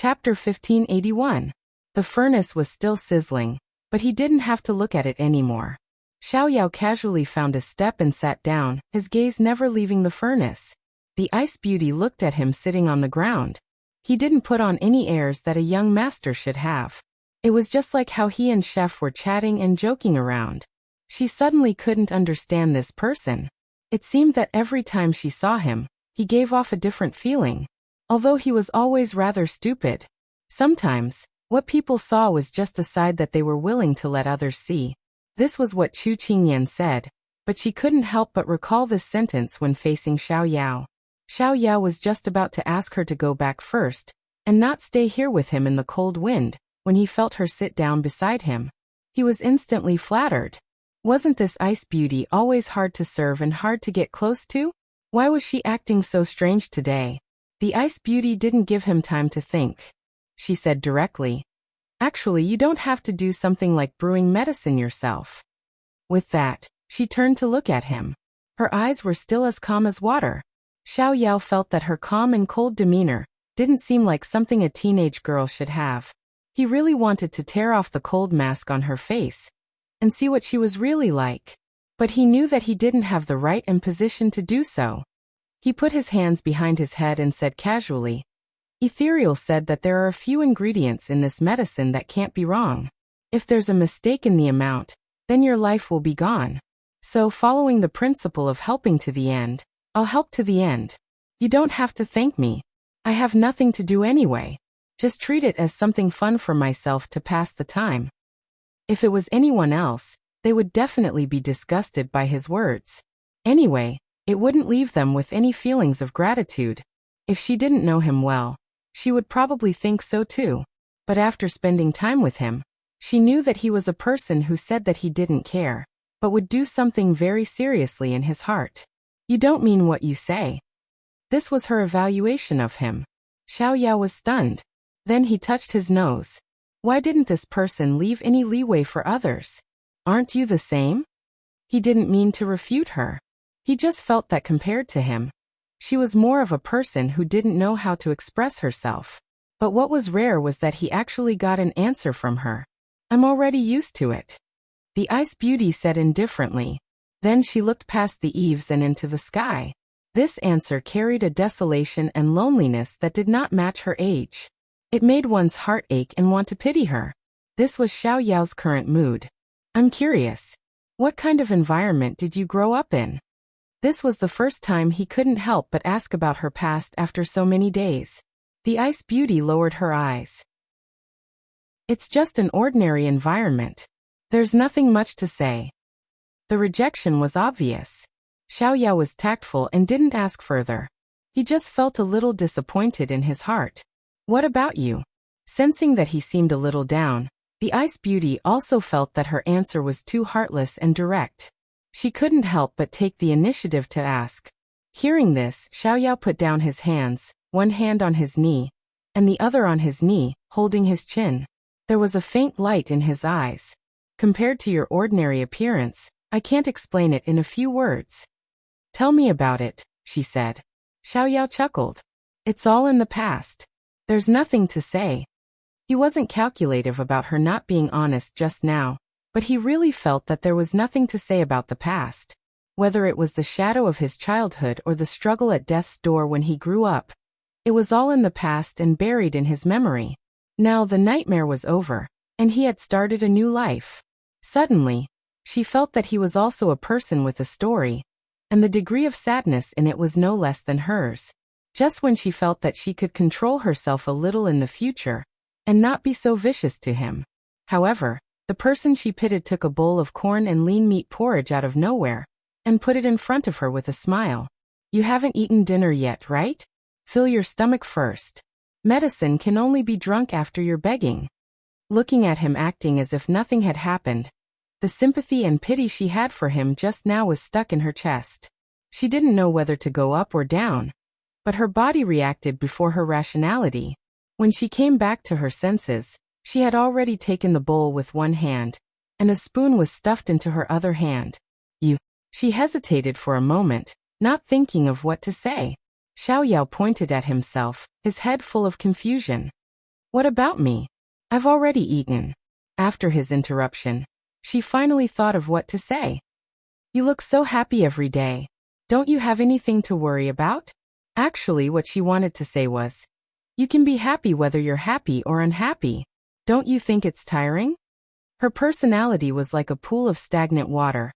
Chapter 1581. The furnace was still sizzling, but he didn't have to look at it anymore. Xiao casually found a step and sat down, his gaze never leaving the furnace. The ice beauty looked at him sitting on the ground. He didn't put on any airs that a young master should have. It was just like how he and Chef were chatting and joking around. She suddenly couldn't understand this person. It seemed that every time she saw him, he gave off a different feeling. Although he was always rather stupid. Sometimes, what people saw was just a side that they were willing to let others see. This was what Chu Qingyan said, but she couldn't help but recall this sentence when facing Xiao. Xiao was just about to ask her to go back first, and not stay here with him in the cold wind, when he felt her sit down beside him. He was instantly flattered. Wasn't this ice beauty always hard to serve and hard to get close to? Why was she acting so strange today? The ice beauty didn't give him time to think. She said directly, "Actually, you don't have to do something like brewing medicine yourself." With that, she turned to look at him. Her eyes were still as calm as water. Xiao felt that her calm and cold demeanor didn't seem like something a teenage girl should have. He really wanted to tear off the cold mask on her face and see what she was really like. But he knew that he didn't have the right and position to do so. He put his hands behind his head and said casually, "Ethereal said that there are a few ingredients in this medicine that can't be wrong. If there's a mistake in the amount, then your life will be gone. So following the principle of helping to the end, I'll help to the end. You don't have to thank me. I have nothing to do anyway. Just treat it as something fun for myself to pass the time." If it was anyone else, they would definitely be disgusted by his words. Anyway, it wouldn't leave them with any feelings of gratitude. If she didn't know him well, she would probably think so too. But after spending time with him, she knew that he was a person who said that he didn't care, but would do something very seriously in his heart. "You don't mean what you say." This was her evaluation of him. Xiao was stunned. Then he touched his nose. Why didn't this person leave any leeway for others? "Aren't you the same?" He didn't mean to refute her. He just felt that compared to him, she was more of a person who didn't know how to express herself. But what was rare was that he actually got an answer from her. "I'm already used to it," the ice beauty said indifferently. Then she looked past the eaves and into the sky. This answer carried a desolation and loneliness that did not match her age. It made one's heart ache and want to pity her. This was Xiao's current mood. "I'm curious. What kind of environment did you grow up in?" This was the first time he couldn't help but ask about her past after so many days. The ice beauty lowered her eyes. "It's just an ordinary environment. There's nothing much to say." The rejection was obvious. Xiao was tactful and didn't ask further. He just felt a little disappointed in his heart. "What about you?" Sensing that he seemed a little down, the ice beauty also felt that her answer was too heartless and direct. She couldn't help but take the initiative to ask. Hearing this, Xiao put down his hands, one hand on his knee, and the other on his knee, holding his chin. There was a faint light in his eyes. "Compared to your ordinary appearance, I can't explain it in a few words." "Tell me about it," she said. Xiao chuckled. "It's all in the past. There's nothing to say." He wasn't calculative about her not being honest just now, but he really felt that there was nothing to say about the past. Whether it was the shadow of his childhood or the struggle at death's door when he grew up, it was all in the past and buried in his memory. Now the nightmare was over, and he had started a new life. Suddenly, she felt that he was also a person with a story, and the degree of sadness in it was no less than hers. Just when she felt that she could control herself a little in the future, and not be so vicious to him. However, the person she pitied took a bowl of corn and lean meat porridge out of nowhere, and put it in front of her with a smile. "You haven't eaten dinner yet, right? Fill your stomach first. Medicine can only be drunk after you're begging." Looking at him acting as if nothing had happened, the sympathy and pity she had for him just now was stuck in her chest. She didn't know whether to go up or down, but her body reacted before her rationality. When she came back to her senses, she had already taken the bowl with one hand, and a spoon was stuffed into her other hand. "You." She hesitated for a moment, not thinking of what to say. Xiao pointed at himself, his head full of confusion. What about me? I've already eaten. After his interruption, she finally thought of what to say. You look so happy every day. Don't you have anything to worry about? Actually, what she wanted to say was, you can be happy whether you're happy or unhappy. Don't you think it's tiring? Her personality was like a pool of stagnant water,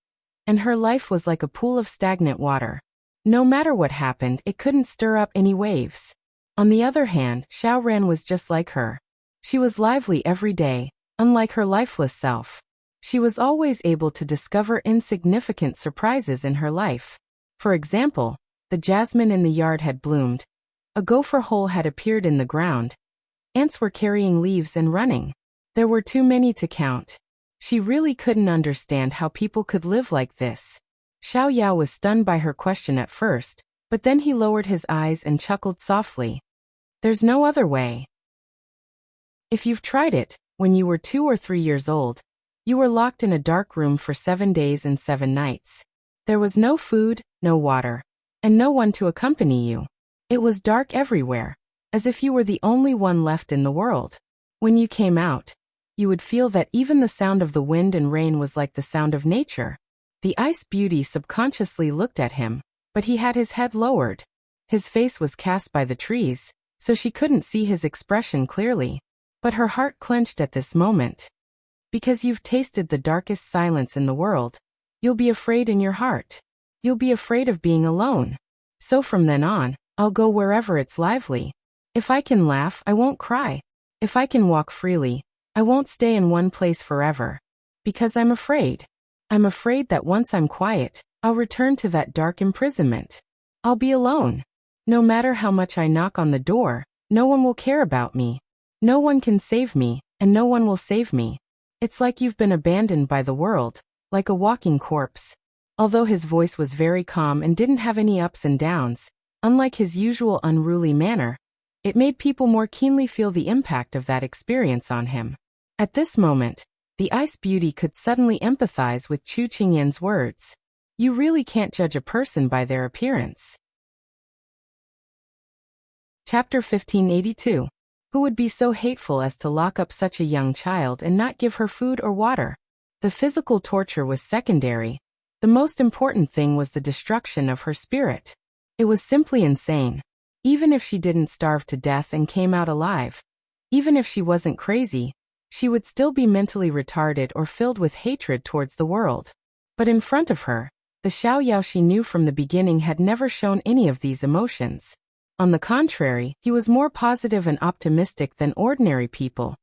and her life was like a pool of stagnant water. No matter what happened, it couldn't stir up any waves. On the other hand, Xiao Ran was just like her. She was lively every day, unlike her lifeless self. She was always able to discover insignificant surprises in her life. For example, the jasmine in the yard had bloomed. A gopher hole had appeared in the ground. Ants were carrying leaves and running. There were too many to count. She really couldn't understand how people could live like this. Xiao Yao was stunned by her question at first, but then he lowered his eyes and chuckled softly. There's no other way. If you've tried it, when you were 2 or 3 years old, you were locked in a dark room for 7 days and 7 nights. There was no food, no water, and no one to accompany you. It was dark everywhere, as if you were the only one left in the world. When you came out, you would feel that even the sound of the wind and rain was like the sound of nature. The ice beauty subconsciously looked at him, but he had his head lowered. His face was cast by the trees, so she couldn't see his expression clearly. But her heart clenched at this moment. Because you've tasted the darkest silence in the world, you'll be afraid in your heart. You'll be afraid of being alone. So from then on, I'll go wherever it's lively. If I can laugh, I won't cry. If I can walk freely, I won't stay in one place forever. Because I'm afraid. I'm afraid that once I'm quiet, I'll return to that dark imprisonment. I'll be alone. No matter how much I knock on the door, no one will care about me. No one can save me, and no one will save me. It's like you've been abandoned by the world, like a walking corpse. Although his voice was very calm and didn't have any ups and downs, unlike his usual unruly manner, it made people more keenly feel the impact of that experience on him. At this moment, the ice beauty could suddenly empathize with Chu Qingyan's words. You really can't judge a person by their appearance. Chapter 1582. Who would be so hateful as to lock up such a young child and not give her food or water? The physical torture was secondary. The most important thing was the destruction of her spirit. It was simply insane. Even if she didn't starve to death and came out alive, even if she wasn't crazy, she would still be mentally retarded or filled with hatred towards the world. But in front of her, the Xiao Yao she knew from the beginning had never shown any of these emotions. On the contrary, he was more positive and optimistic than ordinary people,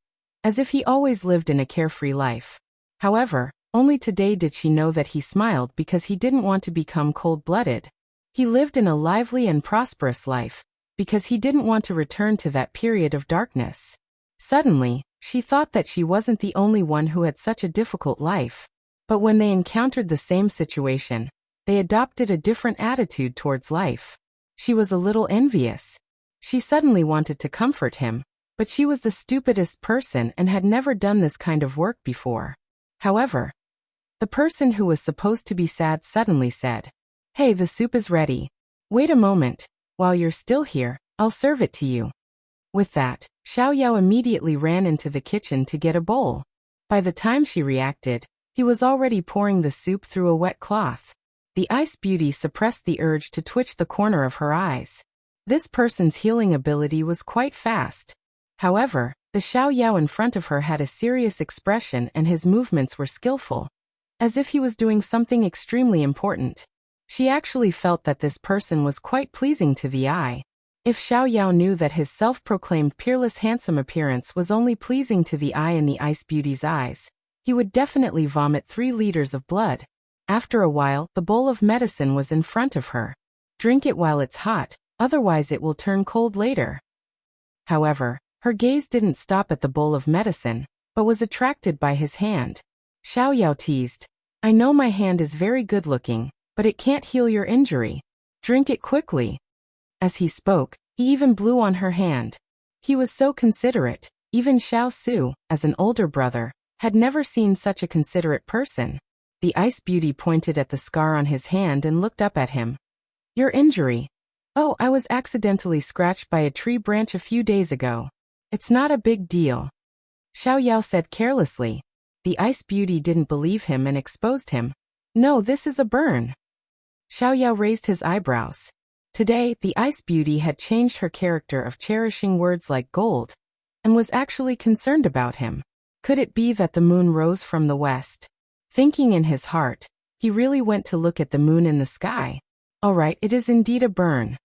as if he always lived in a carefree life. However, only today did she know that he smiled because he didn't want to become cold-blooded. He lived in a lively and prosperous life, because he didn't want to return to that period of darkness. Suddenly, she thought that she wasn't the only one who had such a difficult life. But when they encountered the same situation, they adopted a different attitude towards life. She was a little envious. She suddenly wanted to comfort him, but she was the stupidest person and had never done this kind of work before. However, the person who was supposed to be sad suddenly said, "Hey, the soup is ready. Wait a moment. While you're still here, I'll serve it to you." With that, Xiao Yao immediately ran into the kitchen to get a bowl. By the time she reacted, he was already pouring the soup through a wet cloth. The ice beauty suppressed the urge to twitch the corner of her eyes. This person's healing ability was quite fast. However, the Xiao Yao in front of her had a serious expression and his movements were skillful, as if he was doing something extremely important. She actually felt that this person was quite pleasing to the eye. If Xiao Yao knew that his self-proclaimed peerless handsome appearance was only pleasing to the eye in the ice beauty's eyes, he would definitely vomit 3 liters of blood. After a while, the bowl of medicine was in front of her. Drink it while it's hot, otherwise it will turn cold later. However, her gaze didn't stop at the bowl of medicine, but was attracted by his hand. Xiao Yao teased, "I know my hand is very good looking, but it can't heal your injury. Drink it quickly." As he spoke, he even blew on her hand. He was so considerate. Even Xiao Su, as an older brother, had never seen such a considerate person. The ice beauty pointed at the scar on his hand and looked up at him. "Your injury." "Oh, I was accidentally scratched by a tree branch a few days ago. It's not a big deal, Xiao Yao said carelessly. The ice beauty didn't believe him and exposed him. No, this is a burn. Xiao Yao raised his eyebrows. Today, the ice beauty had changed her character of cherishing words like gold, and was actually concerned about him. Could it be that the moon rose from the west? Thinking in his heart, he really went to look at the moon in the sky. All right, it is indeed a burn.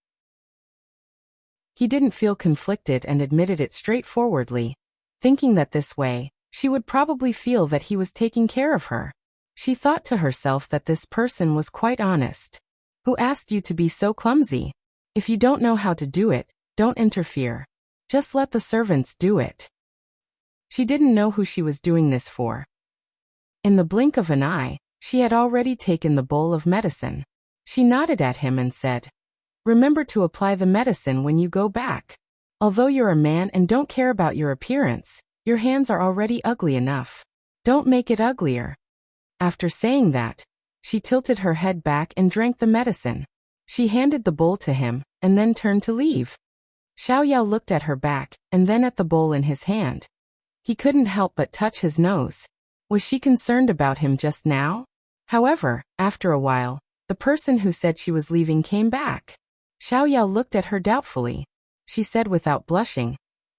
He didn't feel conflicted and admitted it straightforwardly, thinking that this way, she would probably feel that he was taking care of her. She thought to herself that this person was quite honest. Who asked you to be so clumsy? If you don't know how to do it, don't interfere. Just let the servants do it. She didn't know who she was doing this for. In the blink of an eye, she had already taken the bowl of medicine. She nodded at him and said, "Remember to apply the medicine when you go back. Although you're a man and don't care about your appearance, your hands are already ugly enough. Don't make it uglier." After saying that, she tilted her head back and drank the medicine. She handed the bowl to him, and then turned to leave. Xiao Yao looked at her back, and then at the bowl in his hand. He couldn't help but touch his nose. Was she concerned about him just now? However, after a while, the person who said she was leaving came back. Xiao Yao looked at her doubtfully. She said without blushing,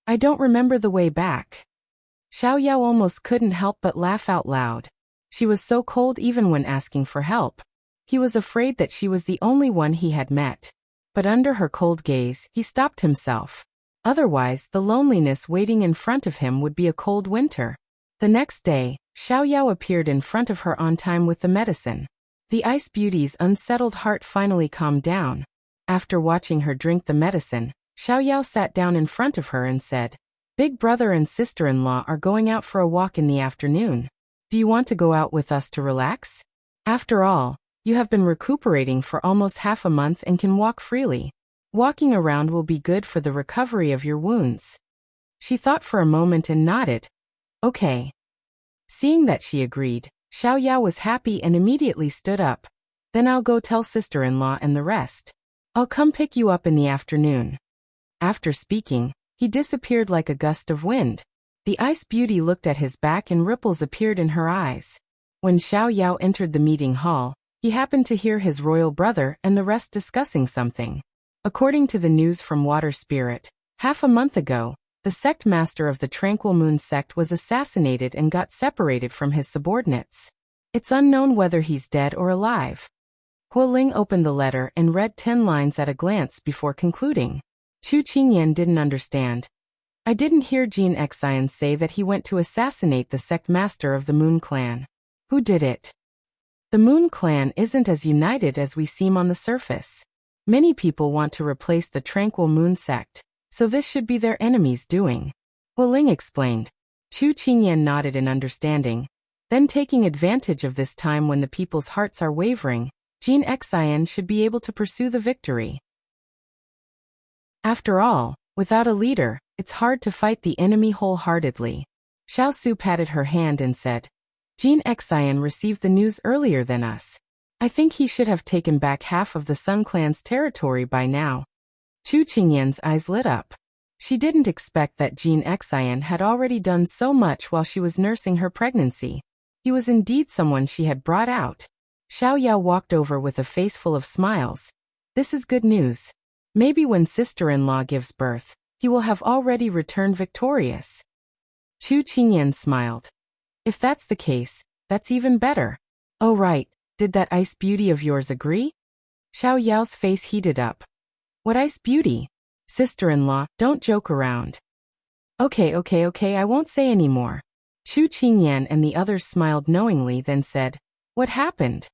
"I don't remember the way back." Xiao Yao almost couldn't help but laugh out loud. She was so cold even when asking for help. He was afraid that she was the only one he had met. But under her cold gaze, he stopped himself. Otherwise, the loneliness waiting in front of him would be a cold winter. The next day, Xiao Yao appeared in front of her on time with the medicine. The ice beauty's unsettled heart finally calmed down. After watching her drink the medicine, Xiao Yao sat down in front of her and said, "Big brother and sister-in-law are going out for a walk in the afternoon. Do you want to go out with us to relax? After all, you have been recuperating for almost half a month and can walk freely. Walking around will be good for the recovery of your wounds." She thought for a moment and nodded. Okay. Seeing that she agreed, Xiao Yao was happy and immediately stood up. "Then I'll go tell sister-in-law and the rest. I'll come pick you up in the afternoon." After speaking, he disappeared like a gust of wind. The ice beauty looked at his back and ripples appeared in her eyes. When Xiao Yao entered the meeting hall, he happened to hear his royal brother and the rest discussing something. According to the news from Water Spirit, half a month ago, the sect master of the Tranquil Moon sect was assassinated and got separated from his subordinates. It's unknown whether he's dead or alive. Hualing opened the letter and read 10 lines at a glance before concluding. Chu Qingyan didn't understand. "I didn't hear Jin Xian say that he went to assassinate the sect master of the Moon Clan. Who did it? The Moon Clan isn't as united as we seem on the surface. Many people want to replace the Tranquil Moon sect, so this should be their enemies' doing," Hualing explained. Chu Qingyan nodded in understanding. Then taking advantage of this time when the people's hearts are wavering, Jin Xian should be able to pursue the victory. After all, without a leader, it's hard to fight the enemy wholeheartedly. Xiao Su patted her hand and said, "Jin Xian received the news earlier than us. I think he should have taken back half of the Sun Clan's territory by now." Chu Qingyan's eyes lit up. She didn't expect that Jin Xian had already done so much while she was nursing her pregnancy. He was indeed someone she had brought out. Xiao Yao walked over with a face full of smiles. "This is good news. Maybe when sister-in-law gives birth, he will have already returned victorious." Chu Qingyan smiled. "If that's the case, that's even better." "Oh right, did that ice beauty of yours agree?" Xiao Yao's face heated up. "What ice beauty? Sister-in-law, don't joke around." Okay, I won't say any more." Chu Qingyan and the others smiled knowingly, then said, "What happened?"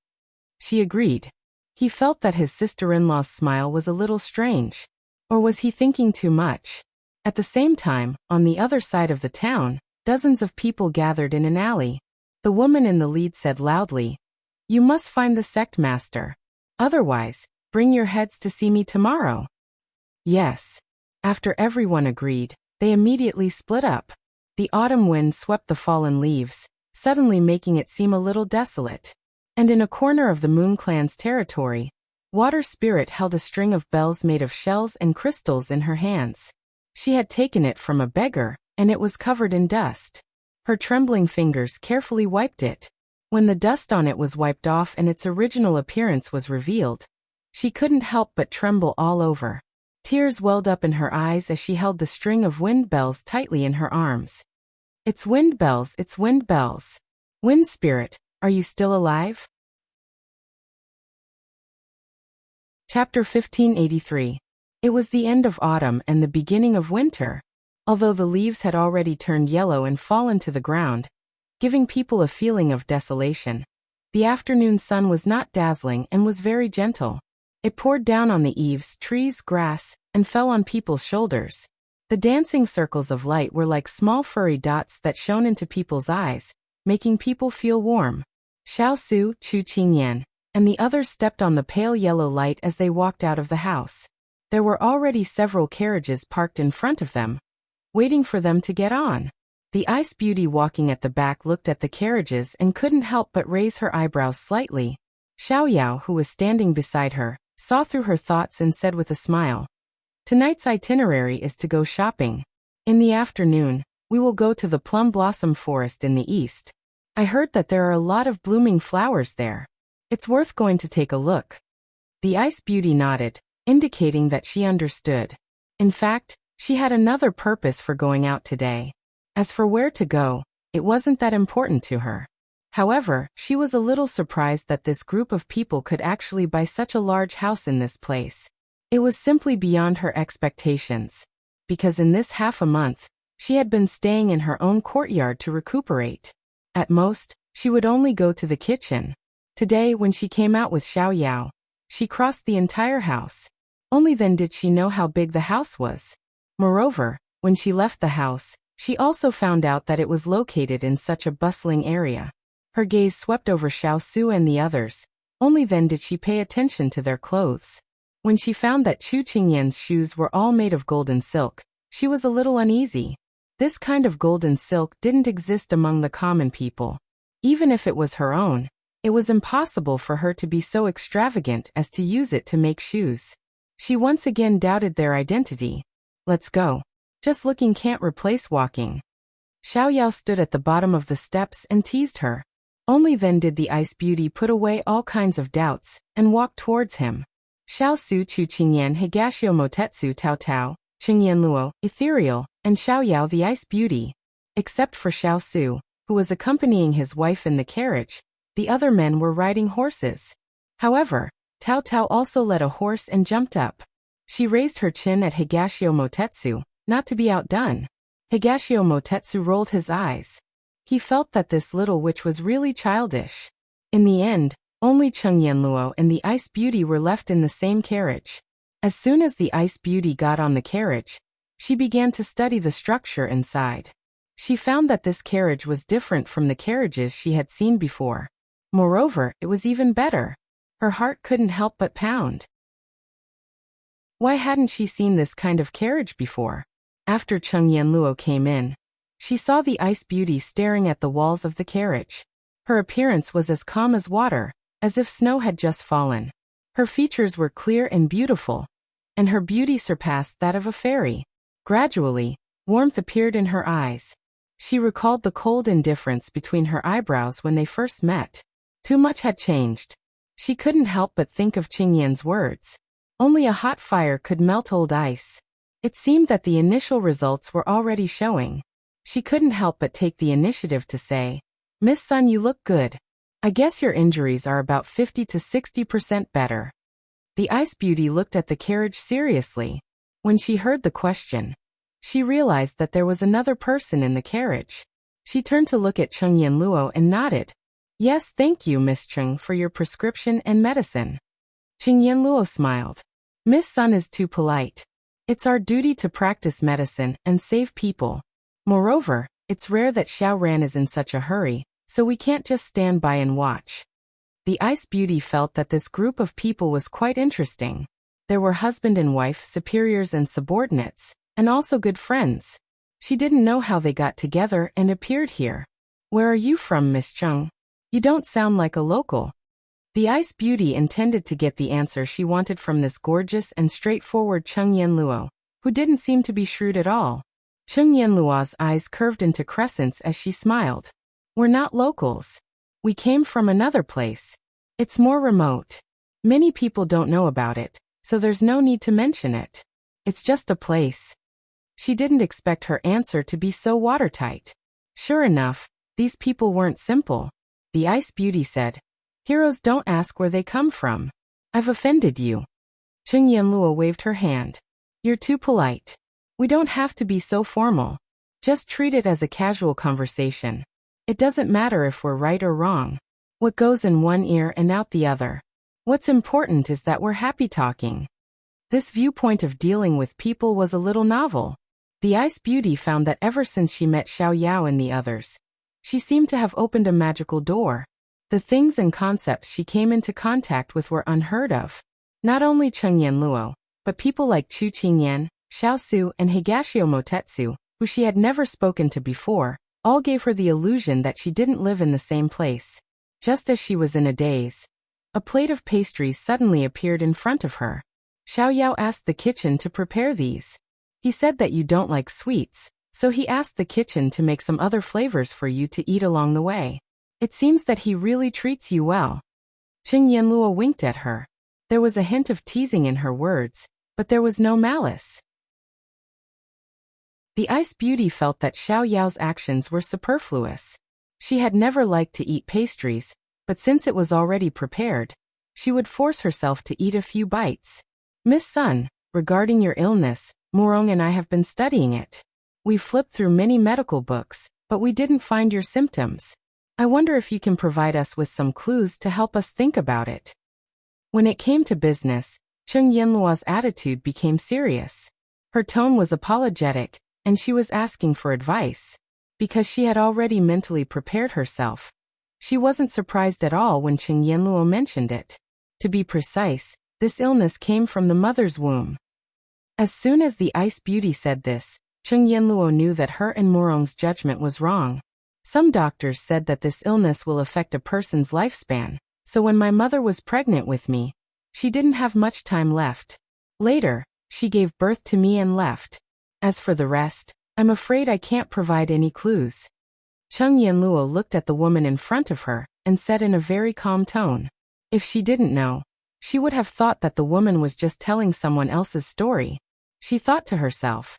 She agreed. He felt that his sister-in-law's smile was a little strange. Or was he thinking too much? At the same time, on the other side of the town, dozens of people gathered in an alley. The woman in the lead said loudly, "You must find the sect master. Otherwise, bring your heads to see me tomorrow." Yes. After everyone agreed, they immediately split up. The autumn wind swept the fallen leaves, suddenly making it seem a little desolate. And in a corner of the Moon Clan's territory, Water Spirit held a string of bells made of shells and crystals in her hands. She had taken it from a beggar, and it was covered in dust. Her trembling fingers carefully wiped it. When the dust on it was wiped off and its original appearance was revealed, she couldn't help but tremble all over. Tears welled up in her eyes as she held the string of wind bells tightly in her arms. It's wind bells, it's wind bells. Wind spirit, are you still alive? Chapter 1583. It was the end of autumn and the beginning of winter. Although the leaves had already turned yellow and fallen to the ground, giving people a feeling of desolation, the afternoon sun was not dazzling and was very gentle. It poured down on the eaves, trees, grass, and fell on people's shoulders. The dancing circles of light were like small furry dots that shone into people's eyes, making people feel warm. Xiao Su, Chu Qingyan, and the others stepped on the pale yellow light as they walked out of the house. There were already several carriages parked in front of them, waiting for them to get on. The ice beauty walking at the back looked at the carriages and couldn't help but raise her eyebrows slightly. Xiao, who was standing beside her, saw through her thoughts and said with a smile, "Tonight's itinerary is to go shopping. In the afternoon, we will go to the plum blossom forest in the east. I heard that there are a lot of blooming flowers there. It's worth going to take a look." The ice beauty nodded, indicating that she understood. In fact, she had another purpose for going out today. As for where to go, it wasn't that important to her. However, she was a little surprised that this group of people could actually buy such a large house in this place. It was simply beyond her expectations, because in this half a month, she had been staying in her own courtyard to recuperate. At most, she would only go to the kitchen. Today, when she came out with Xiao, she crossed the entire house. Only then did she know how big the house was. Moreover, when she left the house, she also found out that it was located in such a bustling area. Her gaze swept over Xiao Su and the others. Only then did she pay attention to their clothes. When she found that Chu Qingyan's shoes were all made of golden silk, she was a little uneasy. This kind of golden silk didn't exist among the common people. Even if it was her own, it was impossible for her to be so extravagant as to use it to make shoes. She once again doubted their identity. "Let's go. Just looking can't replace walking." Xiao stood at the bottom of the steps and teased her. Only then did the ice beauty put away all kinds of doubts and walk towards him. Xiao Su, Chu Qingyan, Higashio Motetsu, Tao Tao, Qingyan Luo, Ethereal, and Xiao the ice beauty. Except for Xiao Su, who was accompanying his wife in the carriage, the other men were riding horses. However, Tao Tao also led a horse and jumped up. She raised her chin at Higashio Motetsu, not to be outdone. Higashio Motetsu rolled his eyes. He felt that this little witch was really childish. In the end, only Qingyan Luo and the ice beauty were left in the same carriage. As soon as the ice beauty got on the carriage, she began to study the structure inside. She found that this carriage was different from the carriages she had seen before. Moreover, it was even better. Her heart couldn't help but pound. Why hadn't she seen this kind of carriage before? After Qingyan Luo came in, she saw the ice beauty staring at the walls of the carriage. Her appearance was as calm as water, as if snow had just fallen. Her features were clear and beautiful, and her beauty surpassed that of a fairy. Gradually, warmth appeared in her eyes. She recalled the cold indifference between her eyebrows when they first met. Too much had changed. She couldn't help but think of Qingyan's words. Only a hot fire could melt old ice. It seemed that the initial results were already showing. She couldn't help but take the initiative to say, "Miss Sun, you look good. I guess your injuries are about 50 to 60% better." The ice beauty looked at the carriage seriously. When she heard the question, she realized that there was another person in the carriage. She turned to look at Qingyan Luo and nodded. "Yes, thank you, Miss Chung, for your prescription and medicine." Qingyan Luo smiled. "Miss Sun is too polite. It's our duty to practice medicine and save people. Moreover, it's rare that Xiao Ran is in such a hurry, so we can't just stand by and watch." The ice beauty felt that this group of people was quite interesting. There were husband and wife, superiors and subordinates, and also good friends. She didn't know how they got together and appeared here. "Where are you from, Miss Chung? You don't sound like a local." The ice beauty intended to get the answer she wanted from this gorgeous and straightforward Qingyan Luo, who didn't seem to be shrewd at all. Cheng Yanluo's eyes curved into crescents as she smiled. We're not locals. We came from another place. It's more remote. Many people don't know about it, so there's no need to mention it. It's just a place. She didn't expect her answer to be so watertight. Sure enough, these people weren't simple. The Ice Beauty said, "Heroes don't ask where they come from. I've offended you." Cheng Yanluo waved her hand. "You're too polite. We don't have to be so formal. Just treat it as a casual conversation. It doesn't matter if we're right or wrong. What goes in one ear and out the other. What's important is that we're happy talking." This viewpoint of dealing with people was a little novel. The Ice Beauty found that ever since she met Xiao and the others, she seemed to have opened a magical door. The things and concepts she came into contact with were unheard of. Not only Cheng Yanluo, but people like Chu Qingyan, Xiao Su and Higashio Motetsu, who she had never spoken to before, all gave her the illusion that she didn't live in the same place. Just as she was in a daze, a plate of pastries suddenly appeared in front of her. Xiao asked the kitchen to prepare these. He said that you don't like sweets, so he asked the kitchen to make some other flavors for you to eat along the way. It seems that he really treats you well. Cheng Yanluo winked at her. There was a hint of teasing in her words, but there was no malice. The Ice Beauty felt that Xiao's actions were superfluous. She had never liked to eat pastries, but since it was already prepared, she would force herself to eat a few bites. "Miss Sun, regarding your illness, Morong and I have been studying it. We flipped through many medical books, but we didn't find your symptoms. I wonder if you can provide us with some clues to help us think about it." When it came to business, Cheng Yanluo's attitude became serious. Her tone was apologetic, and she was asking for advice. Because she had already mentally prepared herself, she wasn't surprised at all when Cheng Yanluo mentioned it. To be precise, this illness came from the mother's womb. As soon as the Ice Beauty said this, Cheng Yanluo knew that her and Morong's judgment was wrong. Some doctors said that this illness will affect a person's lifespan, so when my mother was pregnant with me, she didn't have much time left. Later, she gave birth to me and left. As for the rest, I'm afraid I can't provide any clues. Cheng Yanluo looked at the woman in front of her and said in a very calm tone. If she didn't know, she would have thought that the woman was just telling someone else's story. She thought to herself,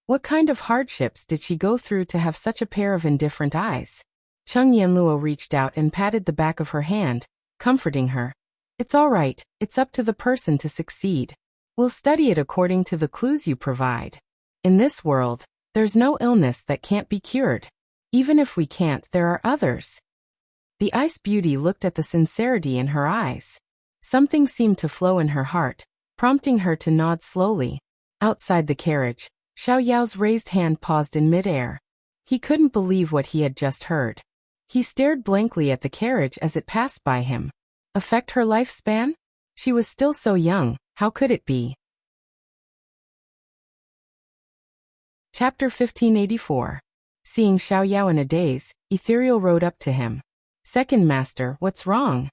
what kind of hardships did she go through to have such a pair of indifferent eyes? Cheng Yanluo reached out and patted the back of her hand, comforting her. It's all right, it's up to the person to succeed. We'll study it according to the clues you provide. In this world, there's no illness that can't be cured. Even if we can't, there are others. The Ice Beauty looked at the sincerity in her eyes. Something seemed to flow in her heart, prompting her to nod slowly. Outside the carriage, Xiao's raised hand paused in midair. He couldn't believe what he had just heard. He stared blankly at the carriage as it passed by him. Affect her lifespan? She was still so young, how could it be? Chapter 1584. Seeing Xiao in a daze, Ethereal rode up to him. Second Master, what's wrong?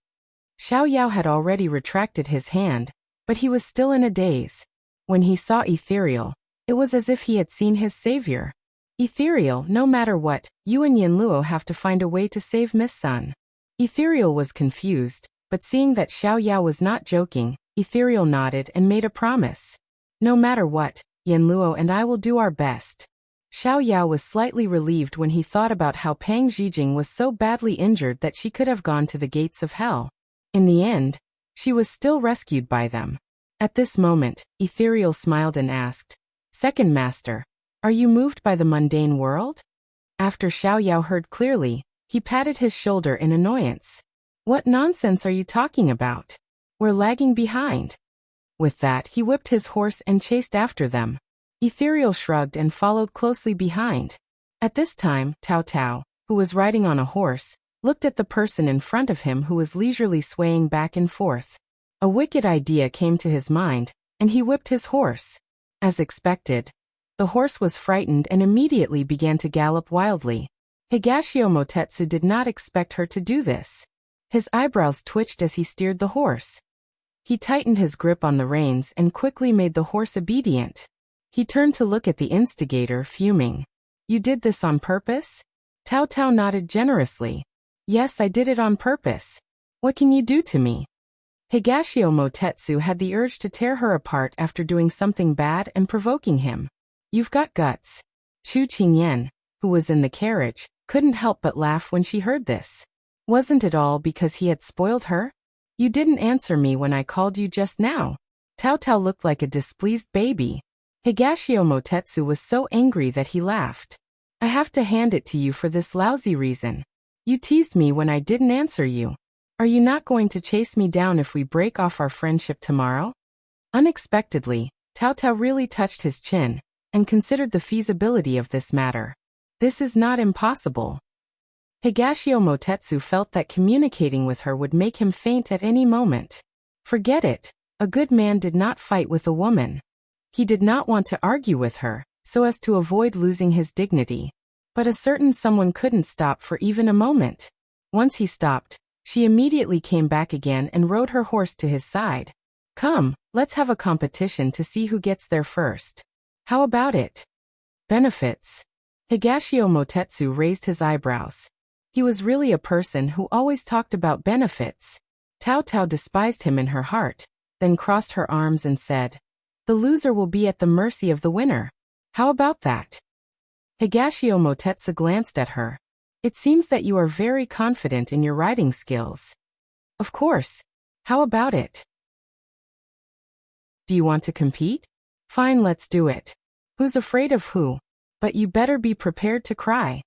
Xiao had already retracted his hand, but he was still in a daze. When he saw Ethereal, it was as if he had seen his savior. Ethereal, no matter what, you and Yanluo have to find a way to save Miss Sun. Ethereal was confused, but seeing that Xiao was not joking, Ethereal nodded and made a promise. No matter what, Yanluo and I will do our best. Xiao was slightly relieved when he thought about how Pang Zhijing was so badly injured that she could have gone to the gates of hell. In the end, she was still rescued by them. At this moment, Ethereal smiled and asked, Second Master, are you moved by the mundane world? After Xiao heard clearly, he patted his shoulder in annoyance. What nonsense are you talking about? We're lagging behind. With that, he whipped his horse and chased after them. Ethereal shrugged and followed closely behind. At this time, Tao Tao, who was riding on a horse, looked at the person in front of him who was leisurely swaying back and forth. A wicked idea came to his mind, and he whipped his horse. As expected, the horse was frightened and immediately began to gallop wildly. Higashio Motetsu did not expect her to do this. His eyebrows twitched as he steered the horse. He tightened his grip on the reins and quickly made the horse obedient. He turned to look at the instigator, fuming. You did this on purpose? Cao Cao nodded generously. Yes, I did it on purpose. What can you do to me? Higashio Motetsu had the urge to tear her apart after doing something bad and provoking him. You've got guts. Chu Qingyan, who was in the carriage, couldn't help but laugh when she heard this. Wasn't it all because he had spoiled her? You didn't answer me when I called you just now. Cao Cao looked like a displeased baby. Higashio Motetsu was so angry that he laughed. I have to hand it to you for this lousy reason. You teased me when I didn't answer you. Are you not going to chase me down if we break off our friendship tomorrow? Unexpectedly, Cao Cao really touched his chin and considered the feasibility of this matter. This is not impossible. Higashio Motetsu felt that communicating with her would make him faint at any moment. Forget it. A good man did not fight with a woman. He did not want to argue with her, so as to avoid losing his dignity. But a certain someone couldn't stop for even a moment. Once he stopped, she immediately came back again and rode her horse to his side. Come, let's have a competition to see who gets there first. How about it? Benefits. Higashio Motetsu raised his eyebrows. He was really a person who always talked about benefits. Cao Cao despised him in her heart, then crossed her arms and said, the loser will be at the mercy of the winner. How about that? Higashio Motetsu glanced at her. It seems that you are very confident in your riding skills. Of course. How about it? Do you want to compete? Fine, let's do it. Who's afraid of who? But you better be prepared to cry.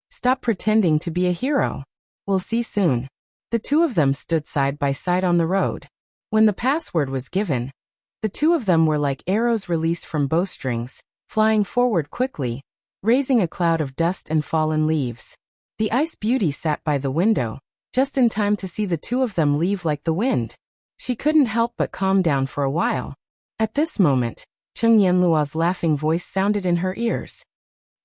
Stop pretending to be a hero. We'll see soon. The two of them stood side by side on the road. When the password was given, the two of them were like arrows released from bowstrings, flying forward quickly, raising a cloud of dust and fallen leaves. The Ice Beauty sat by the window, just in time to see the two of them leave like the wind. She couldn't help but calm down for a while. At this moment, Cheng Yanluo's laughing voice sounded in her ears.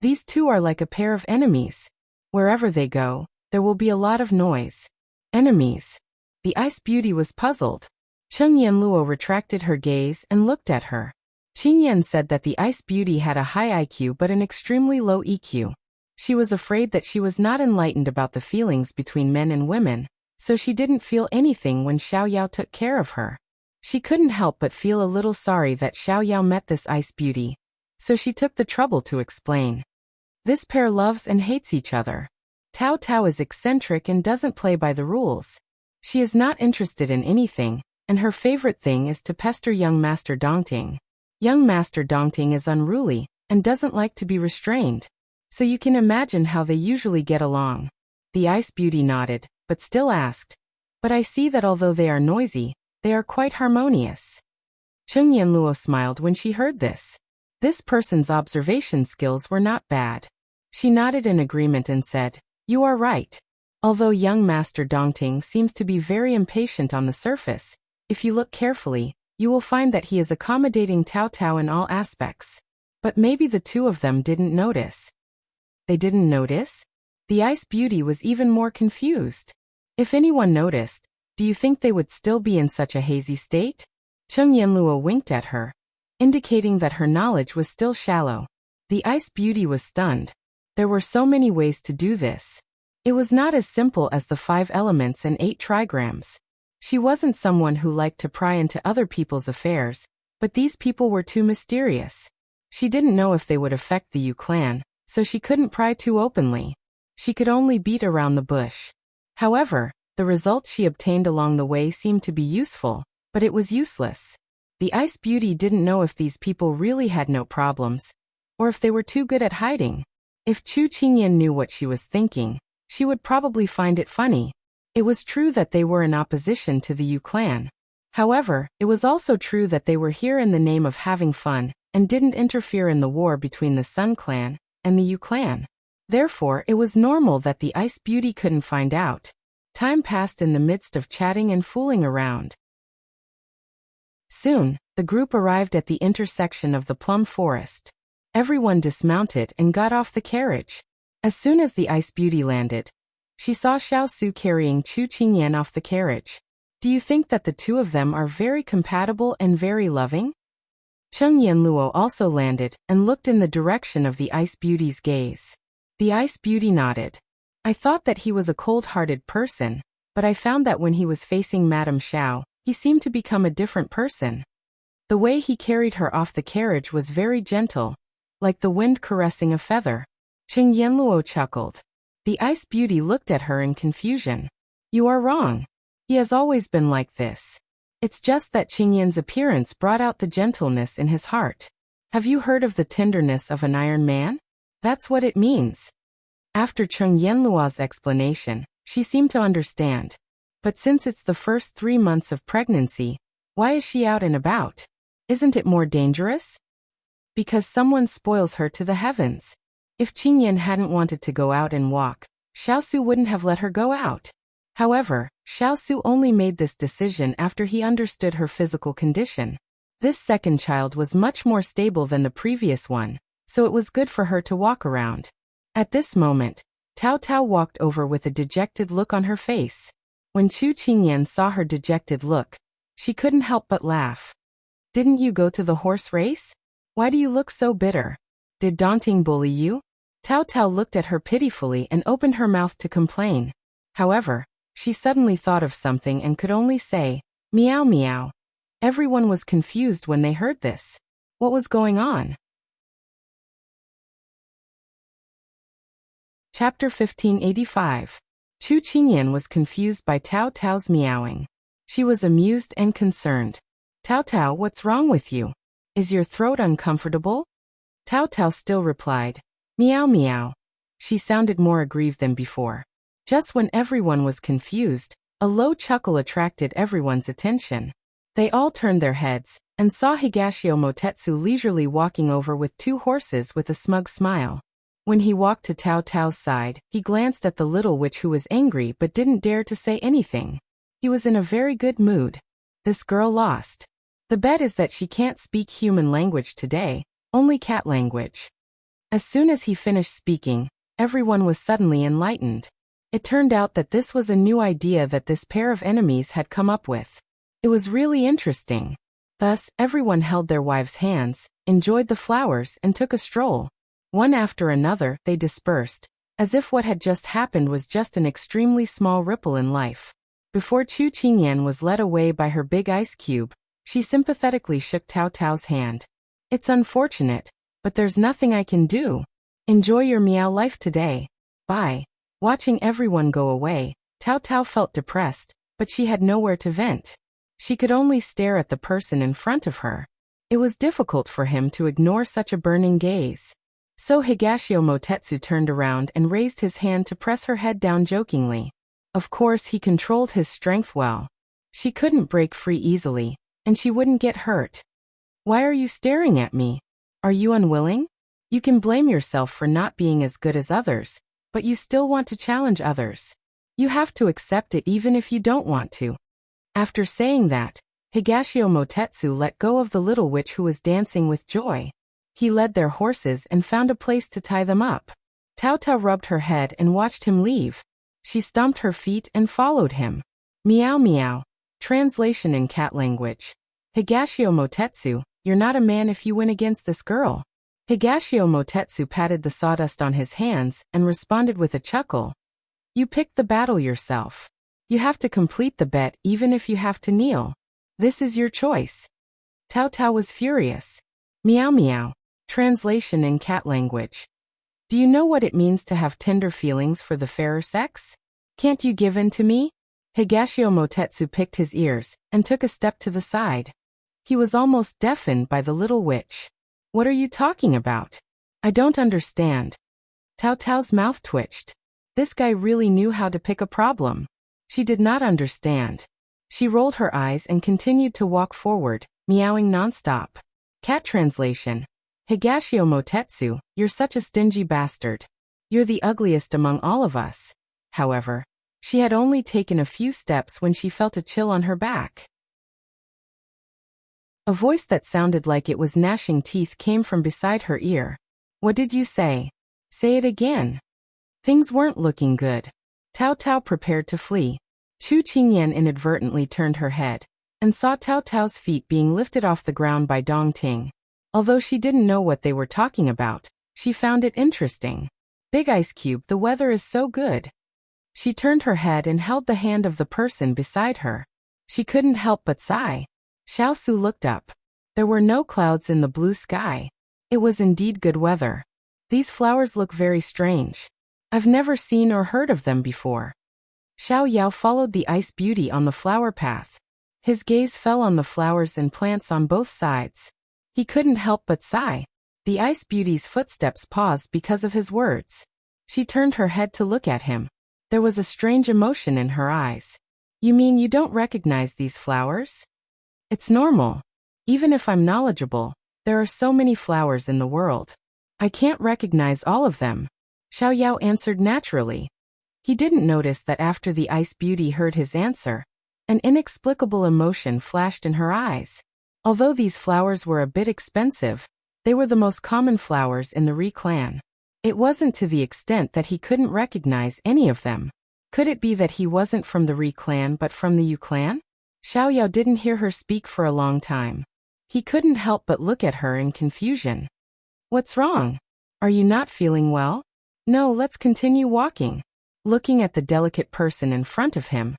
These two are like a pair of enemies. Wherever they go, there will be a lot of noise. Enemies. The Ice Beauty was puzzled. Cheng Yanluo retracted her gaze and looked at her. Qing Yan said that the Ice Beauty had a high IQ but an extremely low EQ. She was afraid that she was not enlightened about the feelings between men and women, so she didn't feel anything when Xiao Yao took care of her. She couldn't help but feel a little sorry that Xiao Yao met this Ice Beauty, so she took the trouble to explain. This pair loves and hates each other. Tao Tao is eccentric and doesn't play by the rules. She is not interested in anything, and her favorite thing is to pester young Master Dongting. Young Master Dongting is unruly and doesn't like to be restrained. So you can imagine how they usually get along. The Ice Beauty nodded, but still asked, but I see that although they are noisy, they are quite harmonious. Cheng Yanluo smiled when she heard this. This person's observation skills were not bad. She nodded in agreement and said, you are right. Although young Master Dongting seems to be very impatient on the surface, if you look carefully, you will find that he is accommodating Tao Tao in all aspects. But maybe the two of them didn't notice. They didn't notice? The Ice Beauty was even more confused. If anyone noticed, do you think they would still be in such a hazy state? Cheng Yanluo winked at her, indicating that her knowledge was still shallow. The Ice Beauty was stunned. There were so many ways to do this. It was not as simple as the 5 elements and 8 trigrams. She wasn't someone who liked to pry into other people's affairs, but these people were too mysterious. She didn't know if they would affect the Yu clan, so she couldn't pry too openly. She could only beat around the bush. However, the results she obtained along the way seemed to be useful, but it was useless. The Ice Beauty didn't know if these people really had no problems, or if they were too good at hiding. If Chu Qingyan knew what she was thinking, she would probably find it funny. It was true that they were in opposition to the Yu clan. However, it was also true that they were here in the name of having fun, and didn't interfere in the war between the Sun clan and the Yu clan. Therefore, it was normal that the Ice Beauty couldn't find out. Time passed in the midst of chatting and fooling around. Soon, the group arrived at the intersection of the plum forest. Everyone dismounted and got off the carriage. As soon as the Ice Beauty landed, she saw Xiao Su carrying Chu Qingyan off the carriage. Do you think that the two of them are very compatible and very loving? Cheng Yanluo also landed and looked in the direction of the Ice Beauty's gaze. The Ice Beauty nodded. I thought that he was a cold-hearted person, but I found that when he was facing Madame Xiao, he seemed to become a different person. The way he carried her off the carriage was very gentle, like the wind caressing a feather. Cheng Yanluo chuckled. The Ice Beauty looked at her in confusion. You are wrong. He has always been like this. It's just that Qing Yan's appearance brought out the gentleness in his heart. Have you heard of the tenderness of an iron man? That's what it means. After Cheng Yanluo's explanation, she seemed to understand. But since it's the first 3 months of pregnancy, why is she out and about? Isn't it more dangerous? Because someone spoils her to the heavens. If Qing Yan hadn't wanted to go out and walk, Xiaosu wouldn't have let her go out. However, Xiaosu only made this decision after he understood her physical condition. This second child was much more stable than the previous one, so it was good for her to walk around. At this moment, Tao Tao walked over with a dejected look on her face. When Chu Qingyan saw her dejected look, she couldn't help but laugh. Didn't you go to the horse race? Why do you look so bitter? Did Daunting bully you? Tao Tao looked at her pitifully and opened her mouth to complain. However, she suddenly thought of something and could only say, meow meow. Everyone was confused when they heard this. What was going on? Chapter 1585. Chu Qingyan was confused by Tao Tao's meowing. She was amused and concerned. Tao Tao, what's wrong with you? Is your throat uncomfortable? Tao Tao still replied, meow meow. She sounded more aggrieved than before. Just when everyone was confused, a low chuckle attracted everyone's attention. They all turned their heads and saw Higashio Motetsu leisurely walking over with 2 horses with a smug smile. When he walked to Tao Tao's side, he glanced at the little witch who was angry but didn't dare to say anything. He was in a very good mood. This girl lost. The bet is that she can't speak human language today, only cat language. As soon as he finished speaking, everyone was suddenly enlightened. It turned out that this was a new idea that this pair of enemies had come up with. It was really interesting. Thus, everyone held their wives' hands, enjoyed the flowers, and took a stroll. One after another, they dispersed, as if what had just happened was just an extremely small ripple in life. Before Chu Qingyan was led away by her big ice cube, she sympathetically shook Tao Tao's hand. It's unfortunate, but there's nothing I can do. Enjoy your meow life today. Bye. Watching everyone go away, Tao Tao felt depressed, but she had nowhere to vent. She could only stare at the person in front of her. It was difficult for him to ignore such a burning gaze. So Higashio Motetsu turned around and raised his hand to press her head down jokingly. Of course, he controlled his strength well. She couldn't break free easily, and she wouldn't get hurt. Why are you staring at me? Are you unwilling? You can blame yourself for not being as good as others, but you still want to challenge others. You have to accept it even if you don't want to. After saying that, Higashio Motetsu let go of the little witch who was dancing with joy. He led their horses and found a place to tie them up. Tao Tao rubbed her head and watched him leave. She stomped her feet and followed him. Meow meow. Translation in cat language. Higashio Motetsu, you're not a man if you win against this girl. Higashio Motetsu patted the sawdust on his hands and responded with a chuckle. You picked the battle yourself. You have to complete the bet even if you have to kneel. This is your choice. Tao Tao was furious. Meow meow. Translation in cat language. Do you know what it means to have tender feelings for the fairer sex? Can't you give in to me? Higashio Motetsu picked his ears and took a step to the side. He was almost deafened by the little witch. What are you talking about? I don't understand. Tao Tao's mouth twitched. This guy really knew how to pick a problem. She did not understand. She rolled her eyes and continued to walk forward, meowing nonstop. Cat translation. Higashio Motetsu, you're such a stingy bastard. You're the ugliest among all of us. However, she had only taken a few steps when she felt a chill on her back. A voice that sounded like it was gnashing teeth came from beside her ear. What did you say? Say it again. Things weren't looking good. Tao Tao prepared to flee. Chu Qingyan inadvertently turned her head and saw Tao Tao's feet being lifted off the ground by Dong Ting. Although she didn't know what they were talking about, she found it interesting. Big Ice Cube, the weather is so good. She turned her head and held the hand of the person beside her. She couldn't help but sigh. Xiao Su looked up. There were no clouds in the blue sky. It was indeed good weather. These flowers look very strange. I've never seen or heard of them before. Xiao Yao followed the ice beauty on the flower path. His gaze fell on the flowers and plants on both sides. He couldn't help but sigh. The ice beauty's footsteps paused because of his words. She turned her head to look at him. There was a strange emotion in her eyes. You mean you don't recognize these flowers? It's normal. Even if I'm knowledgeable, there are so many flowers in the world. I can't recognize all of them. Xiao Yao answered naturally. He didn't notice that after the ice beauty heard his answer, an inexplicable emotion flashed in her eyes. Although these flowers were a bit expensive, they were the most common flowers in the Ri clan. It wasn't to the extent that he couldn't recognize any of them. Could it be that he wasn't from the Ri clan but from the Yu clan? Xiao Yao didn't hear her speak for a long time. He couldn't help but look at her in confusion. What's wrong? Are you not feeling well? No, let's continue walking. Looking at the delicate person in front of him,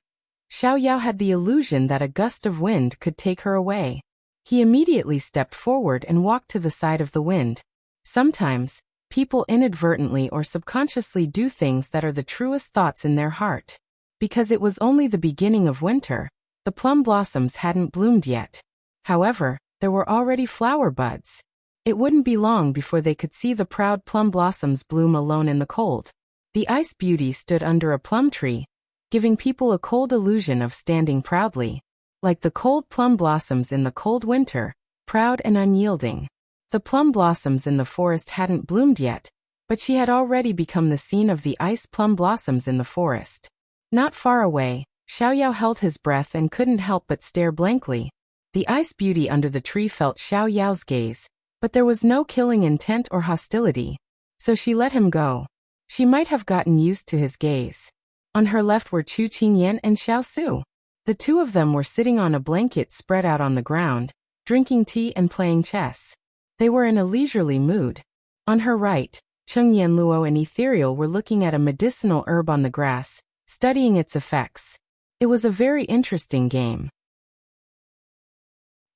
Xiao Yao had the illusion that a gust of wind could take her away. He immediately stepped forward and walked to the side of the wind. Sometimes, people inadvertently or subconsciously do things that are the truest thoughts in their heart. Because it was only the beginning of winter, the plum blossoms hadn't bloomed yet. However, there were already flower buds. It wouldn't be long before they could see the proud plum blossoms bloom alone in the cold. The ice beauty stood under a plum tree, giving people a cold illusion of standing proudly. Like the cold plum blossoms in the cold winter, proud and unyielding. The plum blossoms in the forest hadn't bloomed yet, but she had already become the scene of the ice plum blossoms in the forest. Not far away, Xiao Yao held his breath and couldn't help but stare blankly. The ice beauty under the tree felt Xiao Yao's gaze, but there was no killing intent or hostility, so she let him go. She might have gotten used to his gaze. On her left were Chu Qingyan and Xiao Su. The two of them were sitting on a blanket spread out on the ground, drinking tea and playing chess. They were in a leisurely mood. On her right, Cheng Yanluo and Ethereal were looking at a medicinal herb on the grass, studying its effects. It was a very interesting game.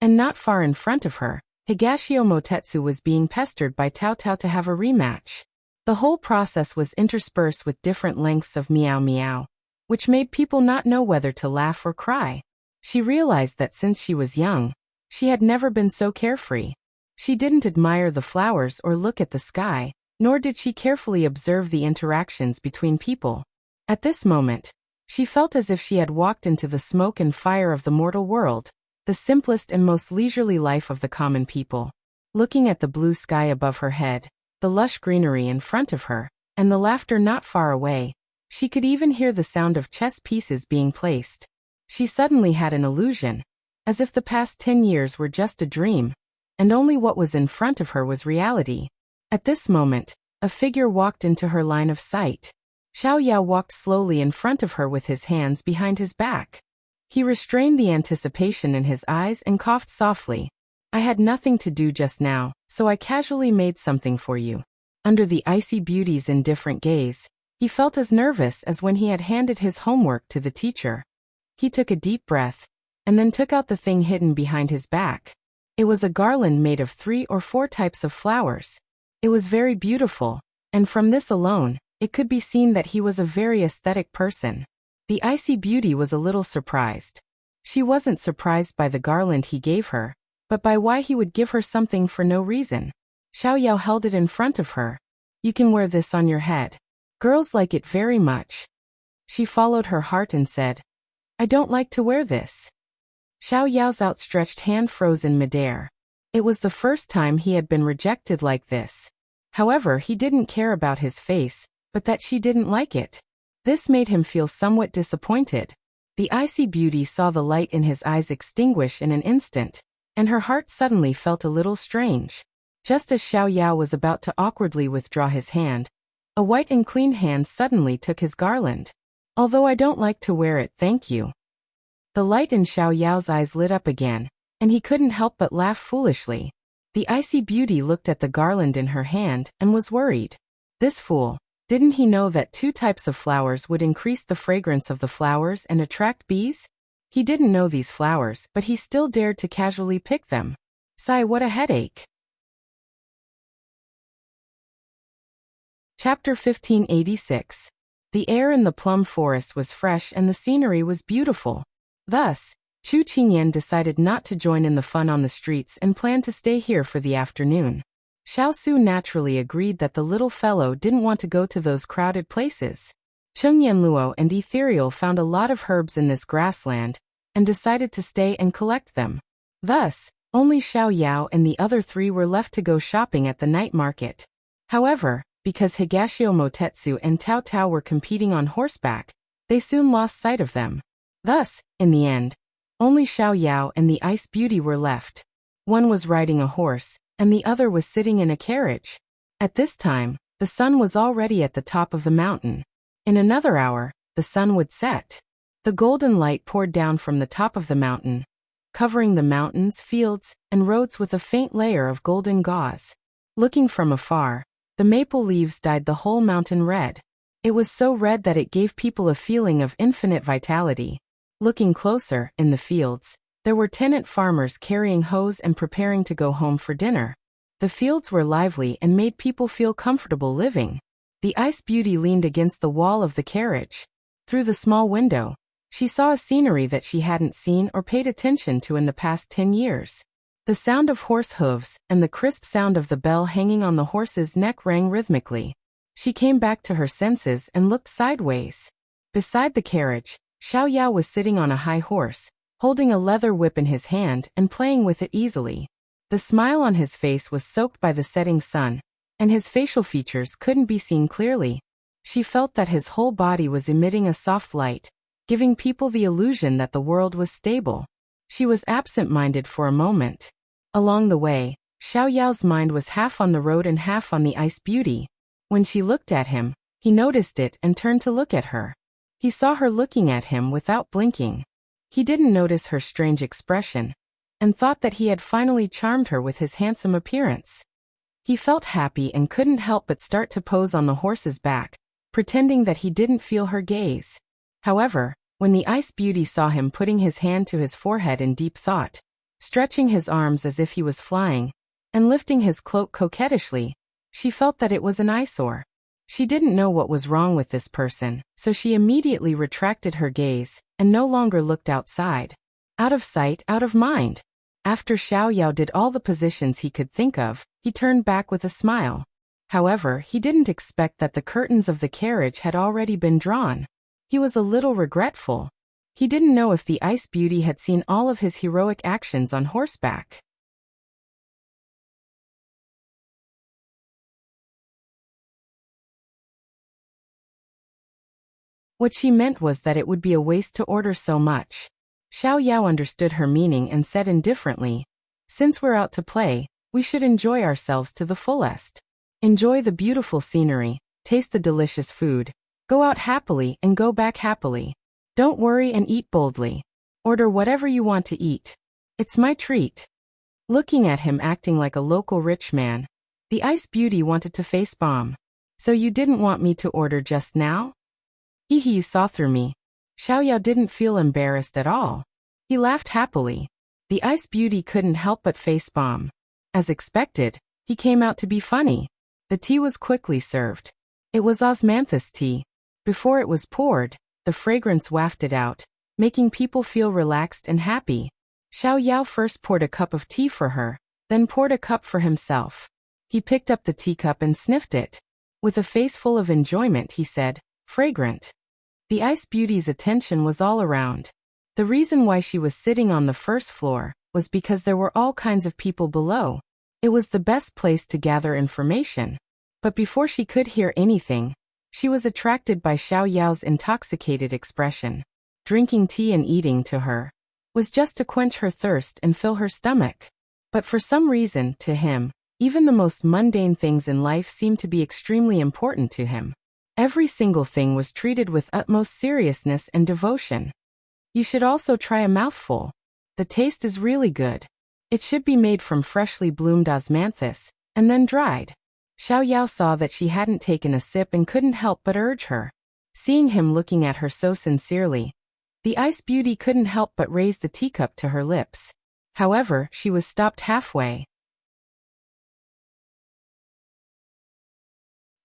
And not far in front of her, Higashio Motetsu was being pestered by Tao Tao to have a rematch. The whole process was interspersed with different lengths of meow meow, which made people not know whether to laugh or cry. She realized that since she was young, she had never been so carefree. She didn't admire the flowers or look at the sky, nor did she carefully observe the interactions between people. At this moment, she felt as if she had walked into the smoke and fire of the mortal world, the simplest and most leisurely life of the common people. Looking at the blue sky above her head, the lush greenery in front of her, and the laughter not far away, she could even hear the sound of chess pieces being placed. She suddenly had an illusion, as if the past 10 years were just a dream, and only what was in front of her was reality. At this moment, a figure walked into her line of sight. Xiao Yao walked slowly in front of her with his hands behind his back. He restrained the anticipation in his eyes and coughed softly. I had nothing to do just now, so I casually made something for you. Under the icy beauty's indifferent gaze, he felt as nervous as when he had handed his homework to the teacher. He took a deep breath, and then took out the thing hidden behind his back. It was a garland made of 3 or 4 types of flowers. It was very beautiful, and from this alone, it could be seen that he was a very aesthetic person. The icy beauty was a little surprised. She wasn't surprised by the garland he gave her, but by why he would give her something for no reason. Xiao Yao held it in front of her. You can wear this on your head. Girls like it very much. She followed her heart and said, I don't like to wear this. Xiao Yao's outstretched hand froze in midair. It was the first time he had been rejected like this. However, he didn't care about his face, but that she didn't like it. This made him feel somewhat disappointed. The icy beauty saw the light in his eyes extinguish in an instant, and her heart suddenly felt a little strange. Just as Xiao Yao was about to awkwardly withdraw his hand, a white and clean hand suddenly took his garland. Although I don't like to wear it, thank you. The light in Xiao Yao's eyes lit up again, and he couldn't help but laugh foolishly. The icy beauty looked at the garland in her hand and was worried. This fool, didn't he know that 2 types of flowers would increase the fragrance of the flowers and attract bees? He didn't know these flowers, but he still dared to casually pick them. Sigh, what a headache. Chapter 1586. The air in the plum forest was fresh and the scenery was beautiful. Thus, Chu Qingyan decided not to join in the fun on the streets and planned to stay here for the afternoon. Xiao Su naturally agreed that the little fellow didn't want to go to those crowded places. Cheng Yanluo and Ethereal found a lot of herbs in this grassland and decided to stay and collect them. Thus, only Xiao Yao and the other 3 were left to go shopping at the night market. However, because Higashio Motetsu and Tao Tao were competing on horseback, they soon lost sight of them. Thus, in the end, only Xiao Yao and the Ice Beauty were left. One was riding a horse, and the other was sitting in a carriage. At this time, the sun was already at the top of the mountain. In another hour, the sun would set. The golden light poured down from the top of the mountain, covering the mountains, fields, and roads with a faint layer of golden gauze. Looking from afar, the maple leaves dyed the whole mountain red. It was so red that it gave people a feeling of infinite vitality. Looking closer, in the fields, there were tenant farmers carrying hoes and preparing to go home for dinner. The fields were lively and made people feel comfortable living. The Ice Beauty leaned against the wall of the carriage. Through the small window, she saw a scenery that she hadn't seen or paid attention to in the past 10 years. The sound of horse hooves and the crisp sound of the bell hanging on the horse's neck rang rhythmically. She came back to her senses and looked sideways. Beside the carriage, Xiao Yao was sitting on a high horse, holding a leather whip in his hand and playing with it easily. The smile on his face was soaked by the setting sun, and his facial features couldn't be seen clearly. She felt that his whole body was emitting a soft light, giving people the illusion that the world was stable. She was absent-minded for a moment. Along the way, Xiao Yao's mind was half on the road and half on the Ice Beauty. When she looked at him, he noticed it and turned to look at her. He saw her looking at him without blinking. He didn't notice her strange expression, and thought that he had finally charmed her with his handsome appearance. He felt happy and couldn't help but start to pose on the horse's back, pretending that he didn't feel her gaze. However, when the Ice Beauty saw him putting his hand to his forehead in deep thought, stretching his arms as if he was flying, and lifting his cloak coquettishly, she felt that it was an eyesore. She didn't know what was wrong with this person, so she immediately retracted her gaze and no longer looked outside. Out of sight, out of mind. After Xiao Yao did all the positions he could think of, he turned back with a smile. However, he didn't expect that the curtains of the carriage had already been drawn. He was a little regretful. He didn't know if the Ice Beauty had seen all of his heroic actions on horseback. What she meant was that it would be a waste to order so much. Xiao Yao understood her meaning and said indifferently, "Since we're out to play, we should enjoy ourselves to the fullest. Enjoy the beautiful scenery, taste the delicious food, go out happily and go back happily. Don't worry and eat boldly. Order whatever you want to eat. It's my treat." Looking at him acting like a local rich man, the Ice Beauty wanted to face bomb. "So you didn't want me to order just now?" "Hehe, you saw through me." Xiao Yao didn't feel embarrassed at all. He laughed happily. The Ice Beauty couldn't help but face bomb. As expected, he came out to be funny. The tea was quickly served. It was osmanthus tea. Before it was poured, the fragrance wafted out, making people feel relaxed and happy. Xiao Yao first poured a cup of tea for her, then poured a cup for himself. He picked up the teacup and sniffed it. With a face full of enjoyment, he said, "Fragrant." The Ice Beauty's attention was all around. The reason why she was sitting on the first floor was because there were all kinds of people below. It was the best place to gather information. But before she could hear anything, she was attracted by Xiao Yao's intoxicated expression. Drinking tea and eating, to her, was just to quench her thirst and fill her stomach. But for some reason, to him, even the most mundane things in life seemed to be extremely important to him. Every single thing was treated with utmost seriousness and devotion. "You should also try a mouthful. The taste is really good. It should be made from freshly bloomed osmanthus, and then dried. Xiao saw that she hadn't taken a sip and couldn't help but urge her. Seeing him looking at her so sincerely, the Ice Beauty couldn't help but raise the teacup to her lips. However, she was stopped halfway.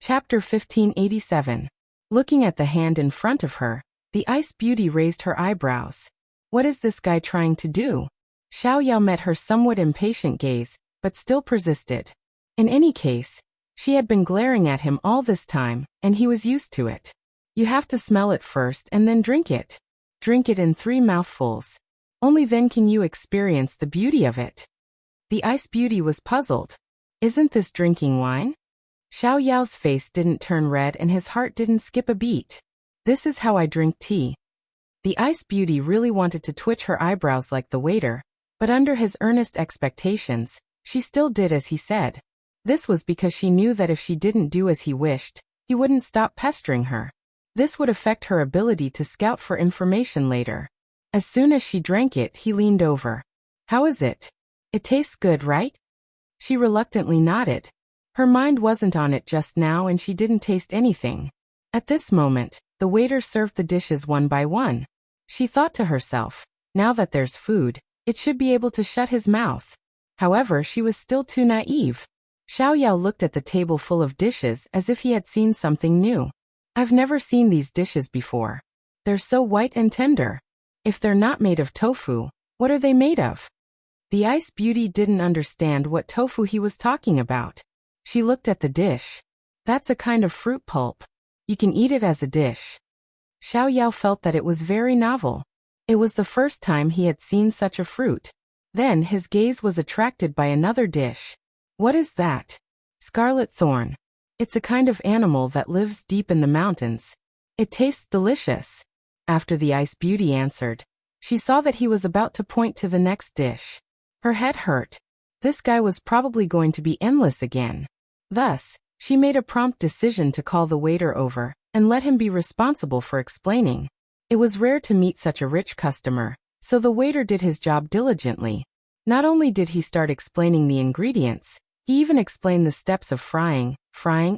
Chapter 1587. Looking at the hand in front of her, the Ice Beauty raised her eyebrows. What is this guy trying to do? Xiao met her somewhat impatient gaze, but still persisted. In any case, she had been glaring at him all this time, and he was used to it. You have to smell it first and then drink it. Drink it in 3 mouthfuls. Only then can you experience the beauty of it. The Ice Beauty was puzzled. Isn't this drinking wine? Xiao's face didn't turn red and his heart didn't skip a beat. This is how I drink tea. The Ice Beauty really wanted to twitch her eyebrows like the waiter, but under his earnest expectations, she still did as he said. This was because she knew that if she didn't do as he wished, he wouldn't stop pestering her. This would affect her ability to scout for information later. As soon as she drank it, he leaned over. How is it? It tastes good, right? She reluctantly nodded. Her mind wasn't on it just now and she didn't taste anything. At this moment, the waiter served the dishes one by one. She thought to herself, now that there's food, it should be able to shut his mouth. However, she was still too naive. Xiao looked at the table full of dishes as if he had seen something new. I've never seen these dishes before. They're so white and tender. If they're not made of tofu, what are they made of? The Ice Beauty didn't understand what tofu he was talking about. She looked at the dish. That's a kind of fruit pulp. You can eat it as a dish. Xiao felt that it was very novel. It was the first time he had seen such a fruit. Then his gaze was attracted by another dish. What is that? Scarlet thorn. It's a kind of animal that lives deep in the mountains. It tastes delicious. After the Ice Beauty answered, she saw that he was about to point to the next dish. Her head hurt. This guy was probably going to be endless again. Thus, she made a prompt decision to call the waiter over and let him be responsible for explaining. It was rare to meet such a rich customer, so the waiter did his job diligently. Not only did he start explaining the ingredients, he even explained the steps of frying,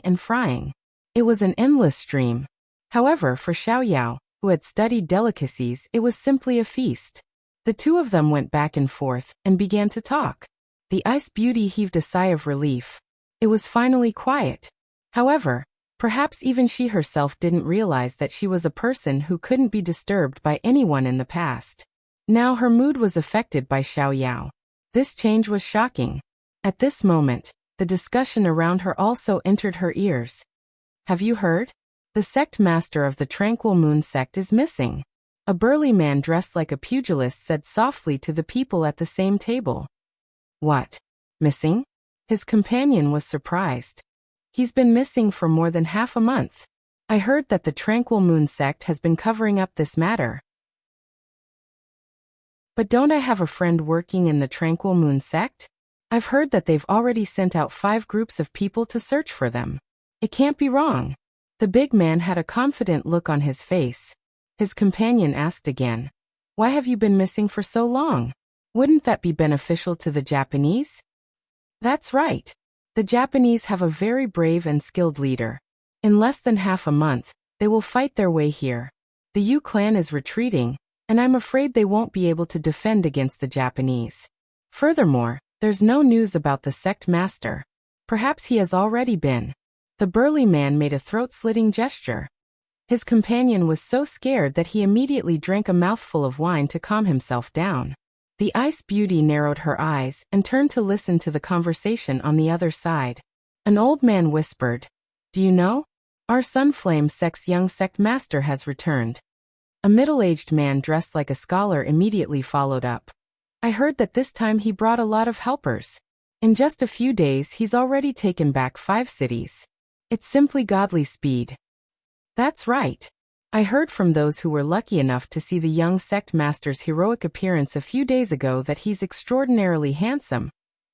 and frying. It was an endless stream. However, for Xiao, who had studied delicacies, it was simply a feast. The two of them went back and forth and began to talk. The Ice Beauty heaved a sigh of relief. It was finally quiet. However, perhaps even she herself didn't realize that she was a person who couldn't be disturbed by anyone in the past. Now her mood was affected by Xiao. This change was shocking. At this moment, the discussion around her also entered her ears. Have you heard? The sect master of the Tranquil Moon sect is missing. A burly man dressed like a pugilist said softly to the people at the same table. What? Missing? His companion was surprised. He's been missing for more than half a month. I heard that the Tranquil Moon sect has been covering up this matter. But don't I have a friend working in the Tranquil Moon sect? I've heard that they've already sent out 5 groups of people to search for them. It can't be wrong. The big man had a confident look on his face. His companion asked again, why have you been missing for so long? Wouldn't that be beneficial to the Japanese? That's right. The Japanese have a very brave and skilled leader. In less than half a month, they will fight their way here. The Yu clan is retreating, and I'm afraid they won't be able to defend against the Japanese. Furthermore, there's no news about the sect master. Perhaps he has already been. The burly man made a throat-slitting gesture. His companion was so scared that he immediately drank a mouthful of wine to calm himself down. The Ice Beauty narrowed her eyes and turned to listen to the conversation on the other side. An old man whispered, Do you know? Our Sunflame sect's young sect master has returned. A middle-aged man dressed like a scholar immediately followed up. I heard that this time he brought a lot of helpers. In just a few days he's already taken back 5 cities. It's simply godly speed. That's right. I heard from those who were lucky enough to see the young sect master's heroic appearance a few days ago that he's extraordinarily handsome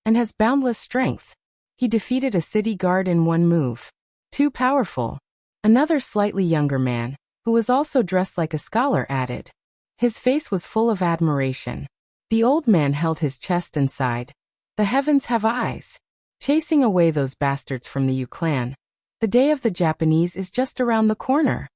and has boundless strength. He defeated a city guard in one move. Too powerful. Another slightly younger man, who was also dressed like a scholar, added. His face was full of admiration. The old man held his chest and sighed. The heavens have eyes. Chasing away those bastards from the Yu clan. The day of the Japanese is just around the corner.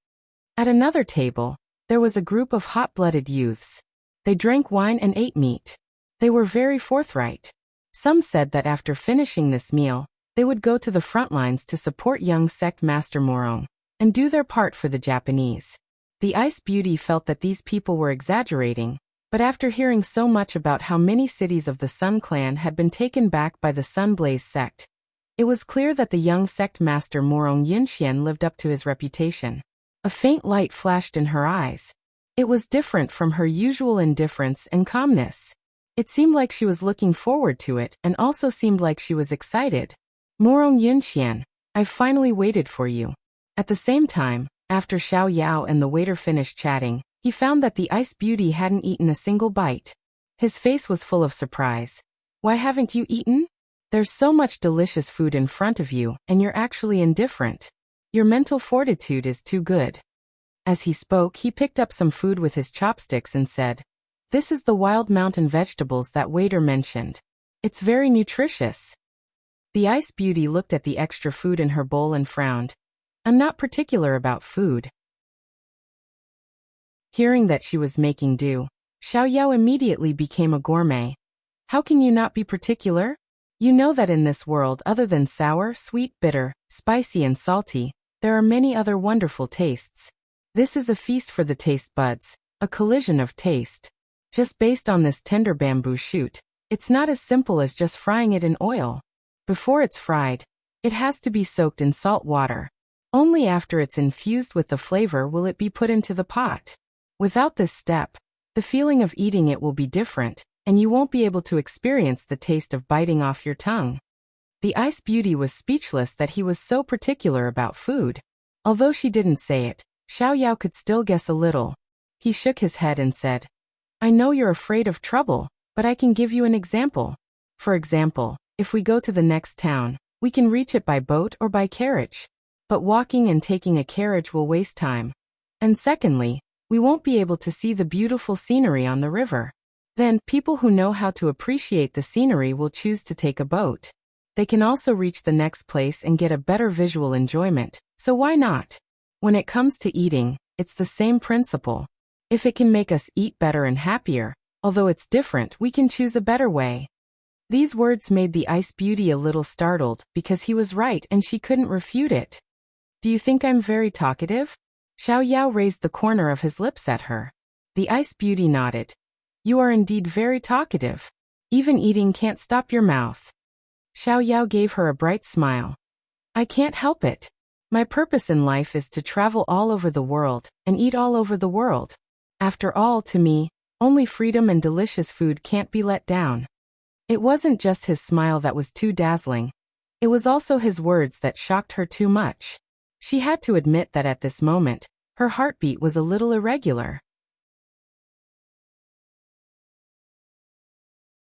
At another table, there was a group of hot-blooded youths. They drank wine and ate meat. They were very forthright. Some said that after finishing this meal, they would go to the front lines to support young sect master Morong and do their part for the Japanese. The Ice Beauty felt that these people were exaggerating, but after hearing so much about how many cities of the Sun Clan had been taken back by the Sunblaze sect, it was clear that the young sect master Morong Yunxian lived up to his reputation. A faint light flashed in her eyes. It was different from her usual indifference and calmness. It seemed like she was looking forward to it and also seemed like she was excited. Morong Yunxian, I've finally waited for you. At the same time, after Xiao Yao and the waiter finished chatting, he found that the Ice Beauty hadn't eaten a single bite. His face was full of surprise. Why haven't you eaten? There's so much delicious food in front of you, and you're actually indifferent. Your mental fortitude is too good. As he spoke, he picked up some food with his chopsticks and said, This is the wild mountain vegetables that waiter mentioned. It's very nutritious. The Ice Beauty looked at the extra food in her bowl and frowned. I'm not particular about food. Hearing that she was making do, Xiao Yao immediately became a gourmet. How can you not be particular? You know that in this world, other than sour, sweet, bitter, spicy and salty, there are many other wonderful tastes. This is a feast for the taste buds, a collision of taste. Just based on this tender bamboo shoot, it's not as simple as just frying it in oil. Before it's fried, it has to be soaked in salt water. Only after it's infused with the flavor will it be put into the pot. Without this step, the feeling of eating it will be different, and you won't be able to experience the taste of biting off your tongue. The Ice Beauty was speechless that he was so particular about food. Although she didn't say it, Xiao Yao could still guess a little. He shook his head and said, I know you're afraid of trouble, but I can give you an example. For example, if we go to the next town, we can reach it by boat or by carriage. But walking and taking a carriage will waste time. And secondly, we won't be able to see the beautiful scenery on the river. Then, people who know how to appreciate the scenery will choose to take a boat. They can also reach the next place and get a better visual enjoyment, so why not? When it comes to eating, it's the same principle. If it can make us eat better and happier, although it's different, we can choose a better way. These words made the Ice Beauty a little startled because he was right and she couldn't refute it. Do you think I'm very talkative? Xiao Yao raised the corner of his lips at her. The Ice Beauty nodded. You are indeed very talkative. Even eating can't stop your mouth. Xiao Yao gave her a bright smile. I can't help it. My purpose in life is to travel all over the world and eat all over the world. After all, to me, only freedom and delicious food can't be let down. It wasn't just his smile that was too dazzling. It was also his words that shocked her too much. She had to admit that at this moment, her heartbeat was a little irregular.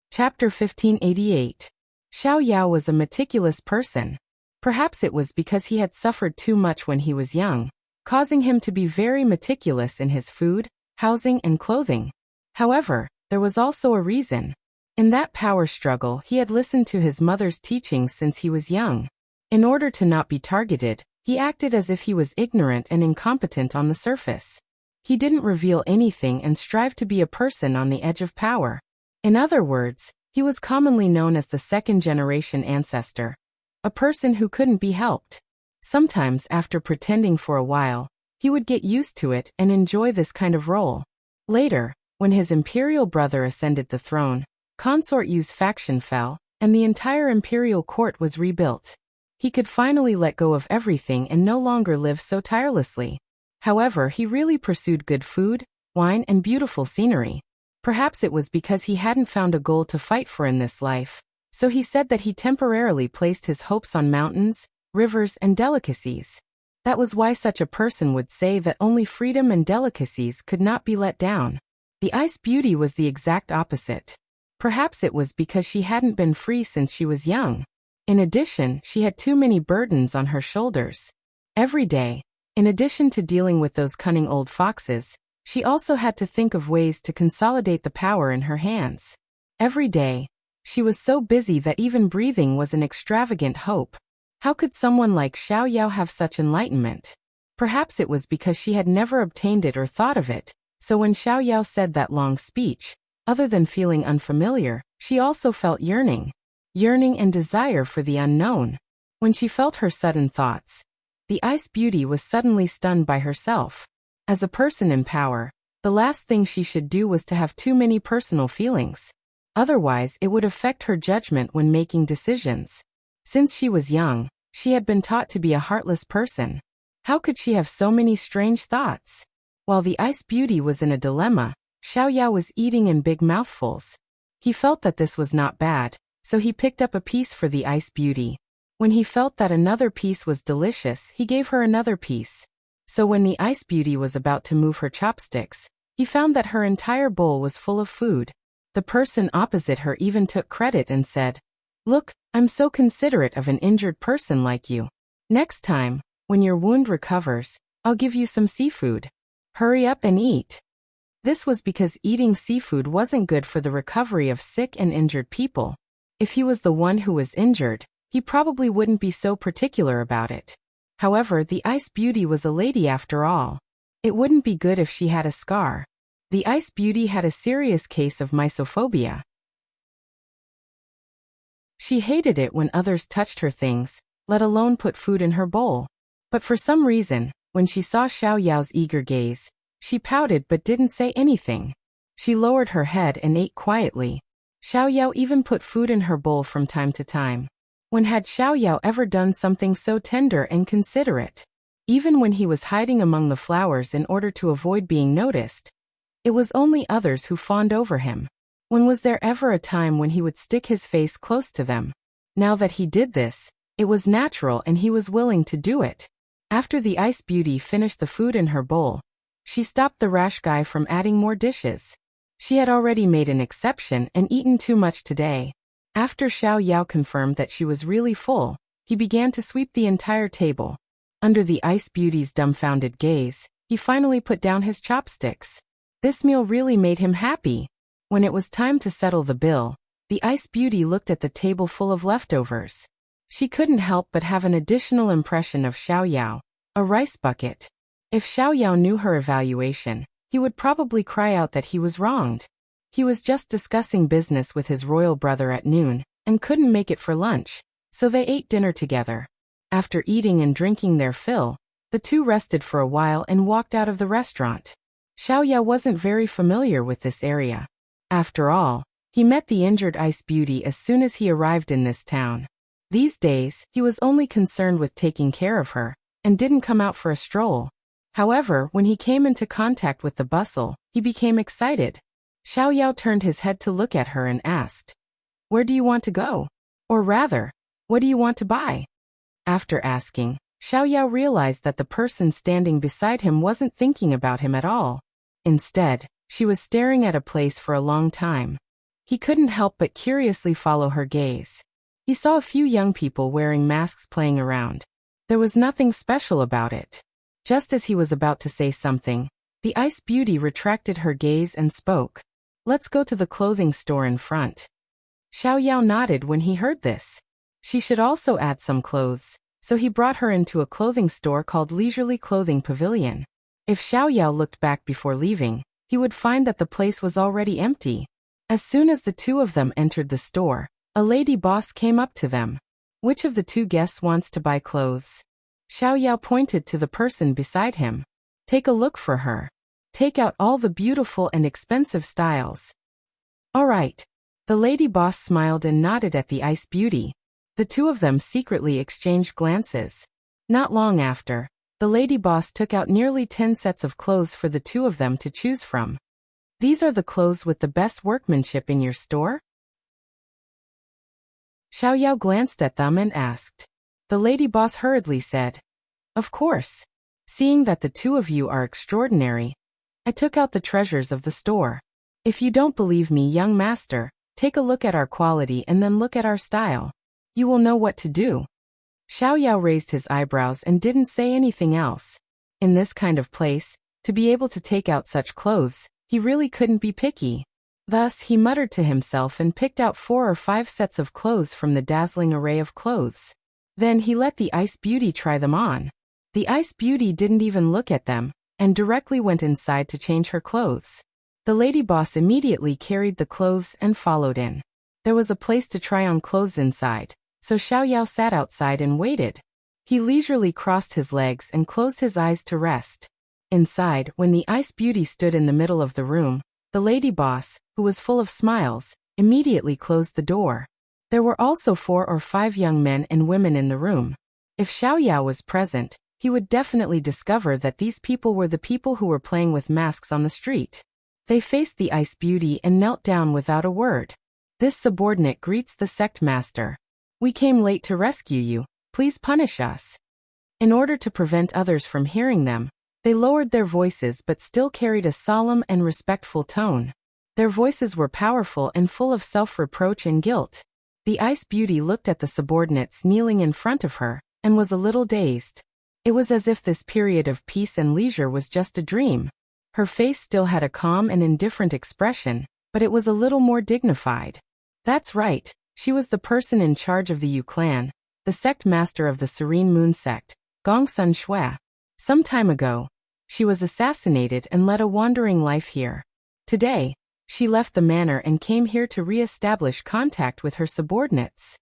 Chapter 1588. Xiao Yao was a meticulous person. Perhaps it was because he had suffered too much when he was young, causing him to be very meticulous in his food, housing and clothing. However, there was also a reason. In that power struggle, he had listened to his mother's teachings since he was young. In order to not be targeted, he acted as if he was ignorant and incompetent on the surface. He didn't reveal anything and strive to be a person on the edge of power. In other words, he was commonly known as the second-generation ancestor, a person who couldn't be helped. Sometimes, after pretending for a while, he would get used to it and enjoy this kind of role. Later, when his imperial brother ascended the throne, Consort Yu's faction fell, and the entire imperial court was rebuilt. He could finally let go of everything and no longer live so tirelessly. However, he really pursued good food, wine, and beautiful scenery. Perhaps it was because he hadn't found a goal to fight for in this life, so he said that he temporarily placed his hopes on mountains, rivers, and delicacies. That was why such a person would say that only freedom and delicacies could not be let down. The Ice Beauty was the exact opposite. Perhaps it was because she hadn't been free since she was young. In addition, she had too many burdens on her shoulders. Every day, in addition to dealing with those cunning old foxes, She also had to think of ways to consolidate the power in her hands. Every day, she was so busy that even breathing was an extravagant hope. How could someone like Xiao Yao have such enlightenment? Perhaps it was because she had never obtained it or thought of it, so when Xiao Yao said that long speech, other than feeling unfamiliar, she also felt yearning and desire for the unknown. When she felt her sudden thoughts, the ice beauty was suddenly stunned by herself. As a person in power, the last thing she should do was to have too many personal feelings. Otherwise, it would affect her judgment when making decisions. Since she was young, she had been taught to be a heartless person. How could she have so many strange thoughts? While the ice beauty was in a dilemma, Xiao Yao was eating in big mouthfuls. He felt that this was not bad, so he picked up a piece for the ice beauty. When he felt that another piece was delicious, he gave her another piece. So when the ice beauty was about to move her chopsticks, he found that her entire bowl was full of food. The person opposite her even took credit and said, "Look, I'm so considerate of an injured person like you. Next time, when your wound recovers, I'll give you some seafood. Hurry up and eat." This was because eating seafood wasn't good for the recovery of sick and injured people. If he was the one who was injured, he probably wouldn't be so particular about it. However, the ice beauty was a lady after all. It wouldn't be good if she had a scar. The ice beauty had a serious case of mysophobia. She hated it when others touched her things, let alone put food in her bowl. But for some reason, when she saw Xiao Yao's eager gaze, she pouted but didn't say anything. She lowered her head and ate quietly. Xiao Yao even put food in her bowl from time to time. When had Xiao Yao ever done something so tender and considerate? Even when he was hiding among the flowers in order to avoid being noticed, it was only others who fawned over him. When was there ever a time when he would stick his face close to them? Now that he did this, it was natural and he was willing to do it. After the ice beauty finished the food in her bowl, she stopped the rash guy from adding more dishes. She had already made an exception and eaten too much today. After Xiao Yao confirmed that she was really full, he began to sweep the entire table. Under the ice beauty's dumbfounded gaze, he finally put down his chopsticks. This meal really made him happy. When it was time to settle the bill, the ice beauty looked at the table full of leftovers. She couldn't help but have an additional impression of Xiao Yao, a rice bucket. If Xiao Yao knew her evaluation, he would probably cry out that he was wronged. He was just discussing business with his royal brother at noon, and couldn't make it for lunch, so they ate dinner together. After eating and drinking their fill, the two rested for a while and walked out of the restaurant. Xiao Yao wasn't very familiar with this area. After all, he met the injured ice beauty as soon as he arrived in this town. These days, he was only concerned with taking care of her, and didn't come out for a stroll. However, when he came into contact with the bustle, he became excited. Xiao Yao turned his head to look at her and asked, "Where do you want to go? Or rather, what do you want to buy?" After asking, Xiao Yao realized that the person standing beside him wasn't thinking about him at all. Instead, she was staring at a place for a long time. He couldn't help but curiously follow her gaze. He saw a few young people wearing masks playing around. There was nothing special about it. Just as he was about to say something, the ice beauty retracted her gaze and spoke. "Let's go to the clothing store in front." Xiao Yao nodded when he heard this. She should also add some clothes, so he brought her into a clothing store called Leisurely Clothing Pavilion. If Xiao Yao looked back before leaving, he would find that the place was already empty. As soon as the two of them entered the store, a lady boss came up to them. "Which of the two guests wants to buy clothes?" Xiao Yao pointed to the person beside him. "Take a look for her. Take out all the beautiful and expensive styles." "All right." The lady boss smiled and nodded at the ice beauty. The two of them secretly exchanged glances. Not long after, the lady boss took out nearly 10 sets of clothes for the two of them to choose from. "These are the clothes with the best workmanship in your store?" Xiao Yao glanced at them and asked. The lady boss hurriedly said, "Of course. Seeing that the two of you are extraordinary, I took out the treasures of the store. If you don't believe me, young master, take a look at our quality and then look at our style. You will know what to do." Xiao Yao raised his eyebrows and didn't say anything else. In this kind of place, To be able to take out such clothes, he really couldn't be picky. Thus, he muttered to himself and picked out 4 or 5 sets of clothes from the dazzling array of clothes. Then he let the Ice Beauty try them on. The Ice Beauty didn't even look at them, and directly went inside to change her clothes. The lady boss immediately carried the clothes and followed in. There was a place to try on clothes inside, so Xiao sat outside and waited. He leisurely crossed his legs and closed his eyes to rest. Inside, when the Ice Beauty stood in the middle of the room, the lady boss, who was full of smiles, immediately closed the door. There were also 4 or 5 young men and women in the room. If Xiao was present, he would definitely discover that these people were the people who were playing with masks on the street. They faced the Ice Beauty and knelt down without a word. This subordinate greets the sect master. "We came late to rescue you. Please punish us." In order to prevent others from hearing them, they lowered their voices but still carried a solemn and respectful tone. Their voices were powerful and full of self-reproach and guilt. The Ice Beauty looked at the subordinates kneeling in front of her, and was a little dazed. It was as if this period of peace and leisure was just a dream. Her face still had a calm and indifferent expression, but it was a little more dignified. That's right, she was the person in charge of the Yu clan, the sect master of the Serene Moon sect, Gongsun Shui. Some time ago, she was assassinated and led a wandering life here. Today, she left the manor and came here to re-establish contact with her subordinates.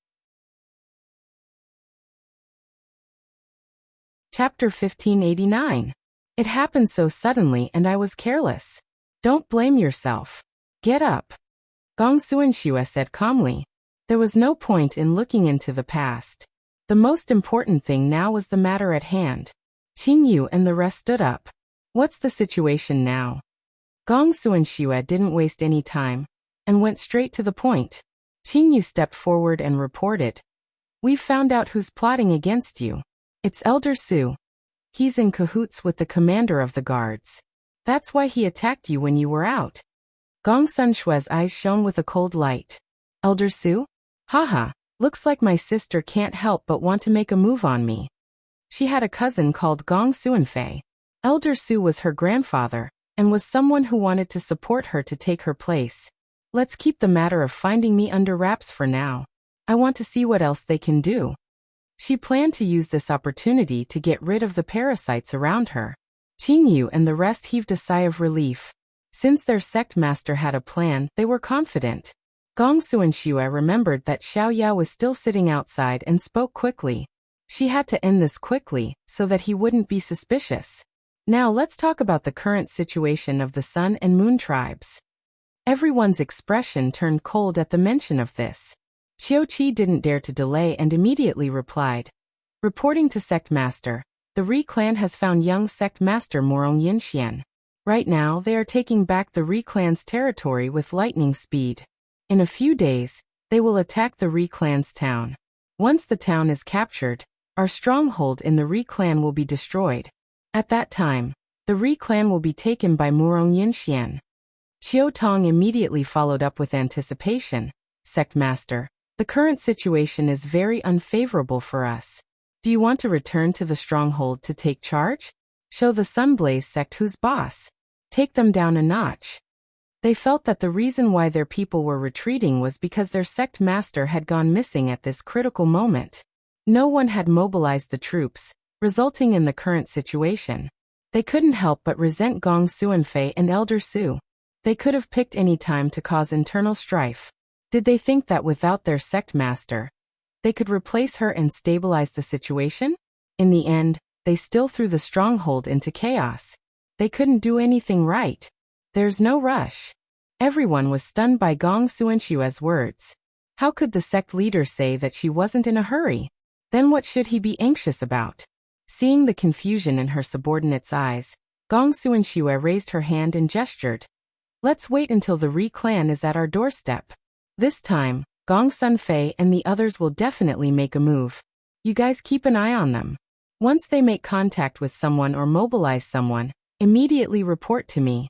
Chapter 1589. It happened so suddenly and I was careless. Don't blame yourself. Get up. Gong Suanshui said calmly. There was no point in looking into the past. The most important thing now was the matter at hand. Qingyu and the rest stood up. What's the situation now? Gong Suanshui didn't waste any time, and went straight to the point. Qingyu stepped forward and reported. We've found out who's plotting against you. It's Elder Su. He's in cahoots with the commander of the guards. That's why he attacked you when you were out. Gong Sunshui's eyes shone with a cold light. Elder Su? Haha, looks like my sister can't help but want to make a move on me. She had a cousin called Gong Suanfei. Elder Su was her grandfather, and was someone who wanted to support her to take her place. Let's keep the matter of finding me under wraps for now. I want to see what else they can do. She planned to use this opportunity to get rid of the parasites around her. Qingyu and the rest heaved a sigh of relief. Since their sect master had a plan, they were confident. Gong Suanshui remembered that Xiao was still sitting outside and spoke quickly. She had to end this quickly, so that he wouldn't be suspicious. Now let's talk about the current situation of the Sun and Moon tribes. Everyone's expression turned cold at the mention of this. Qiuqi didn't dare to delay and immediately replied. Reporting to Sect Master, the Ri clan has found young Sect Master Morong Yinxian. Right now they are taking back the Ri clan's territory with lightning speed. In a few days, they will attack the Ri clan's town. Once the town is captured, our stronghold in the Ri clan will be destroyed. At that time, the Ri clan will be taken by Morong Yinxian. Qiu Tong immediately followed up with anticipation. Sect Master, the current situation is very unfavorable for us. Do you want to return to the stronghold to take charge? Show the Sunblaze sect who's boss. Take them down a notch. They felt that the reason why their people were retreating was because their sect master had gone missing at this critical moment. No one had mobilized the troops, resulting in the current situation. They couldn't help but resent Gong Suanfei and Elder Su. They could have picked any time to cause internal strife. Did they think that without their sect master, they could replace her and stabilize the situation? In the end, they still threw the stronghold into chaos. They couldn't do anything right. There's no rush. Everyone was stunned by Gong Suanshui's words. How could the sect leader say that she wasn't in a hurry? Then what should he be anxious about? Seeing the confusion in her subordinate's eyes, Gong Suanshui raised her hand and gestured. Let's wait until the Ri clan is at our doorstep. This time, Gong Sunfei and the others will definitely make a move. You guys keep an eye on them. Once they make contact with someone or mobilize someone, immediately report to me.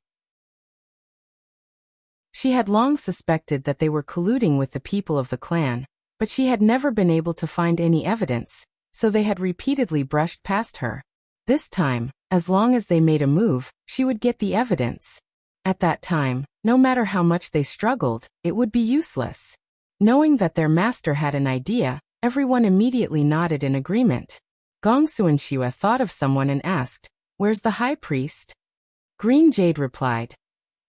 She had long suspected that they were colluding with the people of the clan, but she had never been able to find any evidence, so they had repeatedly brushed past her. This time, As long as they made a move, she would get the evidence. At that time, no matter how much they struggled, it would be useless. Knowing that their master had an idea, everyone immediately nodded in agreement. Gong Suanxue thought of someone and asked, "Where's the high priest?" Green Jade replied,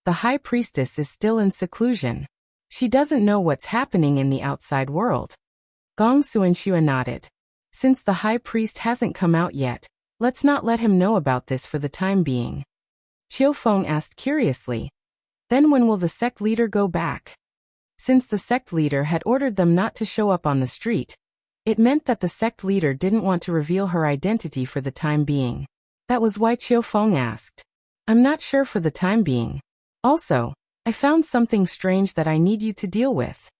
"The high priestess is still in seclusion. She doesn't know what's happening in the outside world." Gong Suanxue nodded. "Since the high priest hasn't come out yet, let's not let him know about this for the time being." Qiu Feng asked curiously, "Then when will the sect leader go back?" Since the sect leader had ordered them not to show up on the street, it meant that the sect leader didn't want to reveal her identity for the time being. That was why Qiu Feng asked, "I'm not sure for the time being. Also, I found something strange that I need you to deal with."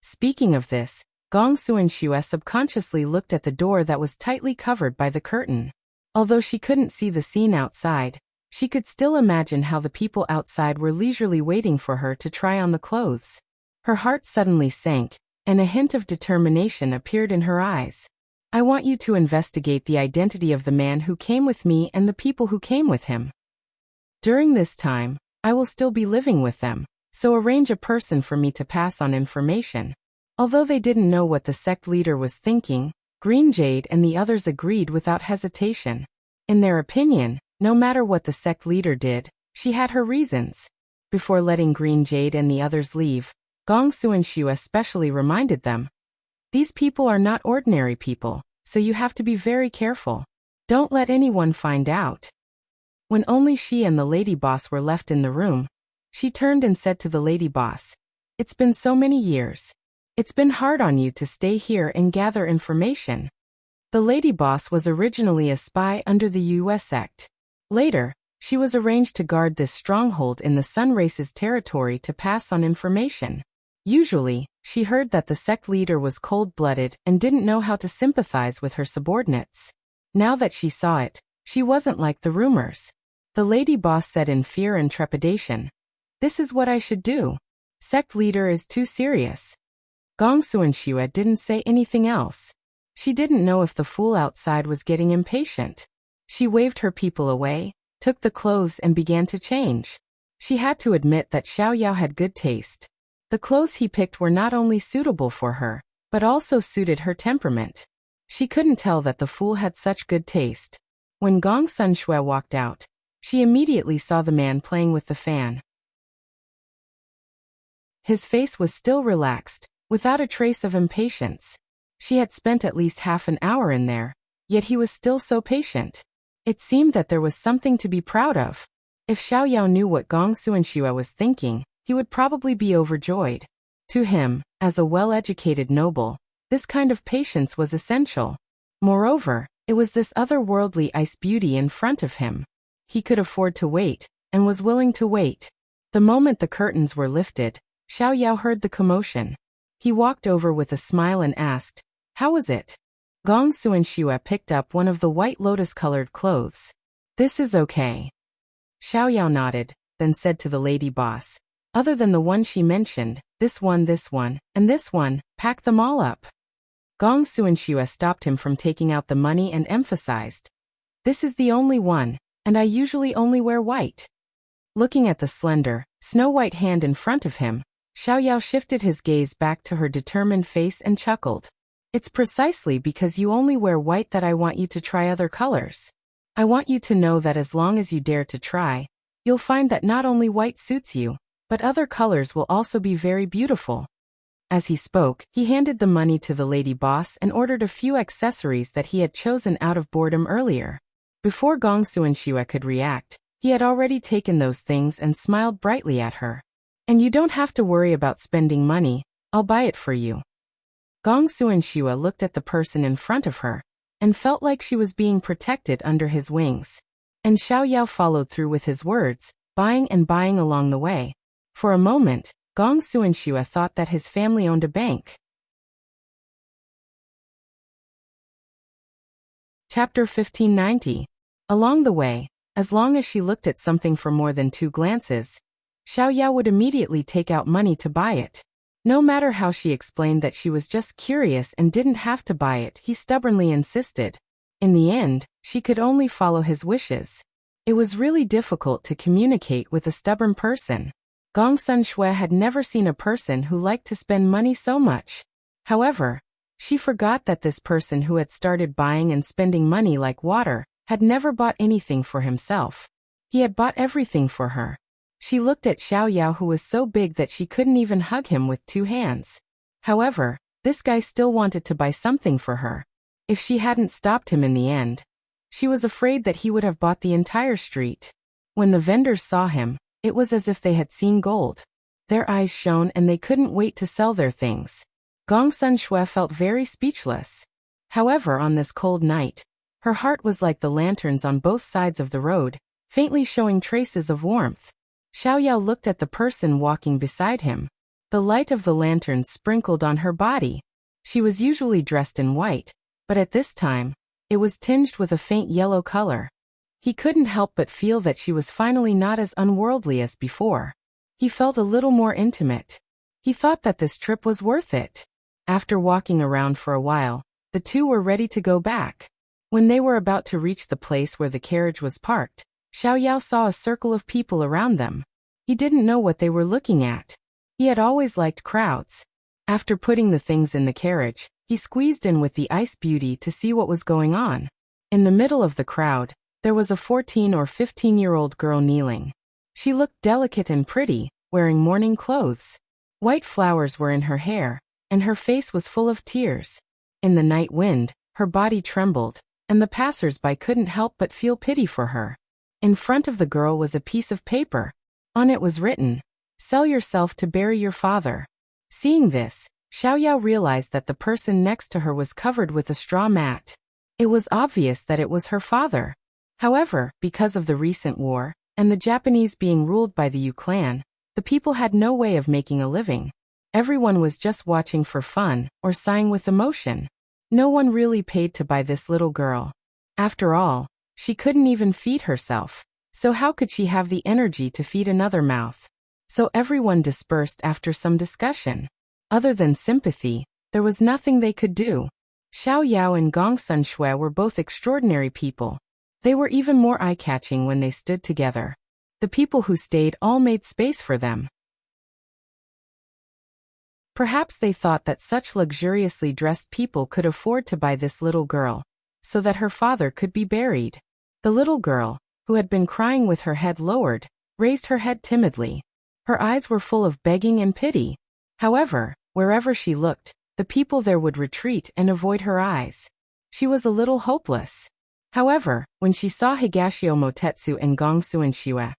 Speaking of this, Gong Suanxue subconsciously looked at the door that was tightly covered by the curtain. Although she couldn't see the scene outside, she could still imagine how the people outside were leisurely waiting for her to try on the clothes. Her heart suddenly sank, and a hint of determination appeared in her eyes. "I want you to investigate the identity of the man who came with me and the people who came with him. During this time, I will still be living with them, so arrange a person for me to pass on information." Although they didn't know what the sect leader was thinking, Green Jade and the others agreed without hesitation. In their opinion, no matter what the sect leader did, she had her reasons. Before letting Green Jade and the others leave, Gong Suanxue especially reminded them, "These people are not ordinary people, so you have to be very careful. Don't let anyone find out." When only she and the lady boss were left in the room, she turned and said to the lady boss, "It's been so many years. It's been hard on you to stay here and gather information." The lady boss was originally a spy under the US sect. Later, she was arranged to guard this stronghold in the Sun Race's territory to pass on information. Usually, she heard that the sect leader was cold-blooded and didn't know how to sympathize with her subordinates. Now that she saw it, she wasn't like the rumors. The lady boss said in fear and trepidation, "This is what I should do. Sect leader is too serious." Gong Suanxue didn't say anything else. She didn't know if the fool outside was getting impatient. She waved her people away, took the clothes and began to change. She had to admit that Xiao had good taste. The clothes he picked were not only suitable for her, but also suited her temperament. She couldn't tell that the fool had such good taste. When Gong Suanxue walked out, she immediately saw the man playing with the fan. His face was still relaxed, without a trace of impatience. She had spent at least half an hour in there, yet he was still so patient. It seemed that there was something to be proud of. If Xiao knew what Gong Suanxue was thinking, he would probably be overjoyed. To him, as a well-educated noble, this kind of patience was essential. Moreover, it was this otherworldly ice beauty in front of him. He could afford to wait, and was willing to wait. The moment the curtains were lifted, Xiao heard the commotion. He walked over with a smile and asked, "How was it?" Gong Suanxue picked up one of the white lotus-colored clothes. "This is okay." Xiao nodded, then said to the lady boss, "Other than the one she mentioned, this one, and this one, pack them all up." Gong Suanxue stopped him from taking out the money and emphasized, "This is the only one, and I usually only wear white." Looking at the slender, snow-white hand in front of him, Xiao shifted his gaze back to her determined face and chuckled. "It's precisely because you only wear white that I want you to try other colors. I want you to know that as long as you dare to try, you'll find that not only white suits you, but other colors will also be very beautiful." As he spoke, he handed the money to the lady boss and ordered a few accessories that he had chosen out of boredom earlier. Before Gong Suanxue could react, he had already taken those things and smiled brightly at her. "And you don't have to worry about spending money, I'll buy it for you." Gong Suanxue looked at the person in front of her, and felt like she was being protected under his wings. And Xiao followed through with his words, buying and buying along the way. For a moment, Gong Suanxue thought that his family owned a bank. Chapter 1590. Along the way, as long as she looked at something for more than 2 glances, Xiao would immediately take out money to buy it. No matter how she explained that she was just curious and didn't have to buy it, he stubbornly insisted. In the end, she could only follow his wishes. It was really difficult to communicate with a stubborn person. Gong Sun Shui had never seen a person who liked to spend money so much. However, she forgot that this person who had started buying and spending money like water had never bought anything for himself. He had bought everything for her. She looked at Xiao, who was so big that she couldn't even hug him with 2 hands. However, this guy still wanted to buy something for her. If she hadn't stopped him in the end, she was afraid that he would have bought the entire street. When the vendors saw him, it was as if they had seen gold. Their eyes shone and they couldn't wait to sell their things. Gong Sun Shui felt very speechless. However, on this cold night, her heart was like the lanterns on both sides of the road, faintly showing traces of warmth. Xiao looked at the person walking beside him. The light of the lanterns sprinkled on her body. She was usually dressed in white, but at this time, it was tinged with a faint yellow color. He couldn't help but feel that she was finally not as unworldly as before. He felt a little more intimate. He thought that this trip was worth it. After walking around for a while, the two were ready to go back. When they were about to reach the place where the carriage was parked, Xiao saw a circle of people around them. He didn't know what they were looking at. He had always liked crowds. After putting the things in the carriage, he squeezed in with the ice beauty to see what was going on. In the middle of the crowd, there was a 14 or 15-year-old girl kneeling. She looked delicate and pretty, wearing mourning clothes. White flowers were in her hair, and her face was full of tears. In the night wind, her body trembled, and the passers-by couldn't help but feel pity for her. In front of the girl was a piece of paper. On it was written, "Sell yourself to bury your father." Seeing this, Xiao realized that the person next to her was covered with a straw mat. It was obvious that it was her father. However, because of the recent war, and the Japanese being ruled by the Yu clan, the people had no way of making a living. Everyone was just watching for fun, or sighing with emotion. No one really paid to buy this little girl. After all, she couldn't even feed herself, so how could she have the energy to feed another mouth? So everyone dispersed after some discussion. Other than sympathy, there was nothing they could do. Xiao and Gong Sun Shui were both extraordinary people. They were even more eye-catching when they stood together. The people who stayed all made space for them. Perhaps they thought that such luxuriously dressed people could afford to buy this little girl, so that her father could be buried. The little girl, who had been crying with her head lowered, raised her head timidly. Her eyes were full of begging and pity. However, wherever she looked, the people there would retreat and avoid her eyes. She was a little hopeless. However, when she saw Higashio Motetsu and Gong Sunshui,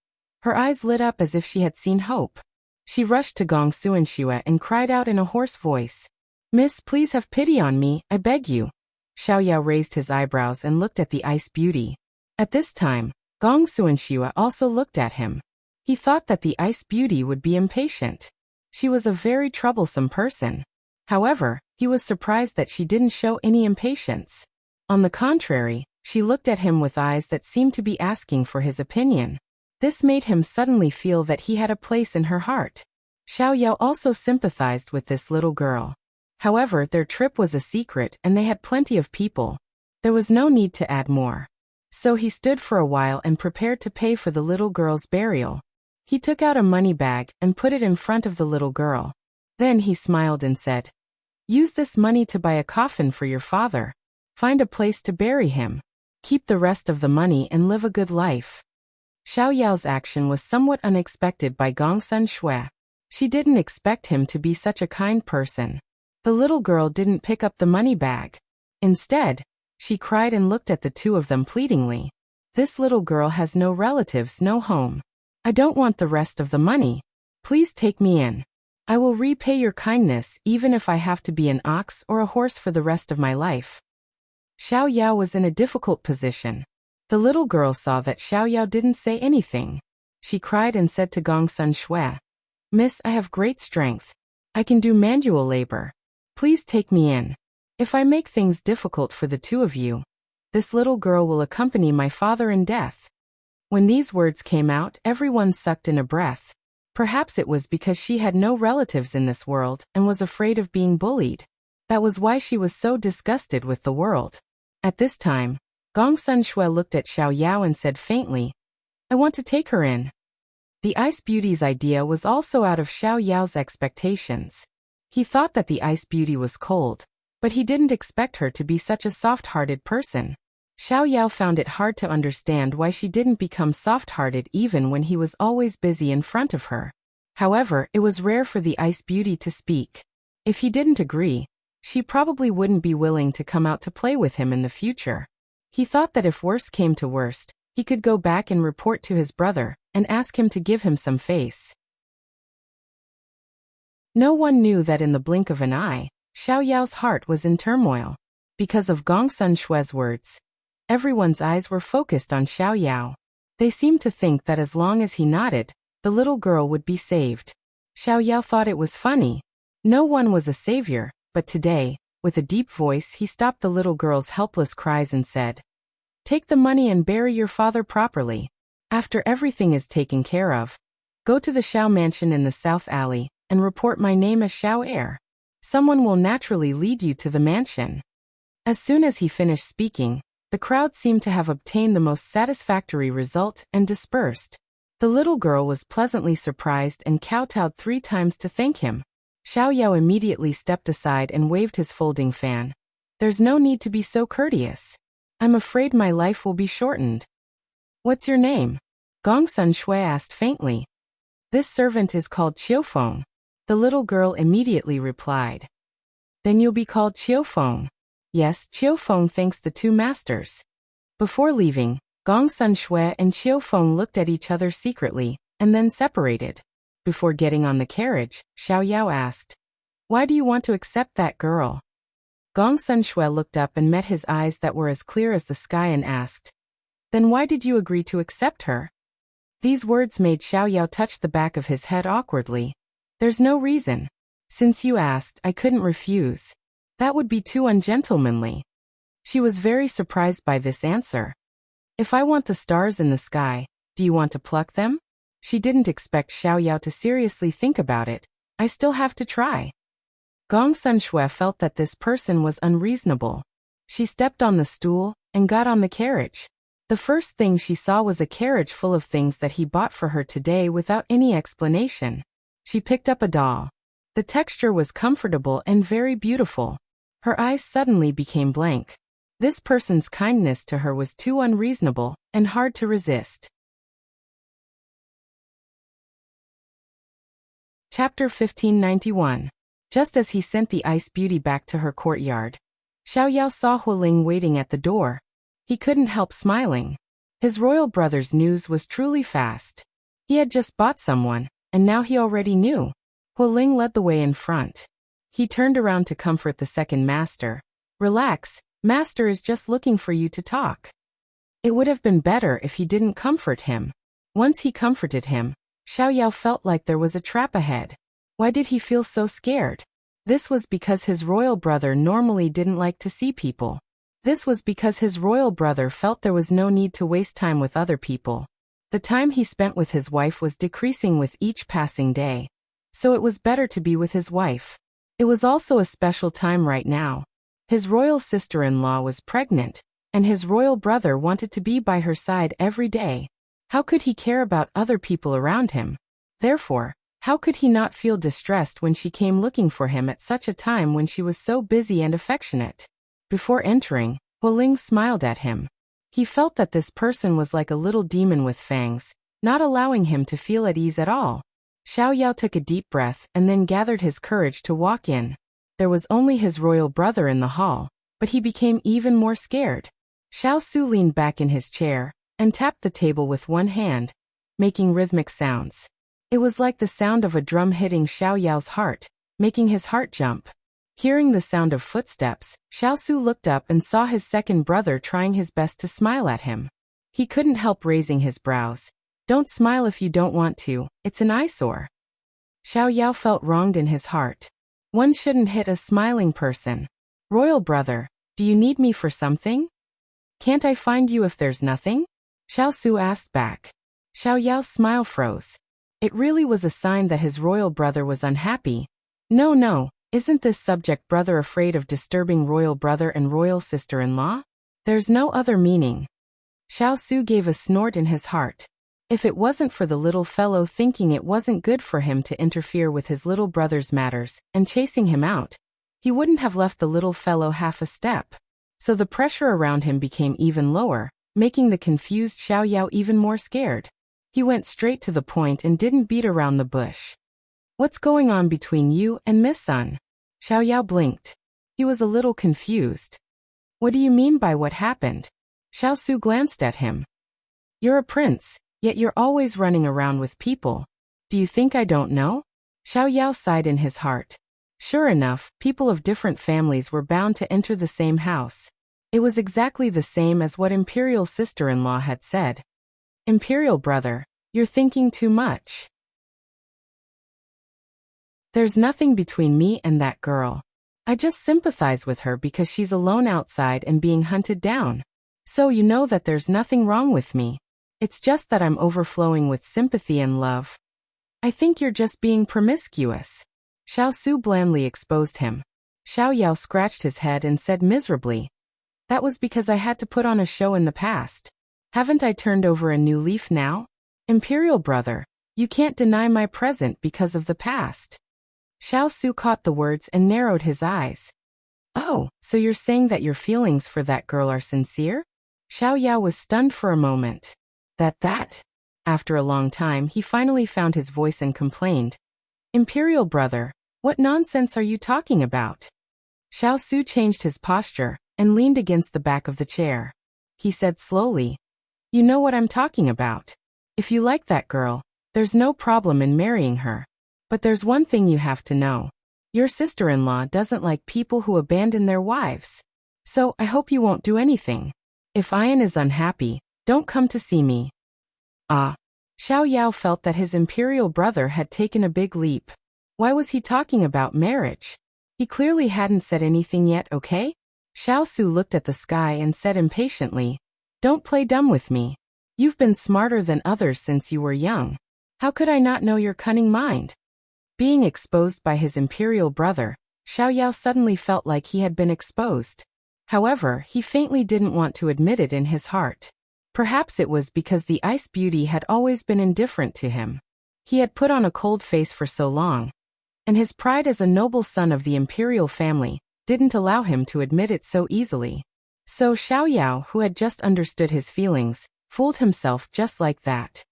her eyes lit up as if she had seen hope. She rushed to Gong Sunshui and cried out in a hoarse voice, "Miss, please have pity on me, I beg you." Xiao raised his eyebrows and looked at the ice beauty. At this time, Gong Sunshui also looked at him. He thought that the ice beauty would be impatient. She was a very troublesome person. However, he was surprised that she didn't show any impatience. On the contrary, she looked at him with eyes that seemed to be asking for his opinion. This made him suddenly feel that he had a place in her heart. Xiao also sympathized with this little girl. However, their trip was a secret and they had plenty of people. There was no need to add more. So he stood for a while and prepared to pay for the little girl's burial. He took out a money bag and put it in front of the little girl. Then he smiled and said, "Use this money to buy a coffin for your father. Find a place to bury him. Keep the rest of the money and live a good life." Xiao's action was somewhat unexpected by Gong Sun Shui. She didn't expect him to be such a kind person. The little girl didn't pick up the money bag. Instead, she cried and looked at the two of them pleadingly. "This little girl has no relatives, no home. I don't want the rest of the money. Please take me in. I will repay your kindness even if I have to be an ox or a horse for the rest of my life." Xiao was in a difficult position. The little girl saw that Xiao didn't say anything. She cried and said to Gong Sun Shui, "Miss, I have great strength. I can do manual labor. Please take me in. If I make things difficult for the two of you, this little girl will accompany my father in death." When these words came out, everyone sucked in a breath. Perhaps it was because she had no relatives in this world and was afraid of being bullied. That was why she was so disgusted with the world. At this time, Gongsun Shui looked at Xiao Yao and said faintly, I want to take her in. The Ice Beauty's idea was also out of Xiao Yao's expectations. He thought that the Ice Beauty was cold, but he didn't expect her to be such a soft-hearted person. Xiao Yao found it hard to understand why she didn't become soft-hearted even when he was always busy in front of her. However, it was rare for the Ice Beauty to speak. If he didn't agree, she probably wouldn't be willing to come out to play with him in the future. He thought that if worst came to worst, he could go back and report to his brother and ask him to give him some face. No one knew that in the blink of an eye, Xiao Yao's heart was in turmoil. Because of Gongsun Shui's words, everyone's eyes were focused on Xiao Yao. They seemed to think that as long as he nodded, the little girl would be saved. Xiao Yao thought it was funny. No one was a savior, but today, with a deep voice he stopped the little girl's helpless cries and said, Take the money and bury your father properly. After everything is taken care of, go to the Xiao mansion in the South Alley and report my name as Xiao Heir. Someone will naturally lead you to the mansion. As soon as he finished speaking, the crowd seemed to have obtained the most satisfactory result and dispersed. The little girl was pleasantly surprised and kowtowed 3 times to thank him. Xiao Yao immediately stepped aside and waved his folding fan. There's no need to be so courteous. I'm afraid my life will be shortened. What's your name? Gongsun Shui asked faintly. This servant is called Qiufeng. The little girl immediately replied. Then you'll be called Qiufeng. Yes, Qiufeng thanks the 2 masters. Before leaving, Gongsun Shui and Qiufeng looked at each other secretly, and then separated. Before getting on the carriage, Xiao Yao asked, Why do you want to accept that girl? Gongsun Shui looked up and met his eyes that were as clear as the sky and asked, Then why did you agree to accept her? These words made Xiao Yao touch the back of his head awkwardly. There's no reason. Since you asked, I couldn't refuse. That would be too ungentlemanly. She was very surprised by this answer. If I want the stars in the sky, do you want to pluck them? She didn't expect Xiao Yao to seriously think about it. I still have to try. Gongsun Shui felt that this person was unreasonable. She stepped on the stool and got on the carriage. The first thing she saw was a carriage full of things that he bought for her today without any explanation. She picked up a doll. The texture was comfortable and very beautiful. Her eyes suddenly became blank. This person's kindness to her was too unreasonable and hard to resist. Chapter 1591. Just as he sent the Ice Beauty back to her courtyard, Xiao Yao saw Huling waiting at the door. He couldn't help smiling. His royal brother's news was truly fast. He had just bought someone, and now he already knew. Huling led the way in front. He turned around to comfort the second master. Relax, master is just looking for you to talk. It would have been better if he didn't comfort him. Once he comforted him, Xiao Yao felt like there was a trap ahead. Why did he feel so scared? This was because his royal brother normally didn't like to see people. This was because his royal brother felt there was no need to waste time with other people. The time he spent with his wife was decreasing with each passing day. So it was better to be with his wife. It was also a special time right now. His royal sister-in-law was pregnant, and his royal brother wanted to be by her side every day. How could he care about other people around him? Therefore, how could he not feel distressed when she came looking for him at such a time when she was so busy and affectionate? Before entering, Huling smiled at him. He felt that this person was like a little demon with fangs, not allowing him to feel at ease at all. Xiao Yao took a deep breath and then gathered his courage to walk in. There was only his royal brother in the hall, but he became even more scared. Xiao Su leaned back in his chair and tapped the table with one hand, making rhythmic sounds. It was like the sound of a drum hitting Xiao Yao's heart, making his heart jump. Hearing the sound of footsteps, Xiao Su looked up and saw his second brother trying his best to smile at him. He couldn't help raising his brows. Don't smile if you don't want to, it's an eyesore. Xiao Yao felt wronged in his heart. One shouldn't hit a smiling person. Royal brother, do you need me for something? Can't I find you if there's nothing? Xiao Su asked back. Xiao Yao's smile froze. It really was a sign that his royal brother was unhappy. No, isn't this subject brother afraid of disturbing royal brother and royal sister-in-law? There's no other meaning. Xiao Su gave a snort in his heart. If it wasn't for the little fellow thinking it wasn't good for him to interfere with his little brother's matters and chasing him out, he wouldn't have left the little fellow half a step. So the pressure around him became even lower, making the confused Xiao Yao even more scared. He went straight to the point and didn't beat around the bush. What's going on between you and Miss Sun? Xiao Yao blinked. He was a little confused. What do you mean by what happened? Xiao Su glanced at him. You're a prince, yet you're always running around with people. Do you think I don't know? Xiao Yao sighed in his heart. Sure enough, people of different families were bound to enter the same house. It was exactly the same as what Imperial sister-in-law had said. Imperial brother, you're thinking too much. There's nothing between me and that girl. I just sympathize with her because she's alone outside and being hunted down. So you know that there's nothing wrong with me. It's just that I'm overflowing with sympathy and love. I think you're just being promiscuous. Xiao Su blandly exposed him. Xiao Yao scratched his head and said miserably, that was because I had to put on a show in the past. Haven't I turned over a new leaf now? Imperial brother, you can't deny my present because of the past. Xiao Su caught the words and narrowed his eyes. Oh, so you're saying that your feelings for that girl are sincere? Xiao Yao was stunned for a moment. That? After a long time he finally found his voice and complained. Imperial brother, what nonsense are you talking about? Xiao Su changed his posture and leaned against the back of the chair. He said slowly, you know what I'm talking about. If you like that girl, there's no problem in marrying her. But there's one thing you have to know. Your sister-in-law doesn't like people who abandon their wives. So I hope you won't do anything. If Ian is unhappy, don't come to see me. Ah. Xiao Yao felt that his imperial brother had taken a big leap. Why was he talking about marriage? He clearly hadn't said anything yet, okay? Xiao Su looked at the sky and said impatiently, don't play dumb with me. You've been smarter than others since you were young. How could I not know your cunning mind? Being exposed by his imperial brother, Xiao Yao suddenly felt like he had been exposed. However, he faintly didn't want to admit it in his heart. Perhaps it was because the ice beauty had always been indifferent to him. He had put on a cold face for so long, and his pride as a noble son of the imperial family didn't allow him to admit it so easily. So Xiao Yao, who had just understood his feelings, fooled himself just like that.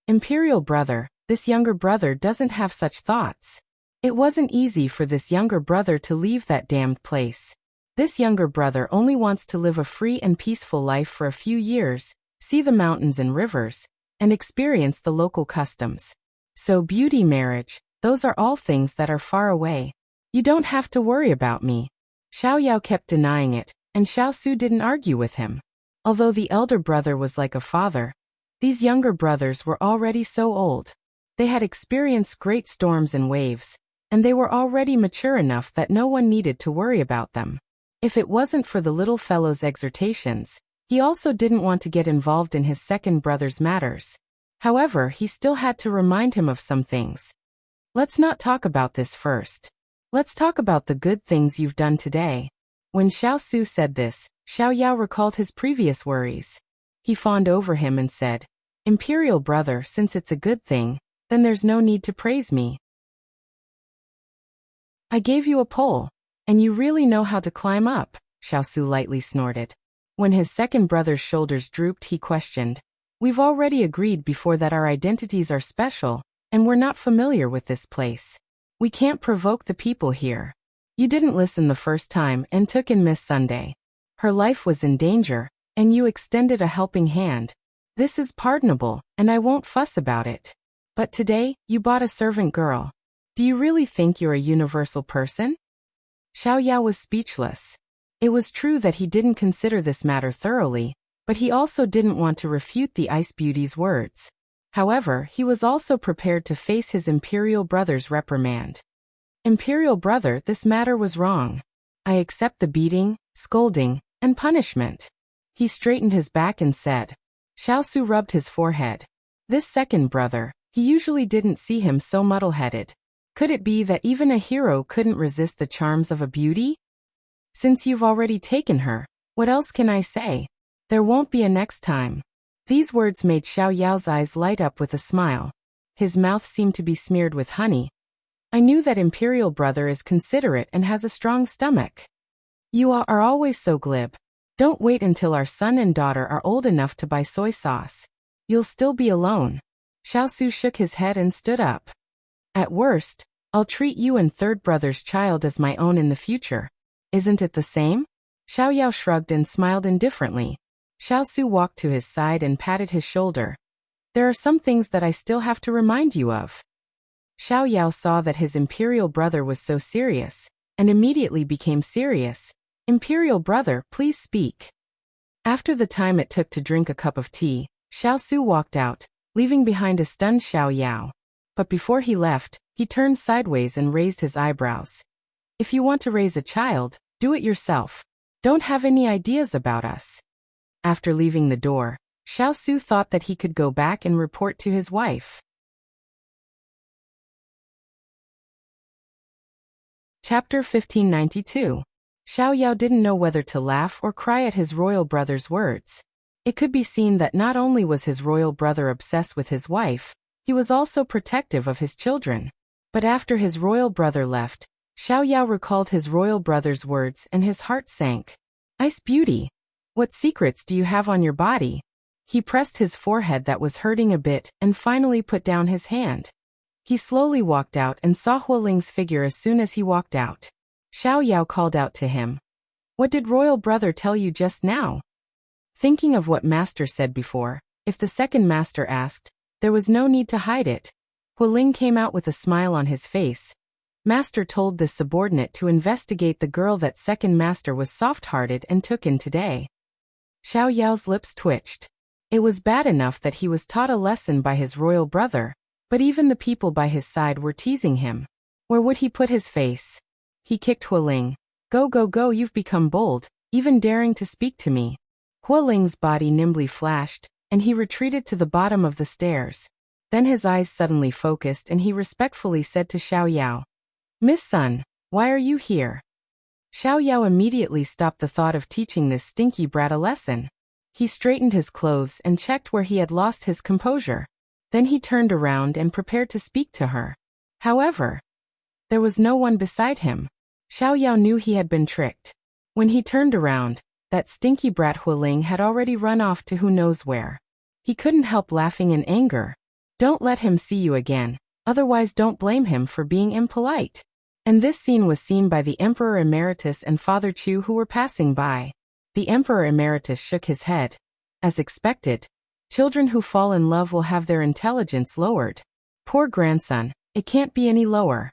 Imperial brother, this younger brother doesn't have such thoughts. It wasn't easy for this younger brother to leave that damned place. This younger brother only wants to live a free and peaceful life for a few years, see the mountains and rivers, and experience the local customs. So beauty, marriage, those are all things that are far away. You don't have to worry about me. Xiao Yao kept denying it, and Xiao Su didn't argue with him. Although the elder brother was like a father, these younger brothers were already so old. They had experienced great storms and waves, and they were already mature enough that no one needed to worry about them. If it wasn't for the little fellow's exhortations, he also didn't want to get involved in his second brother's matters. However, he still had to remind him of some things. Let's not talk about this first. Let's talk about the good things you've done today. When Xiao Su said this, Xiao Yao recalled his previous worries. He fawned over him and said, Imperial brother, since it's a good thing, then there's no need to praise me. I gave you a pole, and you really know how to climb up, Xiao Su lightly snorted. When his second brother's shoulders drooped, he questioned, we've already agreed before that our identities are special, and we're not familiar with this place. We can't provoke the people here. You didn't listen the first time and took in Miss Sunday. Her life was in danger, and you extended a helping hand. This is pardonable, and I won't fuss about it. But today, you bought a servant girl. Do you really think you're a universal person? Xiao Yao was speechless. It was true that he didn't consider this matter thoroughly, but he also didn't want to refute the Ice Beauty's words. However, he was also prepared to face his imperial brother's reprimand. Imperial brother, this matter was wrong. I accept the beating, scolding, and punishment. He straightened his back and said. Xiao Su rubbed his forehead. This second brother, he usually didn't see him so muddle-headed. Could it be that even a hero couldn't resist the charms of a beauty? Since you've already taken her, What else can I say? There won't be a next time. These words made Xiao Yao's eyes light up with a smile. His mouth seemed to be smeared with honey. I knew that Imperial brother is considerate and has a strong stomach. You are always so glib. Don't wait until our son and daughter are old enough to buy soy sauce. You'll still be alone. Xiao Su shook his head and stood up. At worst, I'll treat you and third brother's child as my own in the future. Isn't it the same? Xiao Yao shrugged and smiled indifferently. Xiao Su walked to his side and patted his shoulder. There are some things that I still have to remind you of. Xiao Yao saw that his imperial brother was so serious, and immediately became serious. Imperial brother, please speak. After the time it took to drink a cup of tea, Xiao Su walked out, leaving behind a stunned Xiao Yao. But before he left, he turned sideways and raised his eyebrows. If you want to raise a child, do it yourself. Don't have any ideas about us. After leaving the door, Xiao Su thought that he could go back and report to his wife. Chapter 1592. Xiao Yao didn't know whether to laugh or cry at his royal brother's words. It could be seen that not only was his royal brother obsessed with his wife, he was also protective of his children. But after his royal brother left, Xiao Yao recalled his royal brother's words and his heart sank. Ice beauty. What secrets do you have on your body? He pressed his forehead that was hurting a bit and finally put down his hand. He slowly walked out and saw Huoling's figure as soon as he walked out. Xiao Yao called out to him. What did royal brother tell you just now? Thinking of what master said before, if the second master asked, there was no need to hide it. Huoling came out with a smile on his face. Master told this subordinate to investigate the girl that second master was soft-hearted and took in today. Xiao Yao's lips twitched. It was bad enough that he was taught a lesson by his royal brother, but even the people by his side were teasing him. Where would he put his face? He kicked Huoling. Go go go, you've become bold, even daring to speak to me. Huoling's body nimbly flashed, and he retreated to the bottom of the stairs. Then his eyes suddenly focused and he respectfully said to Xiao Yao. Miss Sun, why are you here? Xiao Yao immediately stopped the thought of teaching this stinky brat a lesson. He straightened his clothes and checked where he had lost his composure. Then he turned around and prepared to speak to her. However, there was no one beside him. Xiao Yao knew he had been tricked. When he turned around, that stinky brat Huoling had already run off to who knows where. He couldn't help laughing in anger. Don't let him see you again, otherwise don't blame him for being impolite. And this scene was seen by the Emperor Emeritus and Father Chu who were passing by. The Emperor Emeritus shook his head. As expected, children who fall in love will have their intelligence lowered. Poor grandson, it can't be any lower.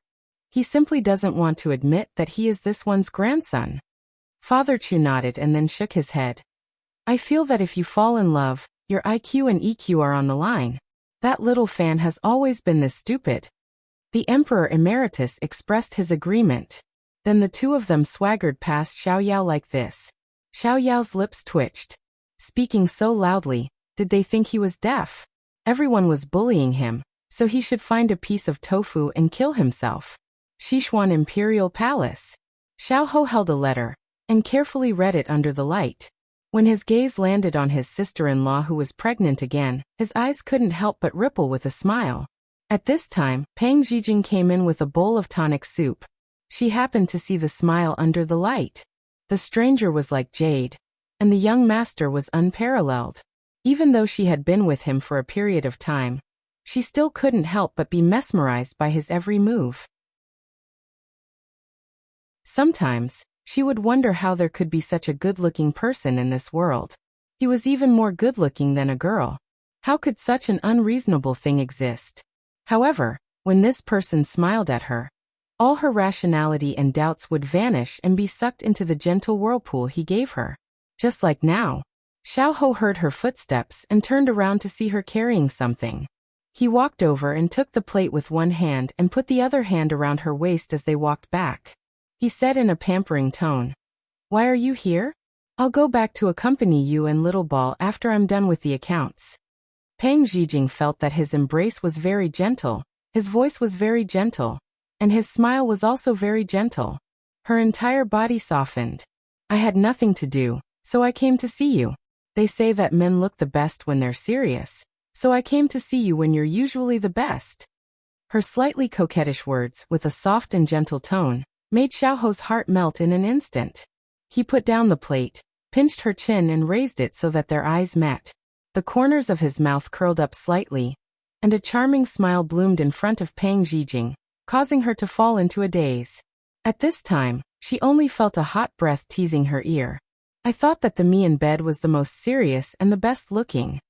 He simply doesn't want to admit that he is this one's grandson. Father Chu nodded and then shook his head. I feel that if you fall in love, your IQ and EQ are on the line. That little fan has always been this stupid. The Emperor Emeritus expressed his agreement. Then the two of them swaggered past Xiao Yao like this. Xiao Yao's lips twitched. Speaking so loudly, did they think he was deaf? Everyone was bullying him, so he should find a piece of tofu and kill himself. Sichuan Imperial Palace. Xiao Ho held a letter, and carefully read it under the light. When his gaze landed on his sister-in-law who was pregnant again, his eyes couldn't help but ripple with a smile. At this time, Pang Zhijing came in with a bowl of tonic soup. She happened to see the smile under the light. The stranger was like jade, and the young master was unparalleled. Even though she had been with him for a period of time, she still couldn't help but be mesmerized by his every move. Sometimes, she would wonder how there could be such a good-looking person in this world. He was even more good-looking than a girl. How could such an unreasonable thing exist? However, when this person smiled at her, all her rationality and doubts would vanish and be sucked into the gentle whirlpool he gave her. Just like now. Xiao Ho heard her footsteps and turned around to see her carrying something. He walked over and took the plate with one hand and put the other hand around her waist as they walked back. He said in a pampering tone, Why are you here? I'll go back to accompany you and Little Ball after I'm done with the accounts. Pang Zhijing felt that his embrace was very gentle, his voice was very gentle, and his smile was also very gentle. Her entire body softened. I had nothing to do, So I came to see you. They say that men look the best when they're serious. So I came to see you when you're usually the best. Her slightly coquettish words, with a soft and gentle tone, made Xiaoho's heart melt in an instant. He put down the plate, pinched her chin and raised it so that their eyes met. The corners of his mouth curled up slightly, and a charming smile bloomed in front of Pang Zhijing, causing her to fall into a daze. At this time, she only felt a hot breath teasing her ear. I thought that the me in bed was the most serious and the best looking.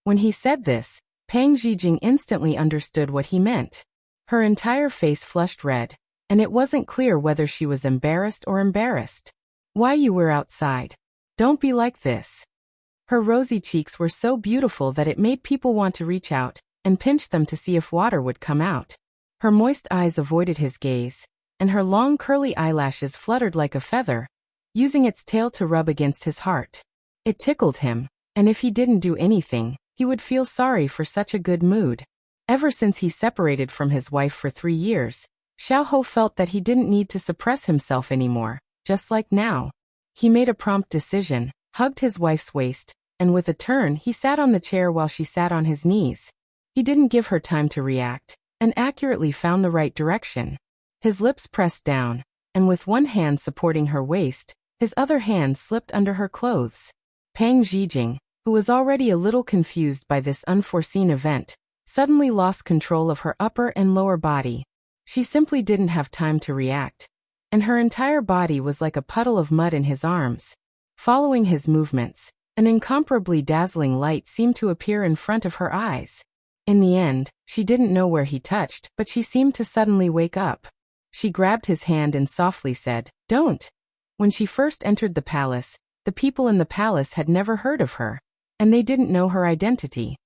When he said this, Pang Zhijing instantly understood what he meant. Her entire face flushed red, and it wasn't clear whether she was embarrassed or embarrassed. Why you were outside? Don't be like this. Her rosy cheeks were so beautiful that it made people want to reach out and pinch them to see if water would come out. Her moist eyes avoided his gaze, and her long curly eyelashes fluttered like a feather, using its tail to rub against his heart. It tickled him, and if he didn't do anything, he would feel sorry for such a good mood. Ever since he separated from his wife for 3 years, Xiaoho felt that he didn't need to suppress himself anymore, just like now. He made a prompt decision, hugged his wife's waist, and with a turn he sat on the chair while she sat on his knees. He didn't give her time to react, and accurately found the right direction. His lips pressed down, and with one hand supporting her waist, his other hand slipped under her clothes. Pang Zhijing, who was already a little confused by this unforeseen event, suddenly lost control of her upper and lower body. She simply didn't have time to react, and her entire body was like a puddle of mud in his arms. Following his movements, an incomparably dazzling light seemed to appear in front of her eyes. In the end, she didn't know where he touched, but she seemed to suddenly wake up. She grabbed his hand and softly said, "Don't." When she first entered the palace, the people in the palace had never heard of her, and they didn't know her identity.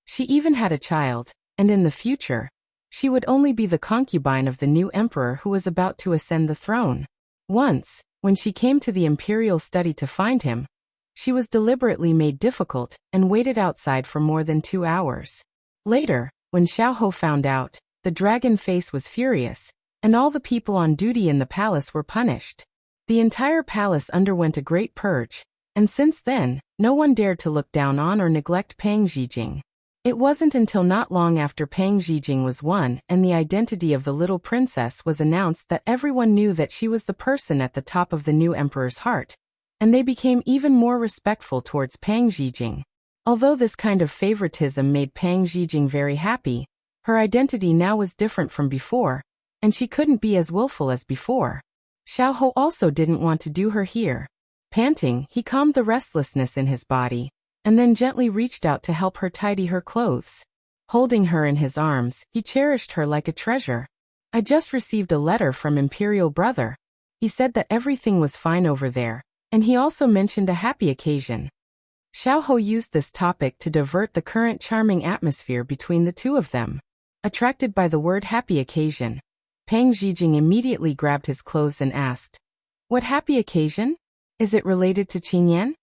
She even had a child, and in the future, she would only be the concubine of the new emperor who was about to ascend the throne. Once, when she came to the imperial study to find him, she was deliberately made difficult and waited outside for more than 2 hours. Later, when Xiaoho found out, the dragon face was furious, and all the people on duty in the palace were punished. The entire palace underwent a great purge, and since then, no one dared to look down on or neglect Pang Zhijing. It wasn't until not long after Pang Zhijing was won and the identity of the little princess was announced that everyone knew that she was the person at the top of the new emperor's heart, and they became even more respectful towards Pang Zhijing. Although this kind of favoritism made Pang Zhijing very happy, her identity now was different from before, and she couldn't be as willful as before. Xiaoho also didn't want to do her here. Panting, he calmed the restlessness in his body, and then gently reached out to help her tidy her clothes. Holding her in his arms, he cherished her like a treasure. "I just received a letter from Imperial Brother. He said that everything was fine over there, and he also mentioned a happy occasion." Xiaoho used this topic to divert the current charming atmosphere between the two of them. Attracted by the word happy occasion, Pang Zhijing immediately grabbed his clothes and asked, "What happy occasion? Is it related to Qingyan?"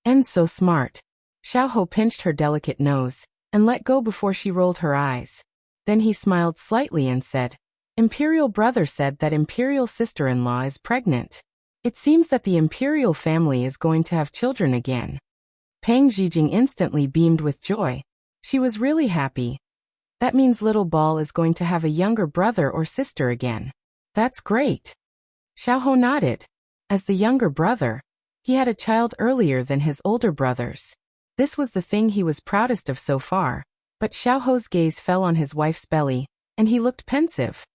"And so smart." Xiaoho pinched her delicate nose and let go before she rolled her eyes. Then he smiled slightly and said, "Imperial Brother said that Imperial sister-in-law is pregnant. It seems that the Imperial family is going to have children again." Pang Zhijing instantly beamed with joy. She was really happy. That means little Ball is going to have a younger brother or sister again. That's great. Xiaoho nodded. As the younger brother, he had a child earlier than his older brothers. This was the thing he was proudest of so far, but Xiaoho's gaze fell on his wife's belly, and he looked pensive.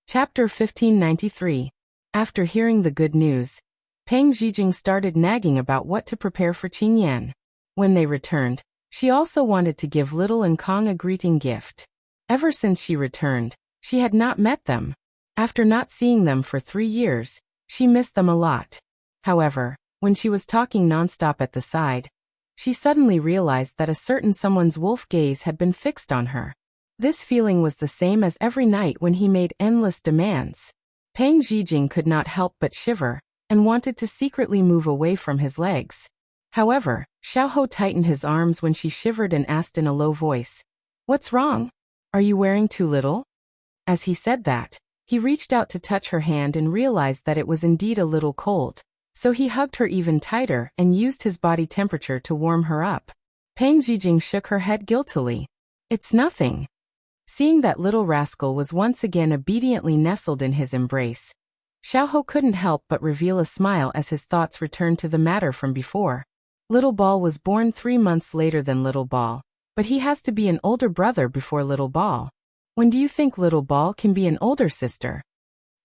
Chapter 1593. After hearing the good news, Pang Zhijing started nagging about what to prepare for Qingyan. When they returned, she also wanted to give Little and Kong a greeting gift. Ever since she returned, she had not met them. After not seeing them for 3 years, she missed them a lot. However, when she was talking nonstop at the side, she suddenly realized that a certain someone's wolf gaze had been fixed on her. This feeling was the same as every night when he made endless demands. Pang Zhijing could not help but shiver, and wanted to secretly move away from his legs. However, Xiaoho tightened his arms when she shivered and asked in a low voice, "What's wrong? Are you wearing too little?" As he said that, he reached out to touch her hand and realized that it was indeed a little cold, so he hugged her even tighter and used his body temperature to warm her up. Peng Zhijing shook her head guiltily. It's nothing. Seeing that little rascal was once again obediently nestled in his embrace, Xiao couldn't help but reveal a smile as his thoughts returned to the matter from before. Little Ball was born 3 months later than Little Ball, but he has to be an older brother before Little Ball. When do you think Little Ball can be an older sister?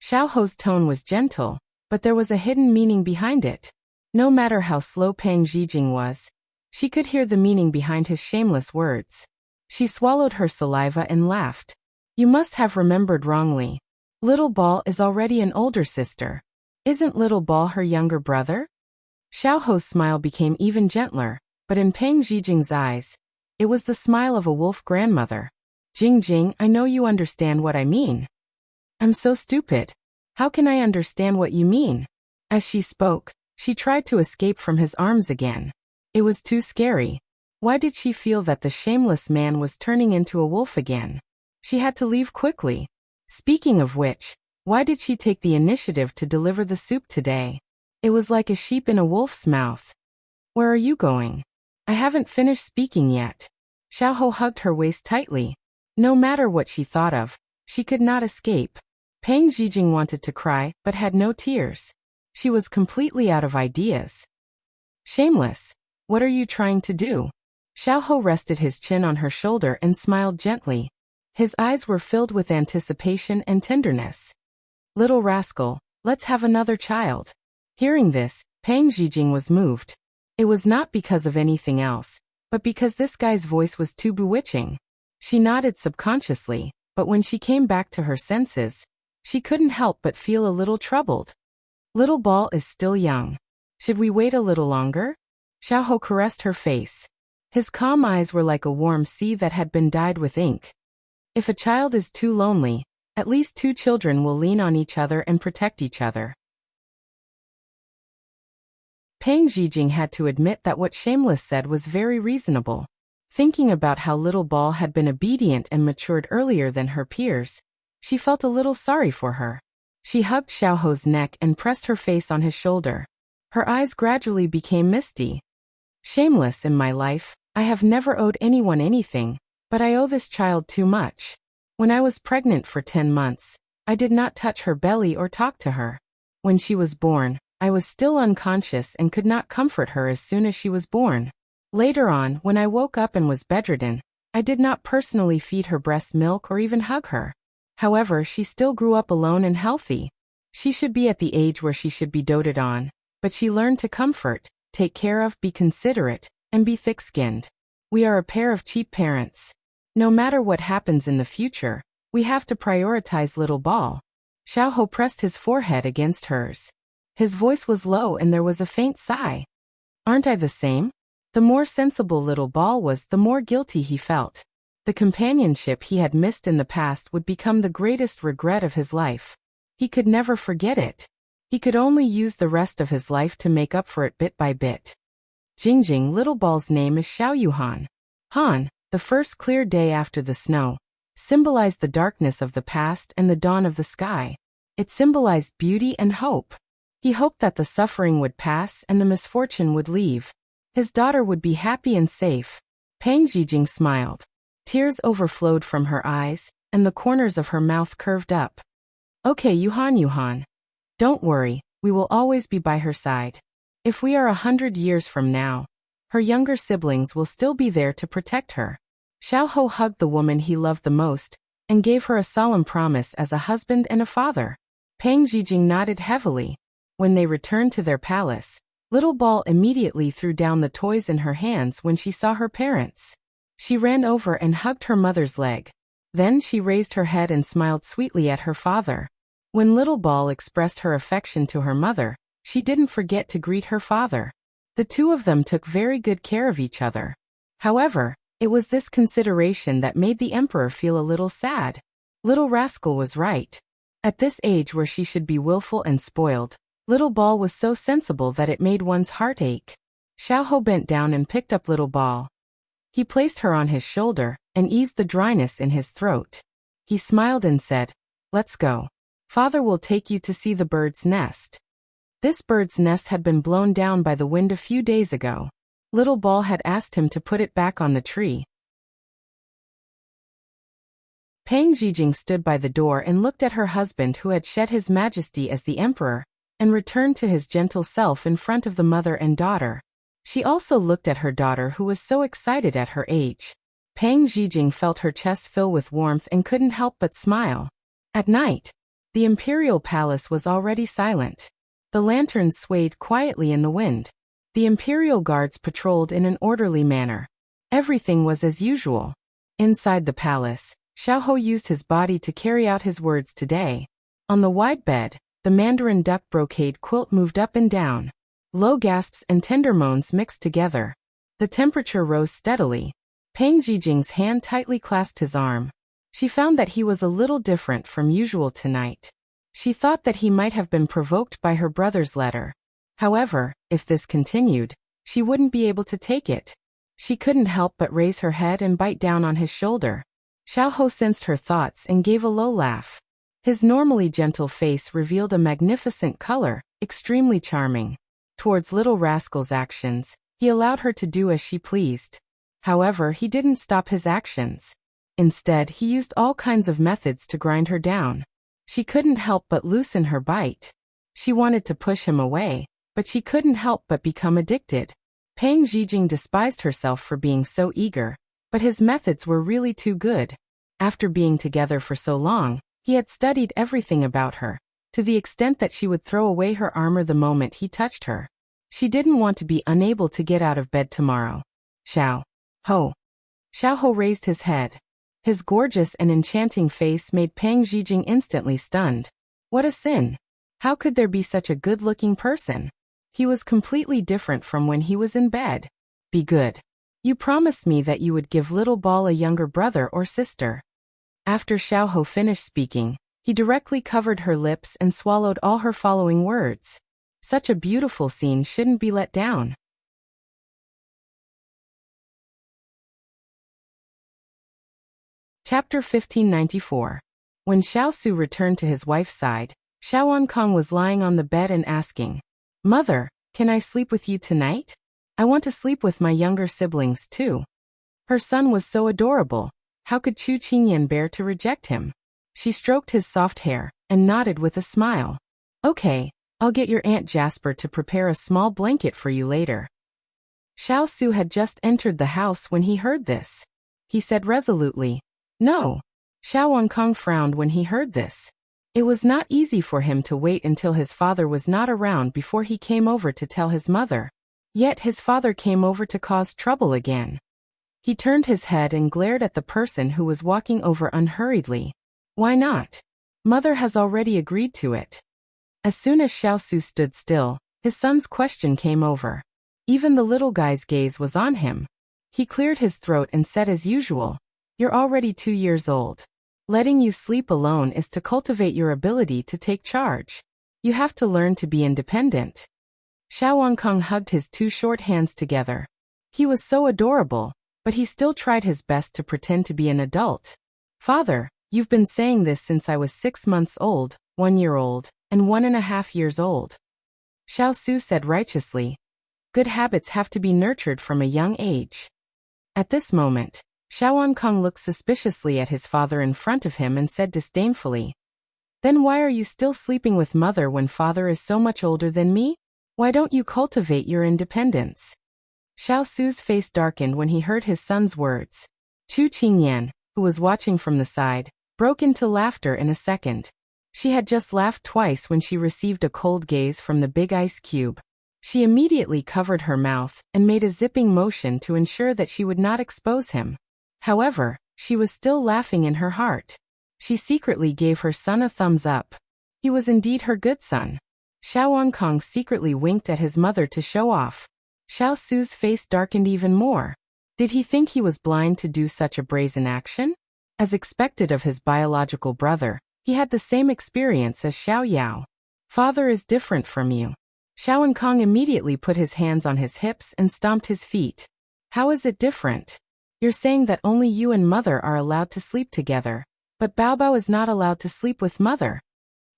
Xiao's tone was gentle, but there was a hidden meaning behind it. No matter how slow Peng Zhijing was, she could hear the meaning behind his shameless words. She swallowed her saliva and laughed. You must have remembered wrongly. Little Ball is already an older sister. Isn't Little Ball her younger brother? Xiao's smile became even gentler, but in Peng Zhijing's eyes, it was the smile of a wolf grandmother. Jing, I know you understand what I mean. I'm so stupid. How can I understand what you mean? As she spoke, she tried to escape from his arms again. It was too scary. Why did she feel that the shameless man was turning into a wolf again? She had to leave quickly. Speaking of which, why did she take the initiative to deliver the soup today? It was like a sheep in a wolf's mouth. Where are you going? I haven't finished speaking yet. Xiao hugged her waist tightly. No matter what she thought of, she could not escape. Peng Zhijing wanted to cry, but had no tears. She was completely out of ideas. Shameless, what are you trying to do? Xiao rested his chin on her shoulder and smiled gently. His eyes were filled with anticipation and tenderness. Little rascal, let's have another child. Hearing this, Peng Zhijing was moved. It was not because of anything else, but because this guy's voice was too bewitching. She nodded subconsciously, but when she came back to her senses, she couldn't help but feel a little troubled. Little Ball is still young. Should we wait a little longer? Xiao caressed her face. His calm eyes were like a warm sea that had been dyed with ink. If a child is too lonely, at least 2 children will lean on each other and protect each other. Peng Zhijing had to admit that what Shameless said was very reasonable. Thinking about how Little Ball had been obedient and matured earlier than her peers, she felt a little sorry for her. She hugged Xiao's neck and pressed her face on his shoulder. Her eyes gradually became misty. Shameless in my life, I have never owed anyone anything, but I owe this child too much. When I was pregnant for 10 months, I did not touch her belly or talk to her. When she was born, I was still unconscious and could not comfort her as soon as she was born. Later on, when I woke up and was bedridden, I did not personally feed her breast milk or even hug her. However, she still grew up alone and healthy. She should be at the age where she should be doted on, but she learned to comfort, take care of, be considerate, and be thick-skinned. We are a pair of cheap parents. No matter what happens in the future, we have to prioritize Little Ball. Xiao pressed his forehead against hers. His voice was low and there was a faint sigh. Aren't I the same? The more sensible Little Ball was, the more guilty he felt. The companionship he had missed in the past would become the greatest regret of his life. He could never forget it. He could only use the rest of his life to make up for it bit by bit. Jing, Little Ball's name is Xiao Yuhan. Han, the first clear day after the snow, symbolized the darkness of the past and the dawn of the sky. It symbolized beauty and hope. He hoped that the suffering would pass and the misfortune would leave. His daughter would be happy and safe. Peng Zhijing smiled. Tears overflowed from her eyes, and the corners of her mouth curved up. Okay, Yuhan. Don't worry, we will always be by her side. If we are 100 years from now, her younger siblings will still be there to protect her. Xiao hugged the woman he loved the most, and gave her a solemn promise as a husband and a father. Peng Zhijing nodded heavily. When they returned to their palace, Little Ball immediately threw down the toys in her hands when she saw her parents. She ran over and hugged her mother's leg. Then she raised her head and smiled sweetly at her father. When Little Ball expressed her affection to her mother, she didn't forget to greet her father. The two of them took very good care of each other. However, it was this consideration that made the emperor feel a little sad. Little rascal was right. At this age where she should be willful and spoiled, Little Ball was so sensible that it made one's heart ache. Xiao bent down and picked up Little Ball. He placed her on his shoulder and eased the dryness in his throat. He smiled and said, "Let's go. Father will take you to see the bird's nest." This bird's nest had been blown down by the wind a few days ago. Little Ball had asked him to put it back on the tree. Pang Zhijing stood by the door and looked at her husband, who had shed his majesty as the emperor and returned to his gentle self in front of the mother and daughter. She also looked at her daughter, who was so excited at her age. Pang Zhijing felt her chest fill with warmth and couldn't help but smile. At night, the imperial palace was already silent. The lanterns swayed quietly in the wind. The imperial guards patrolled in an orderly manner. Everything was as usual. Inside the palace, Xiao used his body to carry out his words today. On the wide bed, the mandarin duck brocade quilt moved up and down. Low gasps and tender moans mixed together. The temperature rose steadily. Pang Zhijing's hand tightly clasped his arm. She found that he was a little different from usual tonight. She thought that he might have been provoked by her brother's letter. However, if this continued, she wouldn't be able to take it. She couldn't help but raise her head and bite down on his shoulder. Xiao sensed her thoughts and gave a low laugh. His normally gentle face revealed a magnificent color, extremely charming. Towards little rascal's actions, he allowed her to do as she pleased. However, he didn't stop his actions. Instead, he used all kinds of methods to grind her down. She couldn't help but loosen her bite. She wanted to push him away, but she couldn't help but become addicted. Pang Zhijing despised herself for being so eager, but his methods were really too good. After being together for so long, he had studied everything about her, to the extent that she would throw away her armor the moment he touched her. She didn't want to be unable to get out of bed tomorrow. Xiao raised his head. His gorgeous and enchanting face made Pang Zhijing instantly stunned. What a sin! How could there be such a good-looking person? He was completely different from when he was in bed. Be good. You promised me that you would give Little Ball a younger brother or sister. After Xiao finished speaking, he directly covered her lips and swallowed all her following words. Such a beautiful scene shouldn't be let down. Chapter 1594. When Xiao Su returned to his wife's side, Xiao Kong was lying on the bed and asking, "Mother, can I sleep with you tonight? I want to sleep with my younger siblings too." Her son was so adorable. How could Chu Qingyan bear to reject him? She stroked his soft hair and nodded with a smile. "Okay, I'll get your Aunt Jasper to prepare a small blanket for you later." Xiao Su had just entered the house when he heard this. He said resolutely, "No." Xiao Kong frowned when he heard this. It was not easy for him to wait until his father was not around before he came over to tell his mother. Yet his father came over to cause trouble again. He turned his head and glared at the person who was walking over unhurriedly. Why not? Mother has already agreed to it. As soon as Xiao Su stood still, his son's question came over. Even the little guy's gaze was on him. He cleared his throat and said as usual, "You're already 2 years old. Letting you sleep alone is to cultivate your ability to take charge. You have to learn to be independent." Xiao Kong hugged his 2 short hands together. He was so adorable, but he still tried his best to pretend to be an adult. "Father, you've been saying this since I was 6 months old, 1 year old, and 1.5 years old." Xiao Su said righteously, "Good habits have to be nurtured from a young age." At this moment, Xiao Kong looked suspiciously at his father in front of him and said disdainfully, "Then why are you still sleeping with mother when father is so much older than me? Why don't you cultivate your independence?" Xiao Su's face darkened when he heard his son's words. Chu Qingyan, who was watching from the side, broke into laughter in a second. She had just laughed twice when she received a cold gaze from the big ice cube. She immediately covered her mouth and made a zipping motion to ensure that she would not expose him. However, she was still laughing in her heart. She secretly gave her son a thumbs up. He was indeed her good son. Xiao Kong secretly winked at his mother to show off. Xiao Su's face darkened even more. Did he think he was blind to do such a brazen action? As expected of his biological brother, he had the same experience as Xiao Yao. "Father is different from you." Xiao Kong immediately put his hands on his hips and stomped his feet. "How is it different? You're saying that only you and mother are allowed to sleep together. But Bao Bao is not allowed to sleep with mother.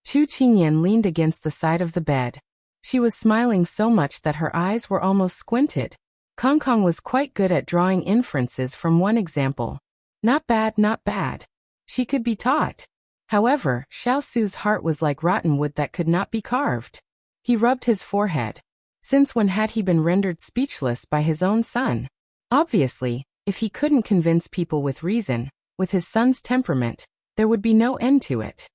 Chu Qingyan leaned against the side of the bed. She was smiling so much that her eyes were almost squinted. Kong Kong was quite good at drawing inferences from one example. Not bad, not bad. She could be taught. However, Xiao Su's heart was like rotten wood that could not be carved. He rubbed his forehead. Since when had he been rendered speechless by his own son? Obviously, if he couldn't convince people with reason, with his son's temperament, there would be no end to it.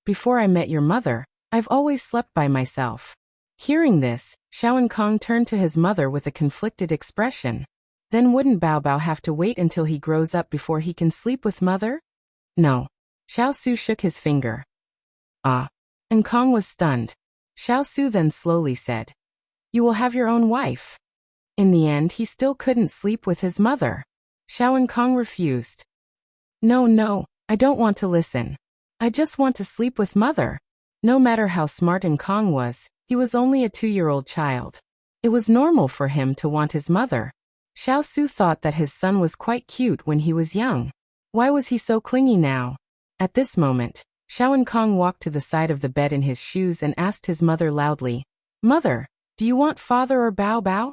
Before I met your mother, I've always slept by myself. Hearing this, Xiao Kong turned to his mother with a conflicted expression. Then wouldn't Bao Bao have to wait until he grows up before he can sleep with mother? No. Xiao Su shook his finger. Ah. And Kong was stunned. Xiao Su then slowly said, "You will have your own wife." In the end, he still couldn't sleep with his mother. Xiao Kong refused. No, I don't want to listen. I just want to sleep with mother. No matter how smart Kong was, he was only a 2-year-old child. It was normal for him to want his mother. Xiao Su thought that his son was quite cute when he was young. Why was he so clingy now? At this moment, Xiao Kong walked to the side of the bed in his shoes and asked his mother loudly, "Mother, do you want father or Bao Bao?"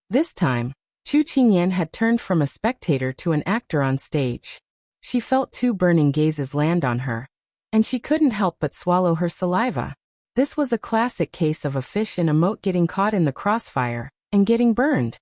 This time, Chu Qingyan had turned from a spectator to an actor on stage. She felt 2 burning gazes land on her, and she couldn't help but swallow her saliva. This was a classic case of a fish in a moat getting caught in the crossfire and getting burned.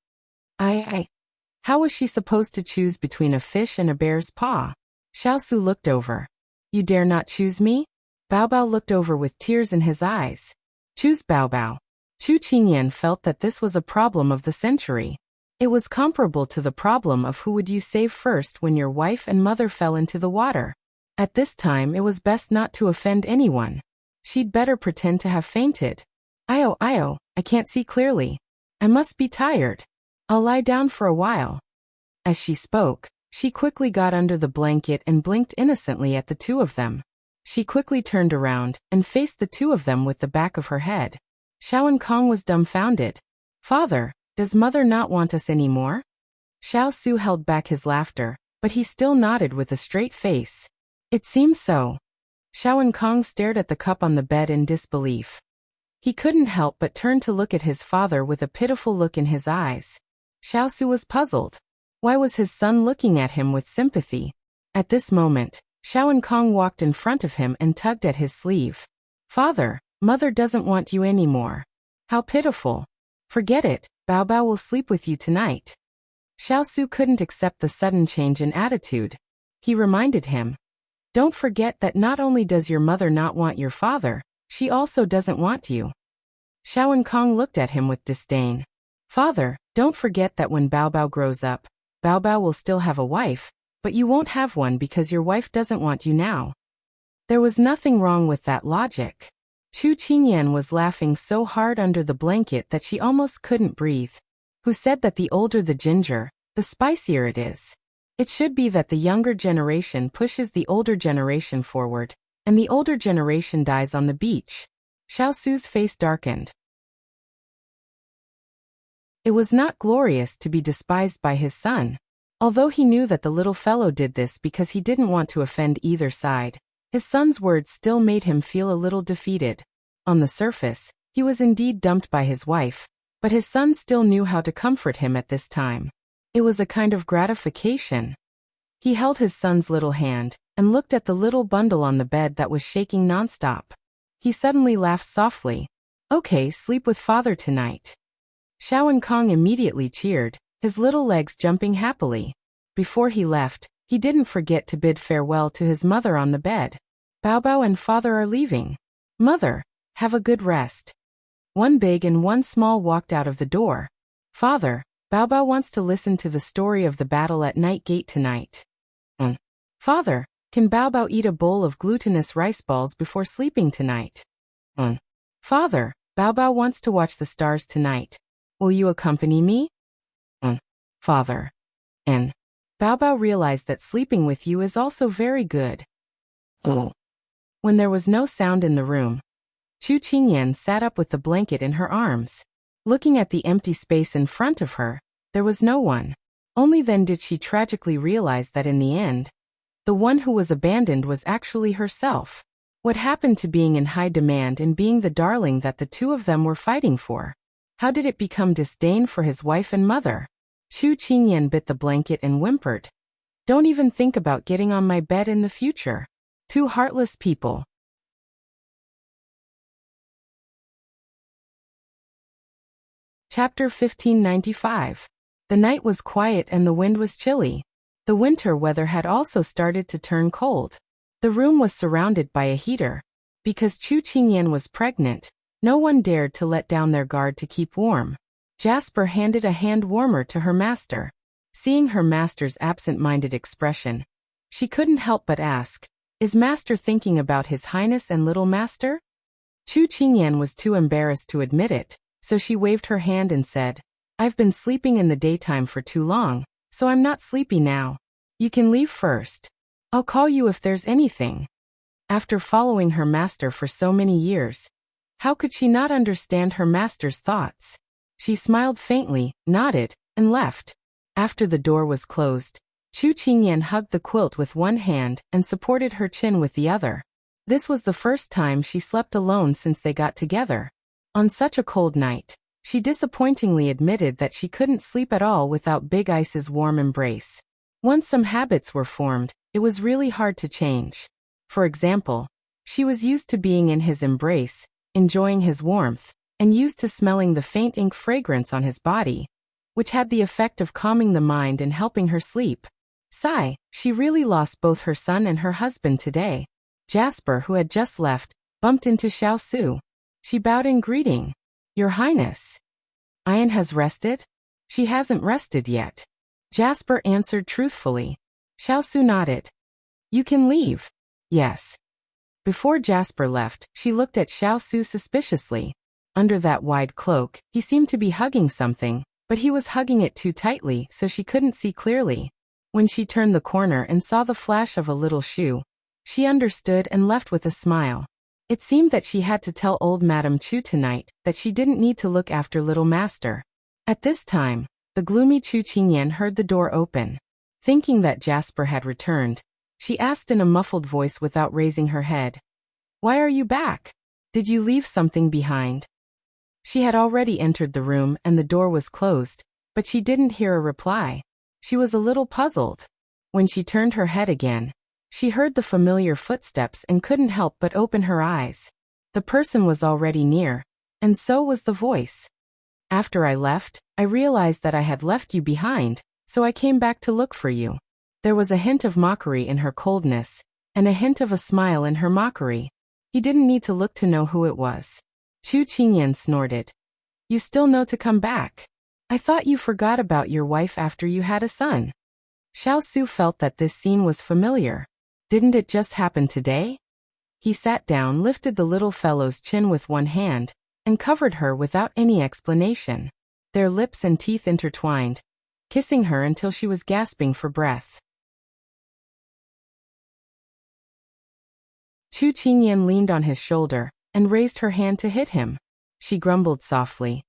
How was she supposed to choose between a fish and a bear's paw? Xiao Su looked over. "You dare not choose me?" Bao Bao looked over with tears in his eyes. Choose Bao Bao. Chu Qingyan felt that this was a problem of the century. It was comparable to the problem of who would you save first when your wife and mother fell into the water. At this time it was best not to offend anyone. She'd better pretend to have fainted. Io, I can't see clearly. I must be tired. I'll lie down for a while." As she spoke, she quickly got under the blanket and blinked innocently at the 2 of them. She quickly turned around and faced the 2 of them with the back of her head. Xiao Kong was dumbfounded. "Father, does mother not want us anymore?" Xiao Su held back his laughter, but he still nodded with a straight face. "It seems so." Xiao Kong stared at the cup on the bed in disbelief. He couldn't help but turn to look at his father with a pitiful look in his eyes. Xiao Su was puzzled. Why was his son looking at him with sympathy? At this moment, Xiao Kong walked in front of him and tugged at his sleeve. "Father, mother doesn't want you anymore. How pitiful. Forget it, Bao Bao will sleep with you tonight." Xiao Su couldn't accept the sudden change in attitude. He reminded him, "Don't forget that not only does your mother not want your father, she also doesn't want you." Xiao Kong looked at him with disdain. "Father, don't forget that when Bao Bao grows up, Bao Bao will still have a wife, but you won't have one because your wife doesn't want you now." There was nothing wrong with that logic. Chu Qingyan was laughing so hard under the blanket that she almost couldn't breathe. Who said that the older the ginger, the spicier it is? It should be that the younger generation pushes the older generation forward, and the older generation dies on the beach. Xiao Su's face darkened. It was not glorious to be despised by his son. Although he knew that the little fellow did this because he didn't want to offend either side, his son's words still made him feel a little defeated. On the surface, he was indeed dumped by his wife, but his son still knew how to comfort him at this time. It was a kind of gratification. He held his son's little hand and looked at the little bundle on the bed that was shaking nonstop. He suddenly laughed softly. "Okay, sleep with father tonight." Xiao Kong immediately cheered, his little legs jumping happily. Before he left, he didn't forget to bid farewell to his mother on the bed. "Bao Bao and father are leaving. Mother, have a good rest." One big and one small walked out of the door. "Father, Bao Bao wants to listen to the story of the battle at Night Gate tonight." "Father, can Bao Bao eat a bowl of glutinous rice balls before sleeping tonight?" "Father, Bao Bao wants to watch the stars tonight. Will you accompany me?" "Father." "And Bao Bao realized that sleeping with you is also very good." "Oh." When there was no sound in the room, Chu Qingyan sat up with the blanket in her arms. Looking at the empty space in front of her, there was no one. Only then did she tragically realize that in the end, the one who was abandoned was actually herself. What happened to being in high demand and being the darling that the two of them were fighting for? How did it become disdain for his wife and mother? Chu Qingyan bit the blanket and whimpered. Don't even think about getting on my bed in the future. Two heartless people. Chapter 1595. The night was quiet and the wind was chilly. The winter weather had also started to turn cold. The room was surrounded by a heater. Because Chu Qingyan was pregnant, no one dared to let down their guard to keep warm. Jasper handed a hand warmer to her master. Seeing her master's absent-minded expression, she couldn't help but ask, "Is master thinking about his highness and little master?" Chu Qingyan was too embarrassed to admit it, so she waved her hand and said, "I've been sleeping in the daytime for too long, so I'm not sleepy now. You can leave first. I'll call you if there's anything." After following her master for so many years, how could she not understand her master's thoughts? She smiled faintly, nodded, and left. After the door was closed, Chu Qingyan hugged the quilt with one hand and supported her chin with the other. This was the first time she slept alone since they got together. On such a cold night, she disappointingly admitted that she couldn't sleep at all without Big Ice's warm embrace. Once some habits were formed, it was really hard to change. For example, she was used to being in his embrace, enjoying his warmth, and used to smelling the faint ink fragrance on his body, which had the effect of calming the mind and helping her sleep. Sigh, she really lost both her son and her husband today. Jasper, who had just left, bumped into Xiao. She bowed in greeting. "Your Highness. Ayan has rested?" "She hasn't rested yet," Jasper answered truthfully. Xiao nodded. "You can leave." "Yes." Before Jasper left, she looked at Xiao suspiciously. Under that wide cloak, he seemed to be hugging something, but he was hugging it too tightly so she couldn't see clearly. When she turned the corner and saw the flash of a little shoe, she understood and left with a smile. It seemed that she had to tell old Madame Chu tonight that she didn't need to look after little master. At this time, the gloomy Chu Qingyan heard the door open. Thinking that Jasper had returned, she asked in a muffled voice without raising her head, "Why are you back? Did you leave something behind?" She had already entered the room and the door was closed, but she didn't hear a reply. She was a little puzzled. When she turned her head again, she heard the familiar footsteps and couldn't help but open her eyes. The person was already near, and so was the voice. "After I left, I realized that I had left you behind, so I came back to look for you." There was a hint of mockery in her coldness, and a hint of a smile in her mockery. He didn't need to look to know who it was. Chu Qingyan snorted. "You still know to come back? I thought you forgot about your wife after you had a son." Xiao felt that this scene was familiar. Didn't it just happen today? He sat down, lifted the little fellow's chin with one hand, and covered her without any explanation. Their lips and teeth intertwined, kissing her until she was gasping for breath. Chu Qingyan leaned on his shoulder and raised her hand to hit him. She grumbled softly.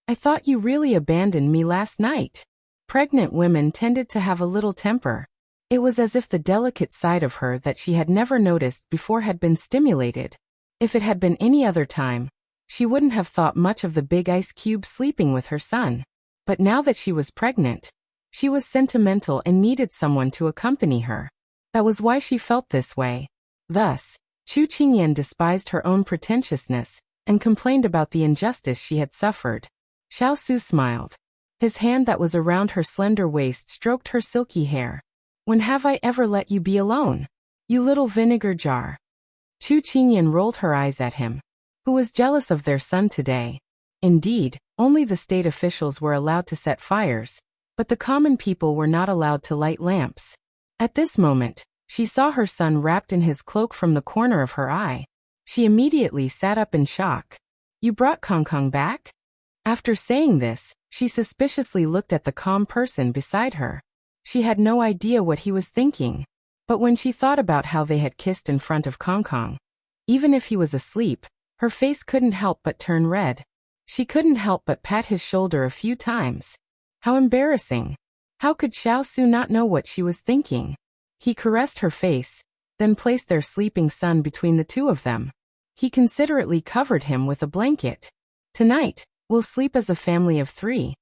"I thought you really abandoned me last night." Pregnant women tended to have a little temper. It was as if the delicate side of her that she had never noticed before had been stimulated. If it had been any other time, she wouldn't have thought much of the big ice cube sleeping with her son. But now that she was pregnant, she was sentimental and needed someone to accompany her. That was why she felt this way. Thus, Chu Qingyan despised her own pretentiousness and complained about the injustice she had suffered. Xiao smiled. His hand that was around her slender waist stroked her silky hair. "When have I ever let you be alone? You little vinegar jar." Chu Qingyan rolled her eyes at him. Who was jealous of their son today? Indeed, only the state officials were allowed to set fires, but the common people were not allowed to light lamps. At this moment, she saw her son wrapped in his cloak from the corner of her eye. She immediately sat up in shock. "You brought Kong back?" After saying this, she suspiciously looked at the calm person beside her. She had no idea what he was thinking. But when she thought about how they had kissed in front of Kong, even if he was asleep, her face couldn't help but turn red. She couldn't help but pat his shoulder a few times. How embarrassing. How could Xiao Su not know what she was thinking? He caressed her face, then placed their sleeping son between the two of them. He considerately covered him with a blanket. Tonight, we'll sleep as a family of 3.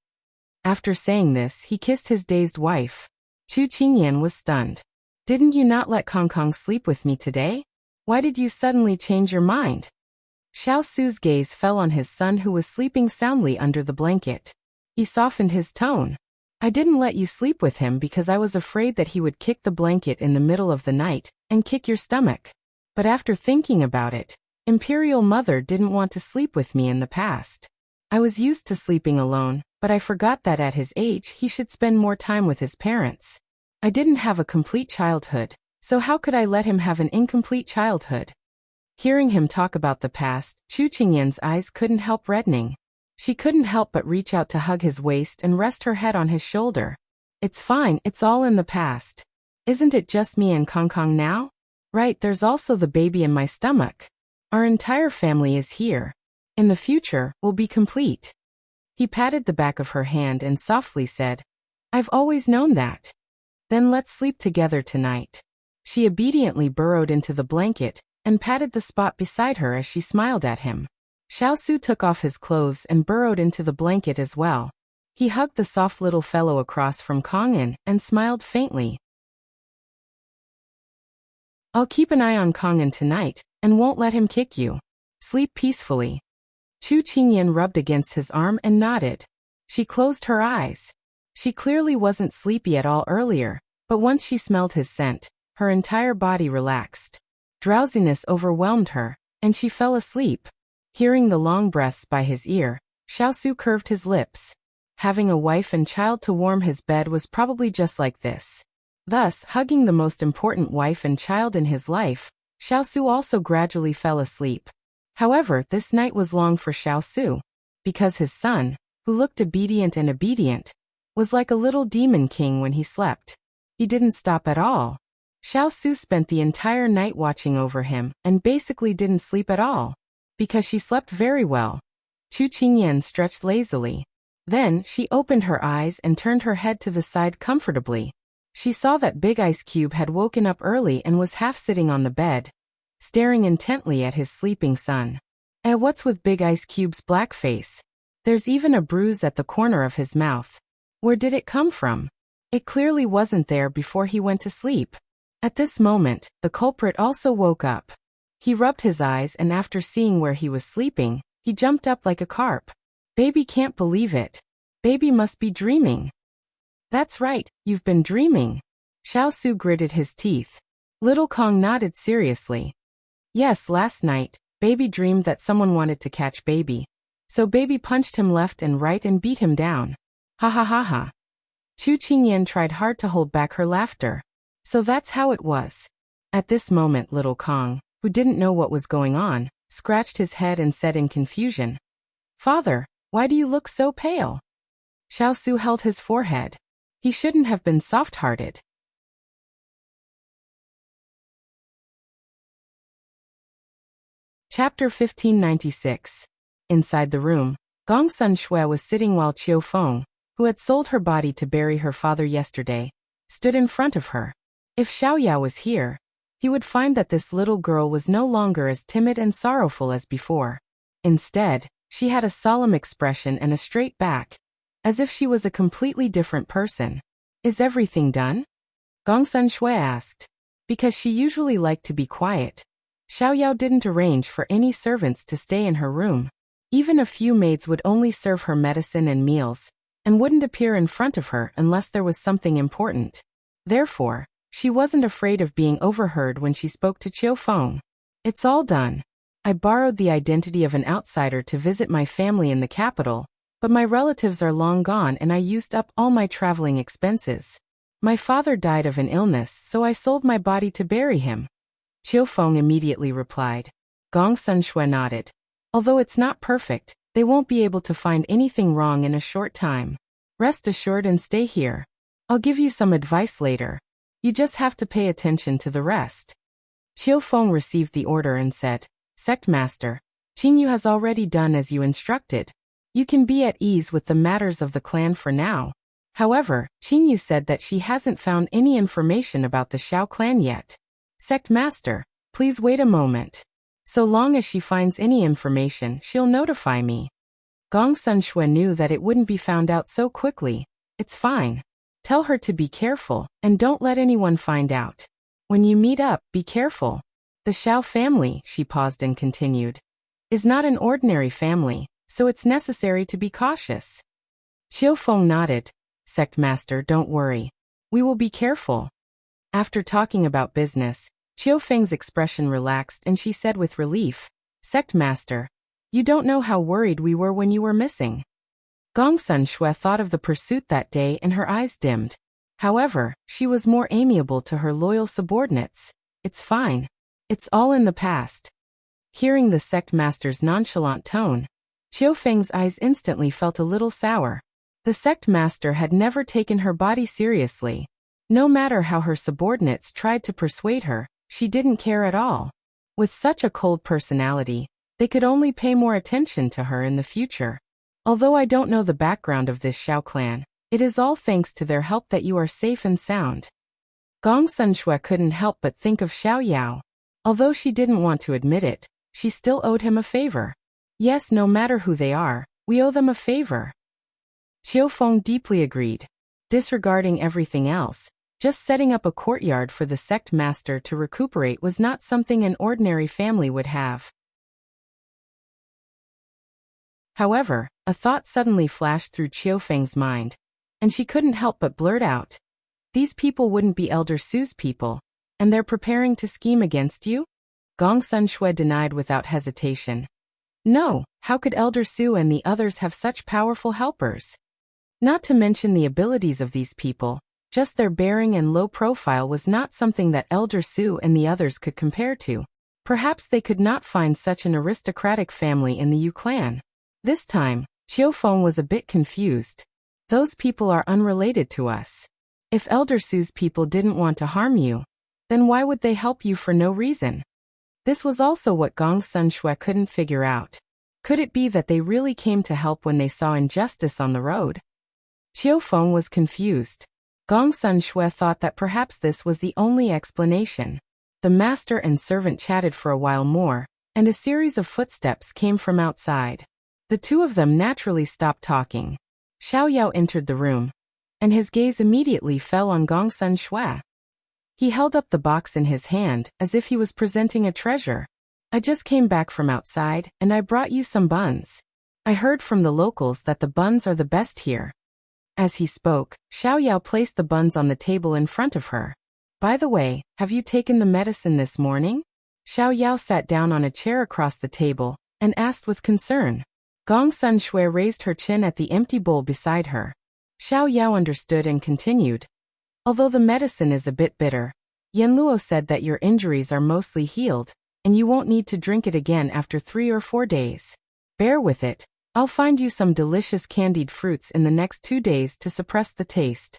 After saying this, he kissed his dazed wife. Chu Qingyan was stunned. Didn't you not let Kong Kong sleep with me today? Why did you suddenly change your mind? Xiao Su's gaze fell on his son who was sleeping soundly under the blanket. He softened his tone. I didn't let you sleep with him because I was afraid that he would kick the blanket in the middle of the night and kick your stomach. But after thinking about it, Imperial Mother didn't want to sleep with me in the past. I was used to sleeping alone, but I forgot that at his age he should spend more time with his parents. I didn't have a complete childhood, so how could I let him have an incomplete childhood? Hearing him talk about the past, Chu Qingyan's eyes couldn't help reddening. She couldn't help but reach out to hug his waist and rest her head on his shoulder. It's fine, it's all in the past. Isn't it just me and Kong Kong now? Right, there's also the baby in my stomach. Our entire family is here. In the future, we'll be complete. He patted the back of her hand and softly said, I've always known that. Then let's sleep together tonight. She obediently burrowed into the blanket and patted the spot beside her as she smiled at him. Xiao Su took off his clothes and burrowed into the blanket as well. He hugged the soft little fellow across from Kong'an and smiled faintly. I'll keep an eye on Kong'an tonight and won't let him kick you. Sleep peacefully. Chu Qingyan rubbed against his arm and nodded. She closed her eyes. She clearly wasn't sleepy at all earlier, but once she smelled his scent, her entire body relaxed. Drowsiness overwhelmed her, and she fell asleep. Hearing the long breaths by his ear, Xiao Su curved his lips. Having a wife and child to warm his bed was probably just like this. Thus, hugging the most important wife and child in his life, Xiao Su also gradually fell asleep. However, this night was long for Xiao Su, because his son, who looked obedient, was like a little demon king when he slept. He didn't stop at all. Xiao Su spent the entire night watching over him and basically didn't sleep at all. Because she slept very well. Chu Qingyan stretched lazily. Then, she opened her eyes and turned her head to the side comfortably. She saw that Big Ice Cube had woken up early and was half sitting on the bed, staring intently at his sleeping son. What's with Big Ice Cube's black face? There's even a bruise at the corner of his mouth. Where did it come from? It clearly wasn't there before he went to sleep. At this moment, the culprit also woke up. He rubbed his eyes and after seeing where he was sleeping, he jumped up like a carp. Baby can't believe it. Baby must be dreaming. That's right, you've been dreaming. Xiao Su gritted his teeth. Little Kong nodded seriously. Yes, last night, Baby dreamed that someone wanted to catch Baby. So Baby punched him left and right and beat him down. Ha ha ha ha. Chu Qingyan tried hard to hold back her laughter. So that's how it was. At this moment, little Kong, who didn't know what was going on, scratched his head and said in confusion, Father, why do you look so pale? Xiao Su held his forehead. He shouldn't have been soft-hearted. Chapter 1596. Inside the room, Gongsun Shui was sitting while Qiu Feng, who had sold her body to bury her father yesterday, stood in front of her. If Xiaoyao was here, he would find that this little girl was no longer as timid and sorrowful as before. Instead, she had a solemn expression and a straight back, as if she was a completely different person. Is everything done? Gongsun Shui asked. Because she usually liked to be quiet, Xiaoyao didn't arrange for any servants to stay in her room. Even a few maids would only serve her medicine and meals, and wouldn't appear in front of her unless there was something important. Therefore, she wasn't afraid of being overheard when she spoke to Qiu Feng. It's all done. I borrowed the identity of an outsider to visit my family in the capital, but my relatives are long gone and I used up all my traveling expenses. My father died of an illness, so I sold my body to bury him. Qiu Feng immediately replied. Gongsun Shui nodded. Although it's not perfect, they won't be able to find anything wrong in a short time. Rest assured and stay here. I'll give you some advice later. You just have to pay attention to the rest. Qiu Feng received the order and said, Sect Master, Qingyu has already done as you instructed. You can be at ease with the matters of the clan for now. However, Qingyu said that she hasn't found any information about the Xiao clan yet. Sect Master, please wait a moment. So long as she finds any information, she'll notify me. Gong Sunshui knew that it wouldn't be found out so quickly. It's fine. Tell her to be careful, and don't let anyone find out. When you meet up, be careful. The Xiao family, she paused and continued, is not an ordinary family, so it's necessary to be cautious. Qiu Feng nodded. Sect Master, don't worry. We will be careful. After talking about business, Qiu Feng's expression relaxed and she said with relief, Sect Master, you don't know how worried we were when you were missing. Gong Sunshui thought of the pursuit that day and her eyes dimmed. However, she was more amiable to her loyal subordinates. It's fine. It's all in the past. Hearing the sect master's nonchalant tone, Qiu Feng's eyes instantly felt a little sour. The sect master had never taken her body seriously. No matter how her subordinates tried to persuade her, she didn't care at all. With such a cold personality, they could only pay more attention to her in the future. Although I don't know the background of this Xiao clan, it is all thanks to their help that you are safe and sound. Gong Sunshui couldn't help but think of Xiao Yao. Although she didn't want to admit it, she still owed him a favor. Yes, no matter who they are, we owe them a favor. Qiu Feng deeply agreed. Disregarding everything else, just setting up a courtyard for the sect master to recuperate was not something an ordinary family would have. However, a thought suddenly flashed through Qiu Feng's mind, and she couldn't help but blurt out. These people wouldn't be Elder Su's people, and they're preparing to scheme against you? Gong Sunshui denied without hesitation. No, how could Elder Su and the others have such powerful helpers? Not to mention the abilities of these people, just their bearing and low profile was not something that Elder Su and the others could compare to. Perhaps they could not find such an aristocratic family in the Yu clan. This time, Qiu Feng was a bit confused. Those people are unrelated to us. If Elder Su's people didn't want to harm you, then why would they help you for no reason? This was also what Gong Sunshui couldn't figure out. Could it be that they really came to help when they saw injustice on the road? Qiu Feng was confused. Gong Sunshui thought that perhaps this was the only explanation. The master and servant chatted for a while more, and a series of footsteps came from outside. The two of them naturally stopped talking. Xiao Yao entered the room, and his gaze immediately fell on Gong Sunshui. He held up the box in his hand as if he was presenting a treasure. I just came back from outside, and I brought you some buns. I heard from the locals that the buns are the best here. As he spoke, Xiao Yao placed the buns on the table in front of her. By the way, have you taken the medicine this morning? Xiao Yao sat down on a chair across the table and asked with concern. Gong Sunshui raised her chin at the empty bowl beside her. Xiao Yao understood and continued. Although the medicine is a bit bitter, Yanluo said that your injuries are mostly healed, and you won't need to drink it again after 3 or 4 days. Bear with it. I'll find you some delicious candied fruits in the next 2 days to suppress the taste.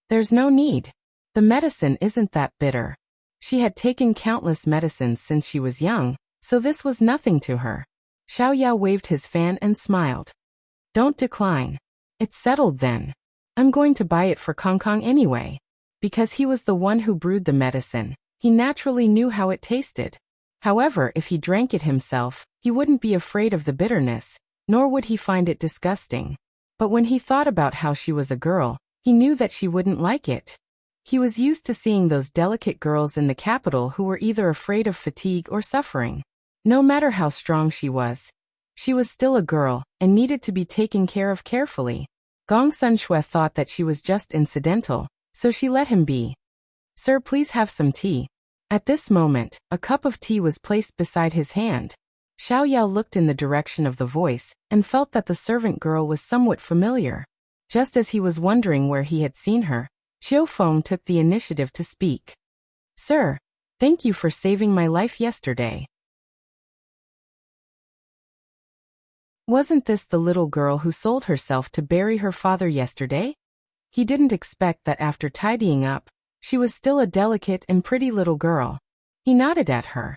There's no need. The medicine isn't that bitter. She had taken countless medicines since she was young, so this was nothing to her. Xiao Yao waved his fan and smiled. Don't decline. It's settled then. I'm going to buy it for Kong Kong anyway. Because he was the one who brewed the medicine, he naturally knew how it tasted. However, if he drank it himself, he wouldn't be afraid of the bitterness, nor would he find it disgusting. But when he thought about how she was a girl, he knew that she wouldn't like it. He was used to seeing those delicate girls in the capital who were either afraid of fatigue or suffering. No matter how strong she was still a girl and needed to be taken care of carefully. Gong Sunshui thought that she was just incidental, so she let him be. Sir, please have some tea. At this moment, a cup of tea was placed beside his hand. Xiao Yao looked in the direction of the voice and felt that the servant girl was somewhat familiar. Just as he was wondering where he had seen her, Qiu Feng took the initiative to speak. Sir, thank you for saving my life yesterday. Wasn't this the little girl who sold herself to bury her father yesterday? He didn't expect that after tidying up, she was still a delicate and pretty little girl. He nodded at her.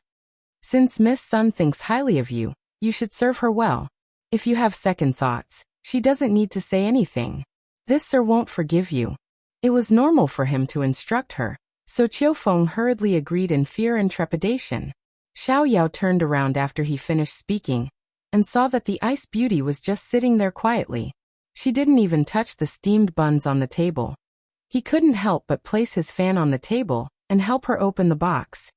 Since Miss Sun thinks highly of you, you should serve her well. If you have second thoughts, she doesn't need to say anything. This sir won't forgive you. It was normal for him to instruct her, so Qiufeng hurriedly agreed in fear and trepidation. Xiao Yao turned around after he finished speaking, and saw that the ice beauty was just sitting there quietly. She didn't even touch the steamed buns on the table. He couldn't help but place his fan on the table and help her open the box.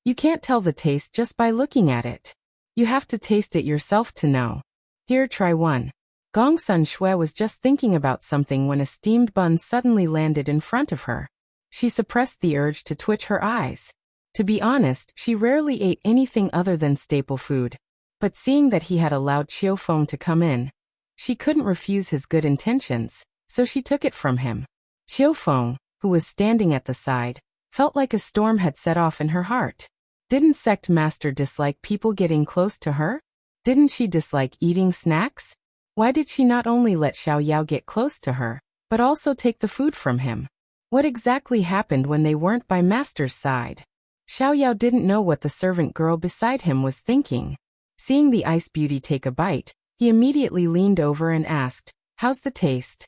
You can't tell the taste just by looking at it. You have to taste it yourself to know. Here, try one. Gongsun Shui was just thinking about something when a steamed bun suddenly landed in front of her. She suppressed the urge to twitch her eyes. To be honest, she rarely ate anything other than staple food. But seeing that he had allowed Qiufeng to come in, she couldn't refuse his good intentions, so she took it from him. Qiufeng, who was standing at the side, felt like a storm had set off in her heart. Didn't sect master dislike people getting close to her? Didn't she dislike eating snacks? Why did she not only let Xiao Yao get close to her, but also take the food from him? What exactly happened when they weren't by master's side? Xiao Yao didn't know what the servant girl beside him was thinking. Seeing the ice beauty take a bite, he immediately leaned over and asked, "How's the taste?"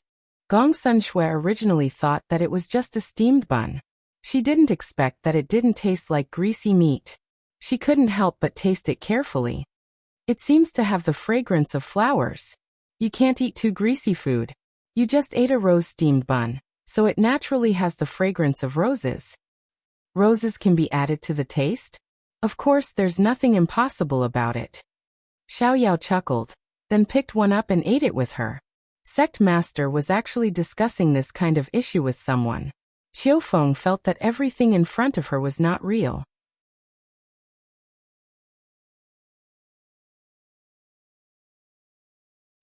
Gongsun Shui originally thought that it was just a steamed bun. She didn't expect that it didn't taste like greasy meat. She couldn't help but taste it carefully. It seems to have the fragrance of flowers. You can't eat too greasy food. You just ate a rose steamed bun, so it naturally has the fragrance of roses. Roses can be added to the taste? Of course, there's nothing impossible about it. Xiao Yao chuckled, then picked one up and ate it with her. Sect master was actually discussing this kind of issue with someone. Qiufeng felt that everything in front of her was not real.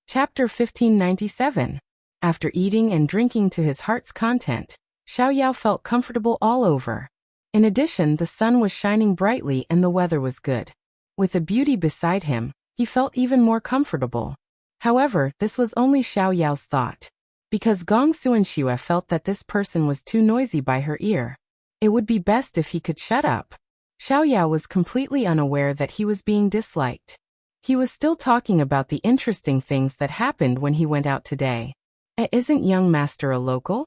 Chapter 1597. After eating and drinking to his heart's content, Xiao Yao felt comfortable all over. In addition, the sun was shining brightly and the weather was good. With a beauty beside him, he felt even more comfortable. However, this was only Xiao Yao's thought. Because Gong Suanxue felt that this person was too noisy by her ear. It would be best if he could shut up. Xiao Yao was completely unaware that he was being disliked. He was still talking about the interesting things that happened when he went out today. Isn't young master a local?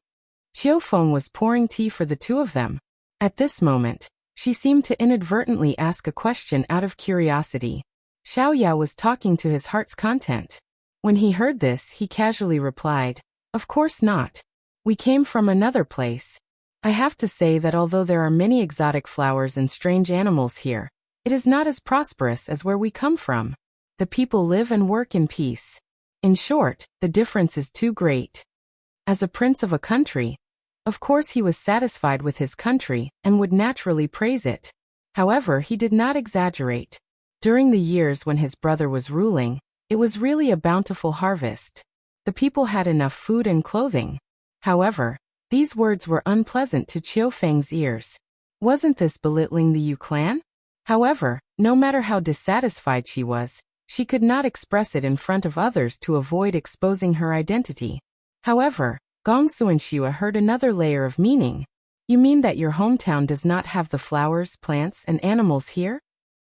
Qiufeng was pouring tea for the two of them. At this moment, she seemed to inadvertently ask a question out of curiosity. Xiao Yao was talking to his heart's content. When he heard this, he casually replied, "Of course not. We came from another place. I have to say that although there are many exotic flowers and strange animals here, it is not as prosperous as where we come from. The people live and work in peace. In short, the difference is too great." As a prince of a country, of course he was satisfied with his country and would naturally praise it. However, he did not exaggerate. During the years when his brother was ruling, it was really a bountiful harvest. The people had enough food and clothing. However, these words were unpleasant to Qiufeng's ears. Wasn't this belittling the Yu clan? However, no matter how dissatisfied she was, she could not express it in front of others to avoid exposing her identity. However, Gong Suanxue heard another layer of meaning. You mean that your hometown does not have the flowers, plants, and animals here?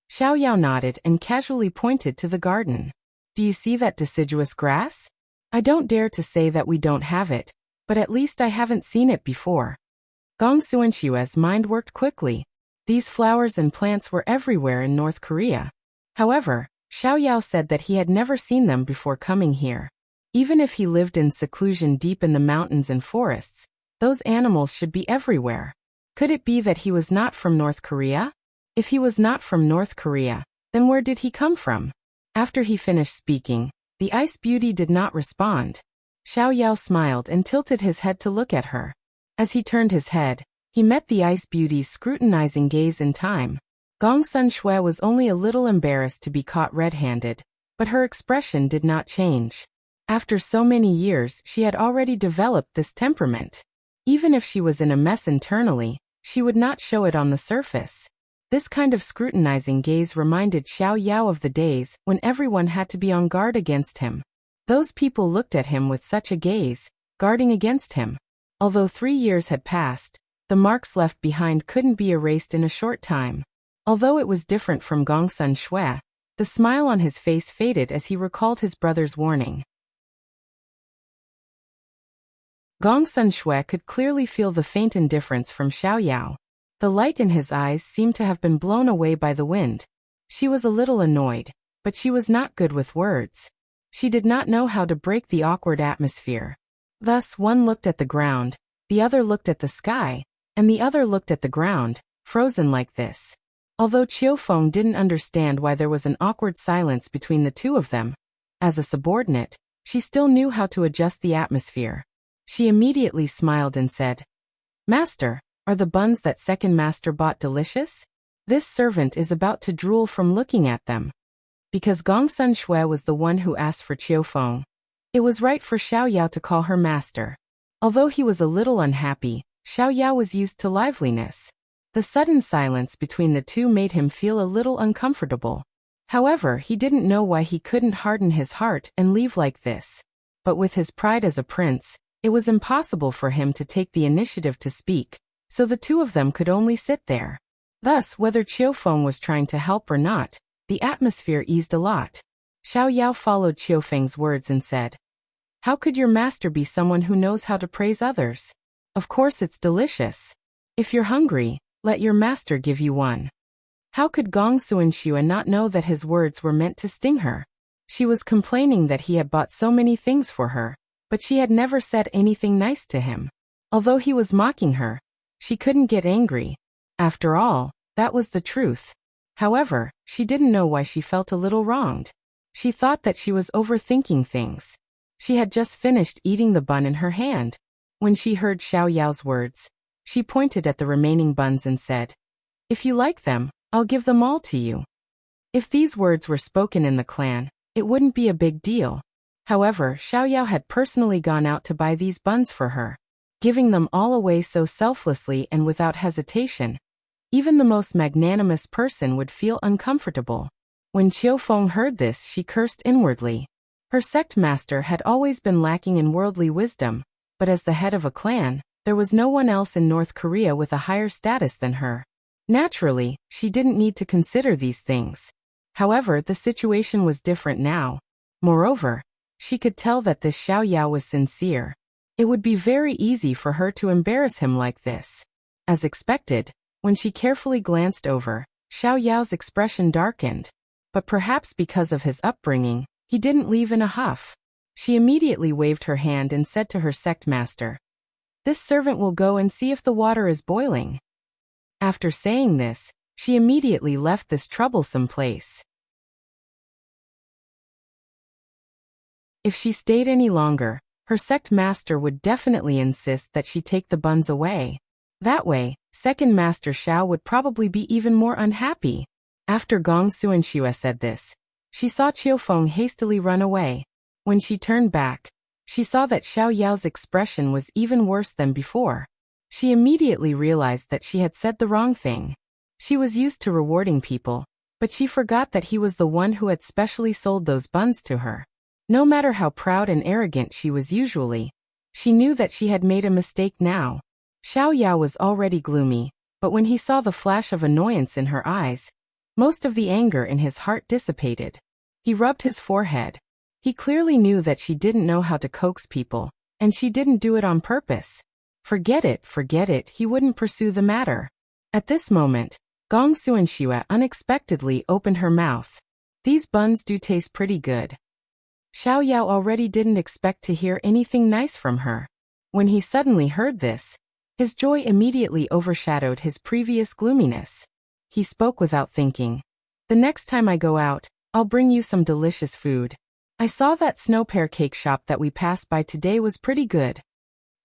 Xiao Yao nodded and casually pointed to the garden. Do you see that deciduous grass? I don't dare to say that we don't have it, but at least I haven't seen it before. Gong Suanxue's mind worked quickly. These flowers and plants were everywhere in North Korea. However, Xiao Yao said that he had never seen them before coming here. Even if he lived in seclusion deep in the mountains and forests, those animals should be everywhere. Could it be that he was not from North Korea? If he was not from North Korea, then where did he come from? After he finished speaking, the ice beauty did not respond. Xiao Yao smiled and tilted his head to look at her. As he turned his head, he met the ice beauty's scrutinizing gaze in time. Gongsun Shui was only a little embarrassed to be caught red-handed, but her expression did not change. After so many years, she had already developed this temperament. Even if she was in a mess internally, she would not show it on the surface. This kind of scrutinizing gaze reminded Xiao Yao of the days when everyone had to be on guard against him. Those people looked at him with such a gaze, guarding against him. Although 3 years had passed, the marks left behind couldn't be erased in a short time. Although it was different from Gongsun Shui, the smile on his face faded as he recalled his brother's warning. Gongsun Shui could clearly feel the faint indifference from Xiao. The light in his eyes seemed to have been blown away by the wind. She was a little annoyed, but she was not good with words. She did not know how to break the awkward atmosphere. Thus one looked at the ground, the other looked at the sky, and the other looked at the ground, frozen like this. Although Qiufeng didn't understand why there was an awkward silence between the two of them, as a subordinate, she still knew how to adjust the atmosphere. She immediately smiled and said, "Master, are the buns that second master bought delicious? This servant is about to drool from looking at them." Because Gongsun Shui was the one who asked for Qiufeng, it was right for Xiao to call her master. Although he was a little unhappy, Xiao was used to liveliness. The sudden silence between the two made him feel a little uncomfortable. However, he didn't know why he couldn't harden his heart and leave like this. But with his pride as a prince, it was impossible for him to take the initiative to speak, so the two of them could only sit there. Thus, whether Qiufeng was trying to help or not, the atmosphere eased a lot. Xiao followed Qiufeng's words and said, "How could your master be someone who knows how to praise others? Of course it's delicious. If you're hungry, let your master give you one." How could Gongsun Shui not know that his words were meant to sting her? She was complaining that he had bought so many things for her, but she had never said anything nice to him. Although he was mocking her, she couldn't get angry. After all, that was the truth. However, she didn't know why she felt a little wronged. She thought that she was overthinking things. She had just finished eating the bun in her hand. When she heard Xiao's words, she pointed at the remaining buns and said, "If you like them, I'll give them all to you." If these words were spoken in the clan, it wouldn't be a big deal. However, Xiao had personally gone out to buy these buns for her, giving them all away so selflessly and without hesitation. Even the most magnanimous person would feel uncomfortable. When Qiufeng heard this, she cursed inwardly. Her sect master had always been lacking in worldly wisdom, but as the head of a clan, there was no one else in North Korea with a higher status than her. Naturally, she didn't need to consider these things. However, the situation was different now. Moreover, she could tell that this Xiao was sincere. It would be very easy for her to embarrass him like this. As expected, when she carefully glanced over, Xiao's expression darkened. But perhaps because of his upbringing, he didn't leave in a huff. She immediately waved her hand and said to her sect master, "This servant will go and see if the water is boiling." After saying this, she immediately left this troublesome place. If she stayed any longer, her sect master would definitely insist that she take the buns away. That way, second master Xiao would probably be even more unhappy. After Gongsun Shui said this, she saw Qiufeng hastily run away. When she turned back, she saw that Xiao's expression was even worse than before. She immediately realized that she had said the wrong thing. She was used to rewarding people, but she forgot that he was the one who had specially sold those buns to her. No matter how proud and arrogant she was usually, she knew that she had made a mistake now. Xiao was already gloomy, but when he saw the flash of annoyance in her eyes, most of the anger in his heart dissipated. He rubbed his forehead. He clearly knew that she didn't know how to coax people, and she didn't do it on purpose. Forget it, he wouldn't pursue the matter. At this moment, Gongsun Shui unexpectedly opened her mouth. "These buns do taste pretty good." Xiao already didn't expect to hear anything nice from her. When he suddenly heard this, his joy immediately overshadowed his previous gloominess. He spoke without thinking. "The next time I go out, I'll bring you some delicious food. I saw that snow pear cake shop that we passed by today was pretty good."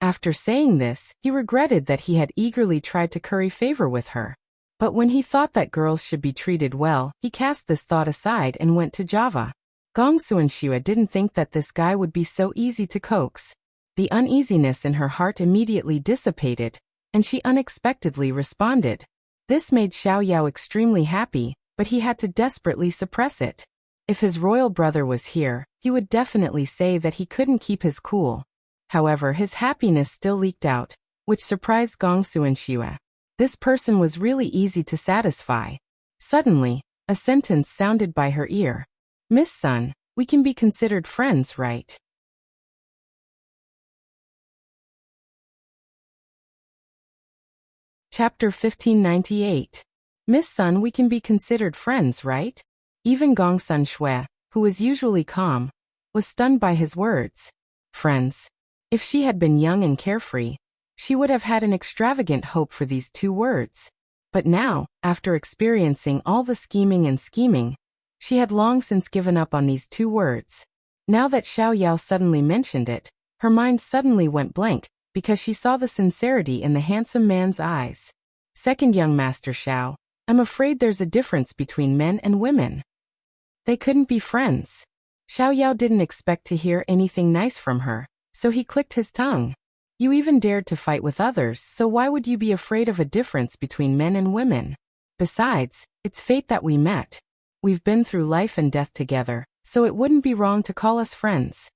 After saying this, he regretted that he had eagerly tried to curry favor with her. But when he thought that girls should be treated well, he cast this thought aside and went to Java. Gongsun Shui didn't think that this guy would be so easy to coax. The uneasiness in her heart immediately dissipated, and she unexpectedly responded. This made Xiao extremely happy, but he had to desperately suppress it. If his royal brother was here, he would definitely say that he couldn't keep his cool. However, his happiness still leaked out, which surprised Gongsun Shui. This person was really easy to satisfy. Suddenly, a sentence sounded by her ear. "Miss Sun, we can be considered friends, right?" Chapter 1598. Miss Sun, we can be considered friends, right? Even Gong Sun Shui, who was usually calm, was stunned by his words. Friends. If she had been young and carefree, she would have had an extravagant hope for these two words. But now, after experiencing all the scheming, she had long since given up on these two words. Now that Xiao Yao suddenly mentioned it, her mind suddenly went blank, because she saw the sincerity in the handsome man's eyes. Second young master Xiao, I'm afraid there's a difference between men and women. They couldn't be friends. Xiao Yao didn't expect to hear anything nice from her, so he clicked his tongue. You even dared to fight with others, so why would you be afraid of a difference between men and women? Besides, it's fate that we met. We've been through life and death together, so it wouldn't be wrong to call us friends.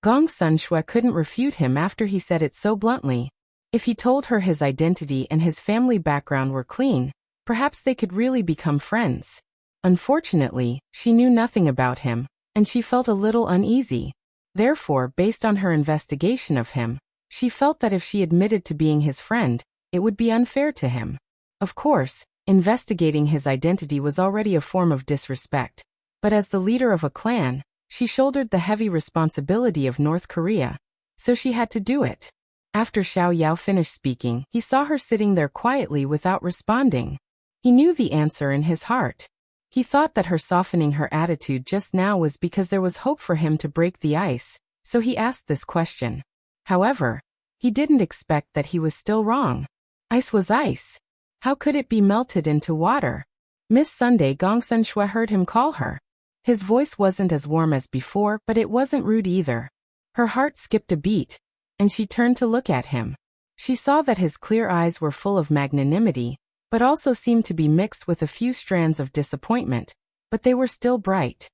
Gong Sun Shui couldn't refute him after he said it so bluntly. If he told her his identity and his family background were clean, perhaps they could really become friends. Unfortunately, she knew nothing about him, and she felt a little uneasy. Therefore, based on her investigation of him, she felt that if she admitted to being his friend, it would be unfair to him. Of course, investigating his identity was already a form of disrespect, but as the leader of a clan, she shouldered the heavy responsibility of North Korea, so she had to do it. After Xiao Yao finished speaking, he saw her sitting there quietly without responding. He knew the answer in his heart. He thought that her softening her attitude just now was because there was hope for him to break the ice, so he asked this question. However, he didn't expect that he was still wrong. Ice was ice. How could it be melted into water? Miss Sunday, Gong Sun Shui heard him call her. His voice wasn't as warm as before, but it wasn't rude either. Her heart skipped a beat, and she turned to look at him. She saw that his clear eyes were full of magnanimity, but also seemed to be mixed with a few strands of disappointment, but they were still bright.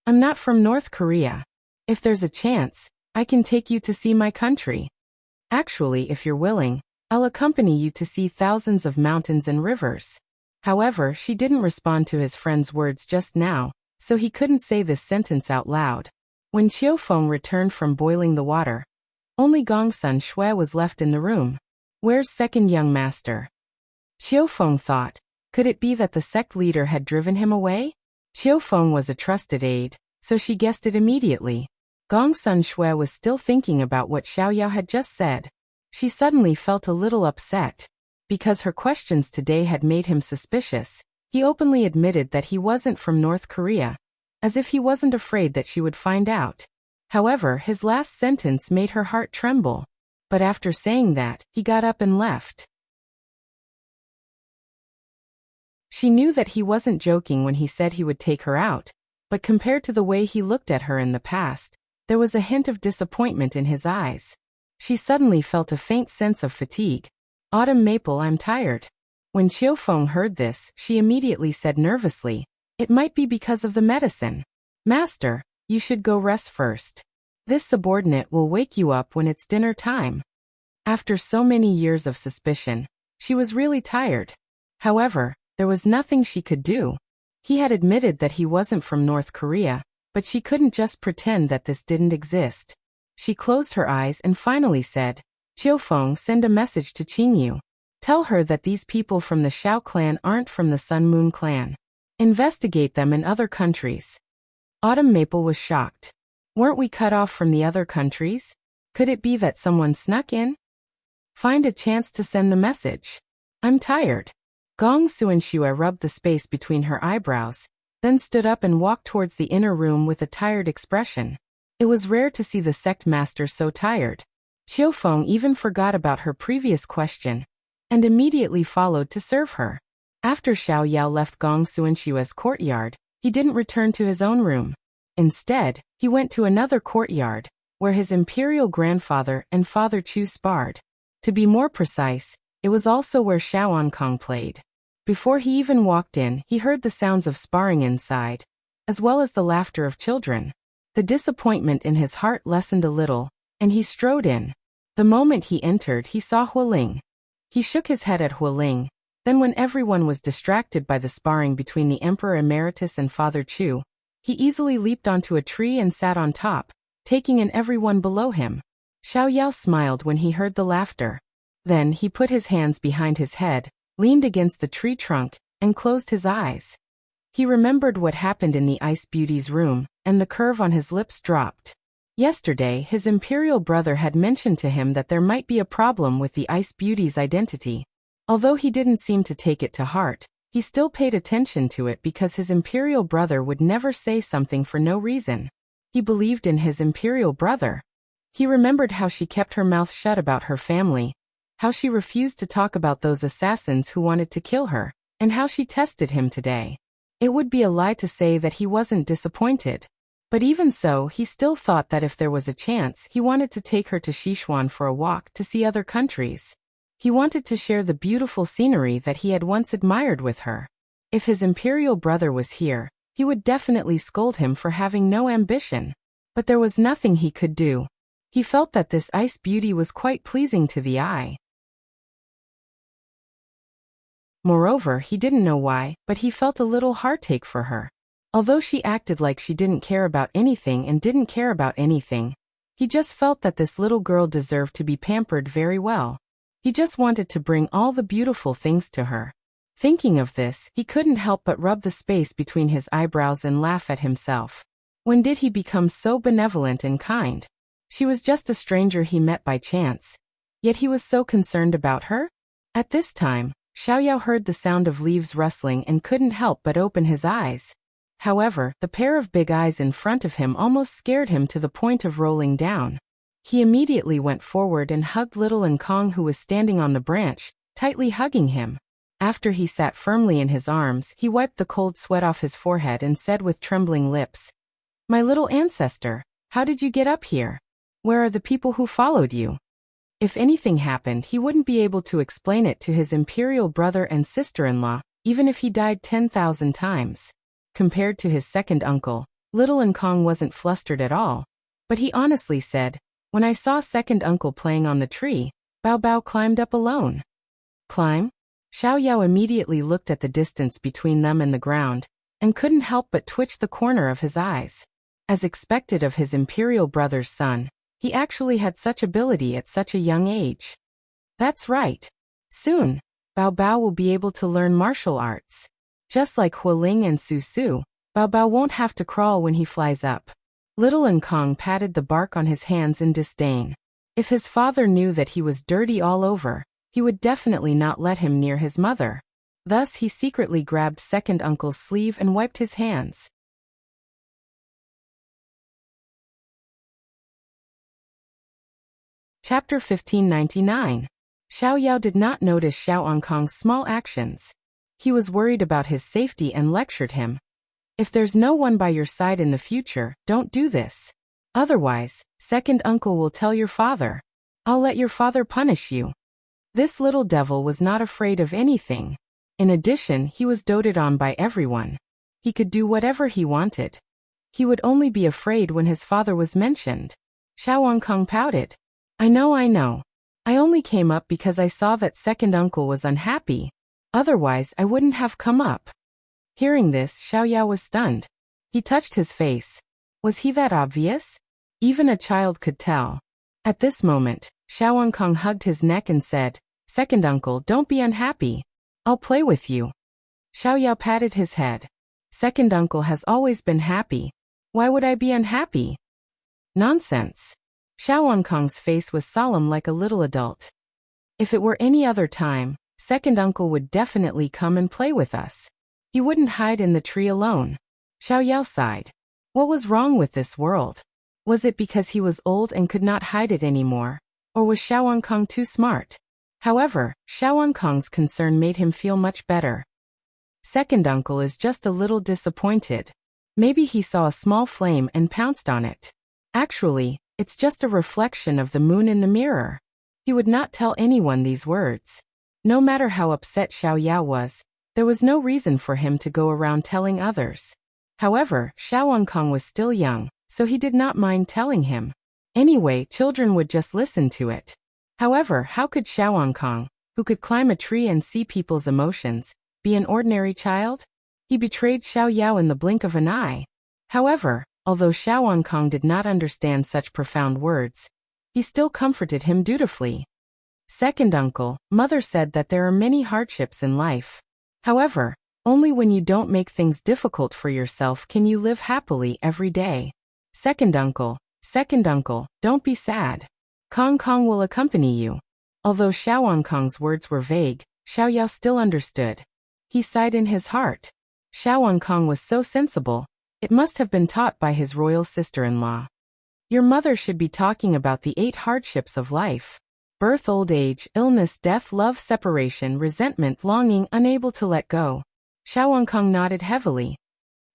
I'm not from North Korea. If there's a chance, I can take you to see my country. Actually, if you're willing, I'll accompany you to see thousands of mountains and rivers. However, she didn't respond to his friend's words just now, so he couldn't say this sentence out loud. When Qiu Feng returned from boiling the water, only Gong Sun Shui was left in the room. Where's second young master? Qiu Feng thought, could it be that the sect leader had driven him away? Qiu Feng was a trusted aide, so she guessed it immediately. Gong Sun Shui was still thinking about what Xiao Yao had just said. She suddenly felt a little upset. Because her questions today had made him suspicious, he openly admitted that he wasn't from North Korea, as if he wasn't afraid that she would find out. However, his last sentence made her heart tremble. But after saying that, he got up and left. She knew that he wasn't joking when he said he would take her out, but compared to the way he looked at her in the past, there was a hint of disappointment in his eyes. She suddenly felt a faint sense of fatigue. Autumn Maple, I'm tired. When Qiu Feng heard this, she immediately said nervously, it might be because of the medicine. Master, you should go rest first. This subordinate will wake you up when it's dinner time. After so many years of suspicion, she was really tired. However, there was nothing she could do. He had admitted that he wasn't from North Korea, but she couldn't just pretend that this didn't exist. She closed her eyes and finally said, Qiu Feng, send a message to Qingyu. Tell her that these people from the Xiao clan aren't from the Sun Moon clan. Investigate them in other countries. Autumn Maple was shocked. Weren't we cut off from the other countries? Could it be that someone snuck in? Find a chance to send the message. I'm tired. Gong Sunshui rubbed the space between her eyebrows, then stood up and walked towards the inner room with a tired expression. It was rare to see the sect master so tired. Qiu Feng even forgot about her previous question, and immediately followed to serve her. After Xiao Yao left Gong Sunshui's courtyard, he didn't return to his own room. Instead, he went to another courtyard, where his imperial grandfather and Father Chu sparred. To be more precise, it was also where Xiao Ankong played. Before he even walked in, he heard the sounds of sparring inside, as well as the laughter of children. The disappointment in his heart lessened a little, and he strode in. The moment he entered, he saw Hualing. He shook his head at Hualing. Then when everyone was distracted by the sparring between the Emperor Emeritus and Father Chu, he easily leaped onto a tree and sat on top, taking in everyone below him. Xiao Yao smiled when he heard the laughter. Then he put his hands behind his head, leaned against the tree trunk, and closed his eyes. He remembered what happened in the Ice Beauty's room, and the curve on his lips dropped. Yesterday, his imperial brother had mentioned to him that there might be a problem with the Ice Beauty's identity. Although he didn't seem to take it to heart, he still paid attention to it because his imperial brother would never say something for no reason. He believed in his imperial brother. He remembered how she kept her mouth shut about her family, how she refused to talk about those assassins who wanted to kill her, and how she tested him today. It would be a lie to say that he wasn't disappointed. But even so, he still thought that if there was a chance, he wanted to take her to Sichuan for a walk to see other countries. He wanted to share the beautiful scenery that he had once admired with her. If his imperial brother was here, he would definitely scold him for having no ambition. But there was nothing he could do. He felt that this Ice Beauty was quite pleasing to the eye. Moreover, he didn't know why, but he felt a little heartache for her. Although she acted like she didn't care about anything and didn't care about anything, he just felt that this little girl deserved to be pampered very well. He just wanted to bring all the beautiful things to her. Thinking of this, he couldn't help but rub the space between his eyebrows and laugh at himself. When did he become so benevolent and kind? She was just a stranger he met by chance. Yet he was so concerned about her? At this time, Xiao heard the sound of leaves rustling and couldn't help but open his eyes. However, the pair of big eyes in front of him almost scared him to the point of rolling down. He immediately went forward and hugged little Kong, who was standing on the branch, tightly hugging him. After he sat firmly in his arms, he wiped the cold sweat off his forehead and said with trembling lips, "My little ancestor, how did you get up here? Where are the people who followed you?" If anything happened, he wouldn't be able to explain it to his imperial brother and sister-in-law, even if he died 10,000 times. Compared to his second uncle, little Kong wasn't flustered at all. But he honestly said, "When I saw second uncle playing on the tree, Bao Bao climbed up alone." Climb? Xiao immediately looked at the distance between them and the ground, and couldn't help but twitch the corner of his eyes. As expected of his imperial brother's son, he actually had such ability at such a young age. That's right. Soon, Bao Bao will be able to learn martial arts. Just like Hualing and Su Su, Bao Bao won't have to crawl when he flies up. Little Kong patted the bark on his hands in disdain. If his father knew that he was dirty all over, he would definitely not let him near his mother. Thus he secretly grabbed second uncle's sleeve and wiped his hands. Chapter 1599. Xiao did not notice Xiao Kong's small actions. He was worried about his safety and lectured him. "If there's no one by your side in the future, don't do this. Otherwise, second uncle will tell your father. I'll let your father punish you." This little devil was not afraid of anything. In addition, he was doted on by everyone. He could do whatever he wanted. He would only be afraid when his father was mentioned. Xiao Kong pouted. I know. I only came up because I saw that second uncle was unhappy. Otherwise, I wouldn't have come up." Hearing this, Xiao was stunned. He touched his face. Was he that obvious? Even a child could tell. At this moment, Xiao Kong hugged his neck and said, "Second uncle, don't be unhappy. I'll play with you." Xiao patted his head. "Second uncle has always been happy. Why would I be unhappy?" "Nonsense." Xiao Kong's face was solemn like a little adult. "If it were any other time, second uncle would definitely come and play with us. He wouldn't hide in the tree alone." Xiao sighed. What was wrong with this world? Was it because he was old and could not hide it anymore? Or was Xiao Kong too smart? However, Xiao Kong's concern made him feel much better. Second uncle is just a little disappointed. Maybe he saw a small flame and pounced on it. Actually, it's just a reflection of the moon in the mirror. He would not tell anyone these words. No matter how upset Xiao was, there was no reason for him to go around telling others. However, Xiao Kong was still young, so he did not mind telling him. Anyway, children would just listen to it. However, how could Xiao Kong, who could climb a tree and see people's emotions, be an ordinary child? He betrayed Xiao in the blink of an eye. However, although Xiao Kong did not understand such profound words, he still comforted him dutifully. Second uncle, mother said that there are many hardships in life. However, only when you don't make things difficult for yourself can you live happily every day. Second uncle, don't be sad. Kong Kong will accompany you. Although Xiao Kong's words were vague, Xiao Yao still understood. He sighed in his heart. Xiao Kong was so sensible. It must have been taught by his royal sister-in-law. Your mother should be talking about the 8 hardships of life. Birth, old age, illness, death, love, separation, resentment, longing, unable to let go. Xiao Kong nodded heavily.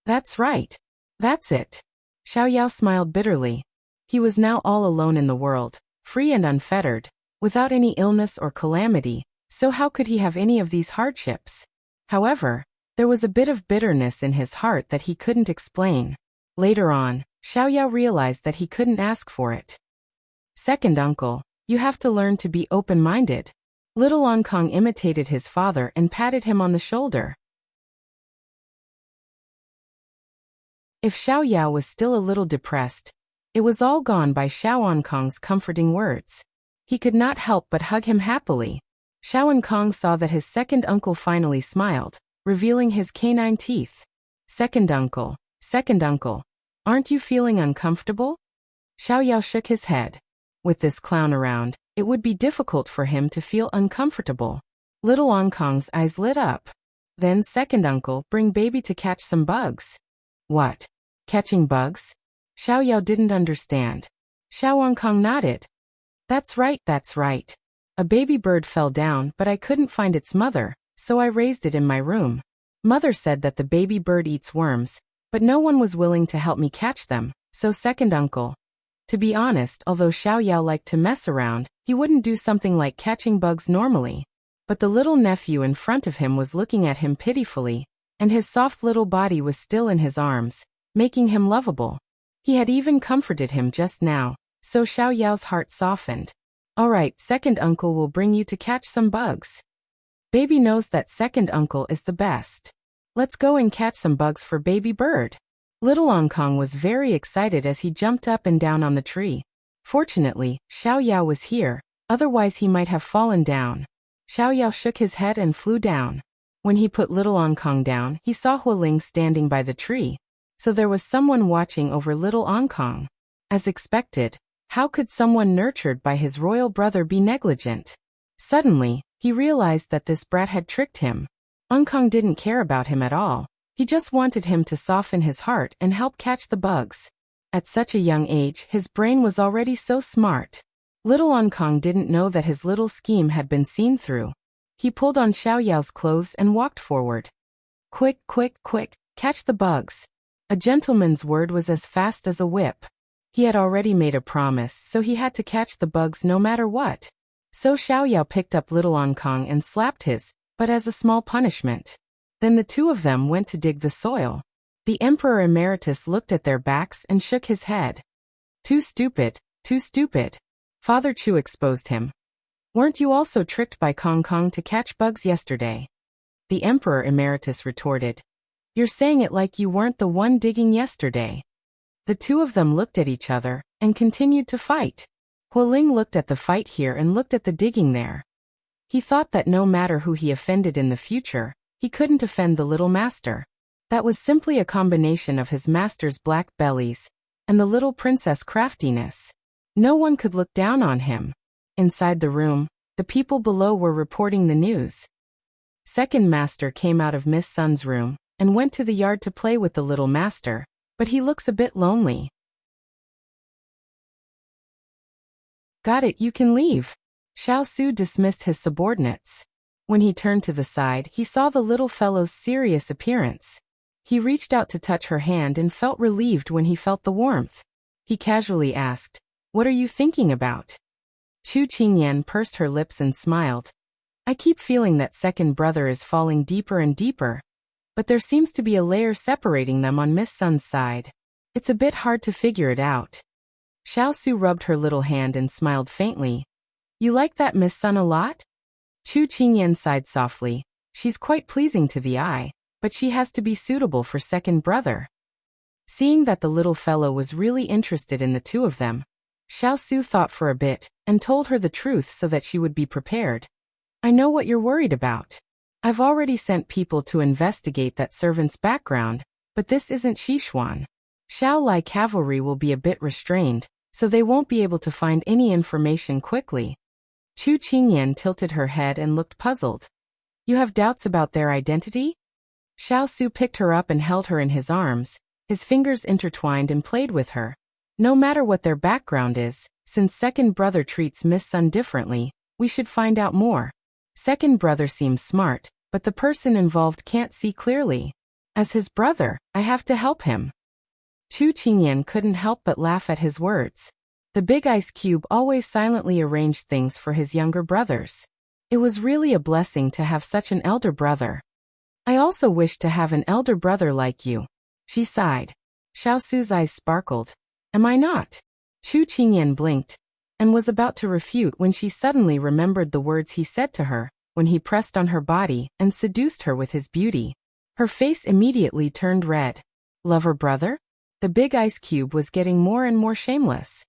That's right. That's it. Xiao Yao smiled bitterly. He was now all alone in the world, free and unfettered, without any illness or calamity, so how could he have any of these hardships? However, there was a bit of bitterness in his heart that he couldn't explain. Later on, Xiao Yao realized that he couldn't ask for it. Second uncle, you have to learn to be open-minded. Little Hong Kong imitated his father and patted him on the shoulder. If Xiao Yao was still a little depressed, it was all gone by Xiao Kong's comforting words. He could not help but hug him happily. Xiao Kong saw that his second uncle finally smiled, revealing his canine teeth. Second uncle, aren't you feeling uncomfortable? Xiao Yao shook his head. With this clown around, it would be difficult for him to feel uncomfortable. Little Hong Kong's eyes lit up. Then second uncle, bring baby to catch some bugs. What? Catching bugs? Xiao Yao didn't understand. Xiao Kong nodded. That's right. A baby bird fell down, but I couldn't find its mother, so I raised it in my room. Mother said that the baby bird eats worms, but no one was willing to help me catch them, so second uncle. To be honest, although Xiao Yao liked to mess around, he wouldn't do something like catching bugs normally. But the little nephew in front of him was looking at him pitifully, and his soft little body was still in his arms, making him lovable. He had even comforted him just now, so Xiao Yao's heart softened. All right, second uncle will bring you to catch some bugs. Baby knows that second uncle is the best. Let's go and catch some bugs for baby bird. Little Hong Kong was very excited as he jumped up and down on the tree. Fortunately, Xiao Yao was here, otherwise he might have fallen down. Xiao Yao shook his head and flew down. When he put little Hong Kong down, he saw Hualing standing by the tree. So there was someone watching over little Hong Kong. As expected, how could someone nurtured by his royal brother be negligent? Suddenly, he realized that this brat had tricked him. Hong Kong didn't care about him at all. He just wanted him to soften his heart and help catch the bugs. At such a young age, his brain was already so smart. Little Hong Kong didn't know that his little scheme had been seen through. He pulled on Xiao Yao's clothes and walked forward. Quick, catch the bugs. A gentleman's word was as fast as a whip. He had already made a promise, so he had to catch the bugs no matter what. So Xiao Yao picked up little Hong Kong and slapped his, but as a small punishment. Then the two of them went to dig the soil. The Emperor Emeritus looked at their backs and shook his head. Too stupid. Father Chu exposed him. Weren't you also tricked by Kong Kong to catch bugs yesterday? The Emperor Emeritus retorted. You're saying it like you weren't the one digging yesterday. The two of them looked at each other and continued to fight. Hualing looked at the fight here and looked at the digging there. He thought that no matter who he offended in the future, he couldn't offend the little master. That was simply a combination of his master's black bellies and the little princess craftiness. No one could look down on him. Inside the room, the people below were reporting the news. Second master came out of Miss Sun's room and went to the yard to play with the little master, but he looks a bit lonely. Got it, you can leave. Xiao Su dismissed his subordinates. When he turned to the side, he saw the little fellow's serious appearance. He reached out to touch her hand and felt relieved when he felt the warmth. He casually asked, "What are you thinking about?" Chu Qingyan pursed her lips and smiled. "I keep feeling that second brother is falling deeper and deeper, but there seems to be a layer separating them on Miss Sun's side. It's a bit hard to figure it out." Xiao Su rubbed her little hand and smiled faintly. "You like that Miss Sun a lot?" Chu Qingyan sighed softly. "She's quite pleasing to the eye, but she has to be suitable for second brother." Seeing that the little fellow was really interested in the two of them, Xiao Su thought for a bit, and told her the truth so that she would be prepared. I know what you're worried about. I've already sent people to investigate that servant's background, but this isn't Sichuan. Xiao Lai cavalry will be a bit restrained, so they won't be able to find any information quickly. Chu Qingyan tilted her head and looked puzzled. You have doubts about their identity? Xiao Su picked her up and held her in his arms, his fingers intertwined and played with her. No matter what their background is, since second brother treats Miss Sun differently, we should find out more. Second brother seems smart, but the person involved can't see clearly. As his brother, I have to help him. Chu Qingyan couldn't help but laugh at his words. The big ice cube always silently arranged things for his younger brothers. It was really a blessing to have such an elder brother. I also wish to have an elder brother like you. She sighed. Xiao Su's eyes sparkled. Am I not? Chu Qingyan blinked, and was about to refute when she suddenly remembered the words he said to her, when he pressed on her body and seduced her with his beauty. Her face immediately turned red. Lover brother? The big ice cube was getting more and more shameless.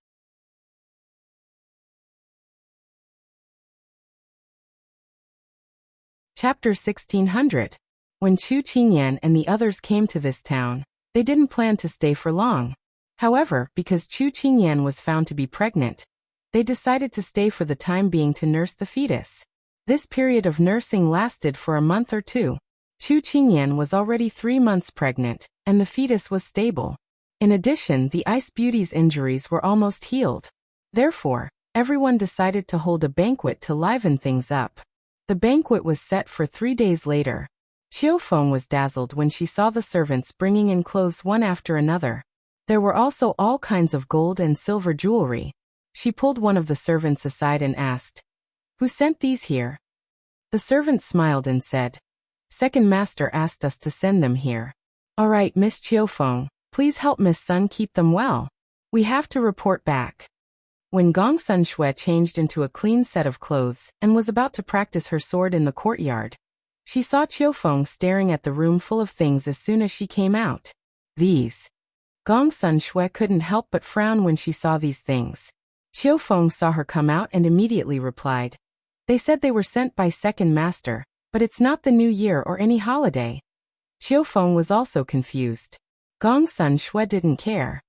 Chapter 1600. When Chu Qingyan and the others came to this town, they didn't plan to stay for long. However, because Chu Qingyan was found to be pregnant, they decided to stay for the time being to nurse the fetus. This period of nursing lasted for a month or two. Chu Qingyan was already 3 months pregnant, and the fetus was stable. In addition, the Ice Beauty's injuries were almost healed. Therefore, everyone decided to hold a banquet to liven things up. The banquet was set for 3 days later. Qiu Feng was dazzled when she saw the servants bringing in clothes one after another. There were also all kinds of gold and silver jewelry. She pulled one of the servants aside and asked, "Who sent these here?" The servant smiled and said, "Second master asked us to send them here." "All right, Miss Qiu Feng, please help Miss Sun keep them well. We have to report back." When Gong Sun Shui changed into a clean set of clothes and was about to practice her sword in the courtyard, she saw Qiu Feng staring at the room full of things as soon as she came out. These. Gong Sun Shui couldn't help but frown when she saw these things. Qiu Feng saw her come out and immediately replied, "They said they were sent by second master, but it's not the new year or any holiday." Qiu Feng was also confused. Gong Sun Shui didn't care.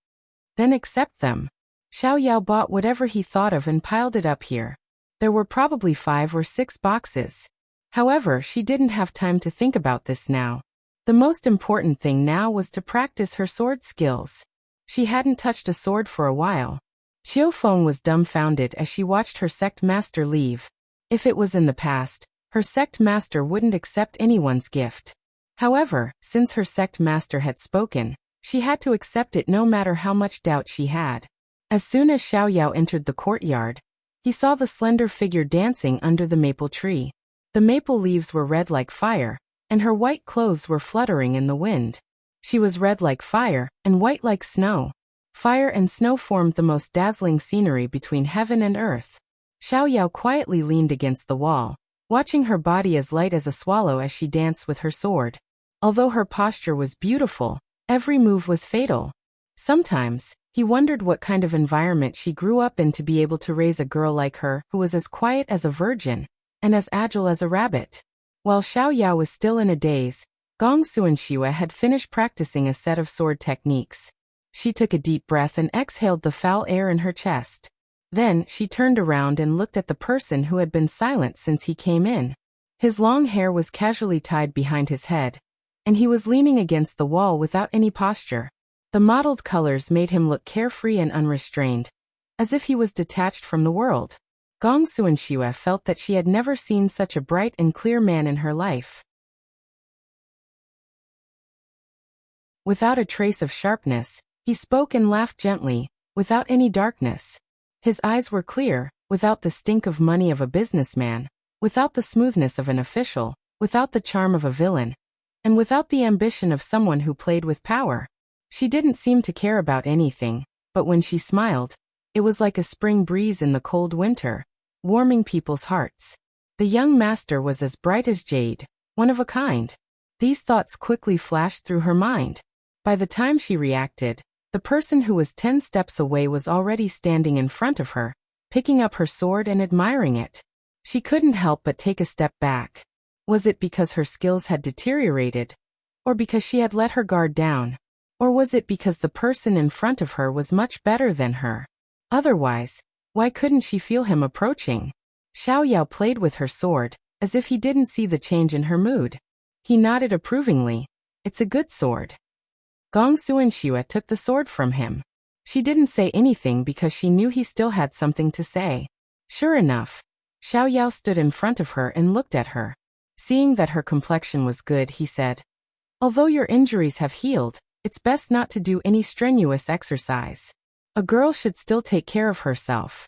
Then accept them. Xiao Yao bought whatever he thought of and piled it up here. There were probably 5 or 6 boxes. However, she didn't have time to think about this now. The most important thing now was to practice her sword skills. She hadn't touched a sword for a while. Qiu Feng was dumbfounded as she watched her sect master leave. If it was in the past, her sect master wouldn't accept anyone's gift. However, since her sect master had spoken, she had to accept it no matter how much doubt she had. As soon as Xiao Yao entered the courtyard, he saw the slender figure dancing under the maple tree. The maple leaves were red like fire, and her white clothes were fluttering in the wind. She was red like fire and white like snow. Fire and snow formed the most dazzling scenery between heaven and earth. Xiao Yao quietly leaned against the wall, watching her body as light as a swallow as she danced with her sword. Although her posture was beautiful, every move was fatal. Sometimes, he wondered what kind of environment she grew up in to be able to raise a girl like her who was as quiet as a virgin and as agile as a rabbit. While Xiao Yao was still in a daze, Gong Suanxue had finished practicing a set of sword techniques. She took a deep breath and exhaled the foul air in her chest. Then, she turned around and looked at the person who had been silent since he came in. His long hair was casually tied behind his head, and he was leaning against the wall without any posture. The mottled colors made him look carefree and unrestrained, as if he was detached from the world. Gong Suanxue felt that she had never seen such a bright and clear man in her life. Without a trace of sharpness, he spoke and laughed gently, without any darkness. His eyes were clear, without the stink of money of a businessman, without the smoothness of an official, without the charm of a villain, and without the ambition of someone who played with power. She didn't seem to care about anything, but when she smiled, it was like a spring breeze in the cold winter, warming people's hearts. The young master was as bright as jade, one of a kind. These thoughts quickly flashed through her mind. By the time she reacted, the person who was 10 steps away was already standing in front of her, picking up her sword and admiring it. She couldn't help but take a step back. Was it because her skills had deteriorated? Or because she had let her guard down? Or was it because the person in front of her was much better than her? Otherwise, why couldn't she feel him approaching? Xiao played with her sword, as if he didn't see the change in her mood. He nodded approvingly. It's a good sword. Gong Xuanxue took the sword from him. She didn't say anything because she knew he still had something to say. Sure enough, Xiao stood in front of her and looked at her. Seeing that her complexion was good, he said, "Although your injuries have healed, it's best not to do any strenuous exercise. A girl should still take care of herself."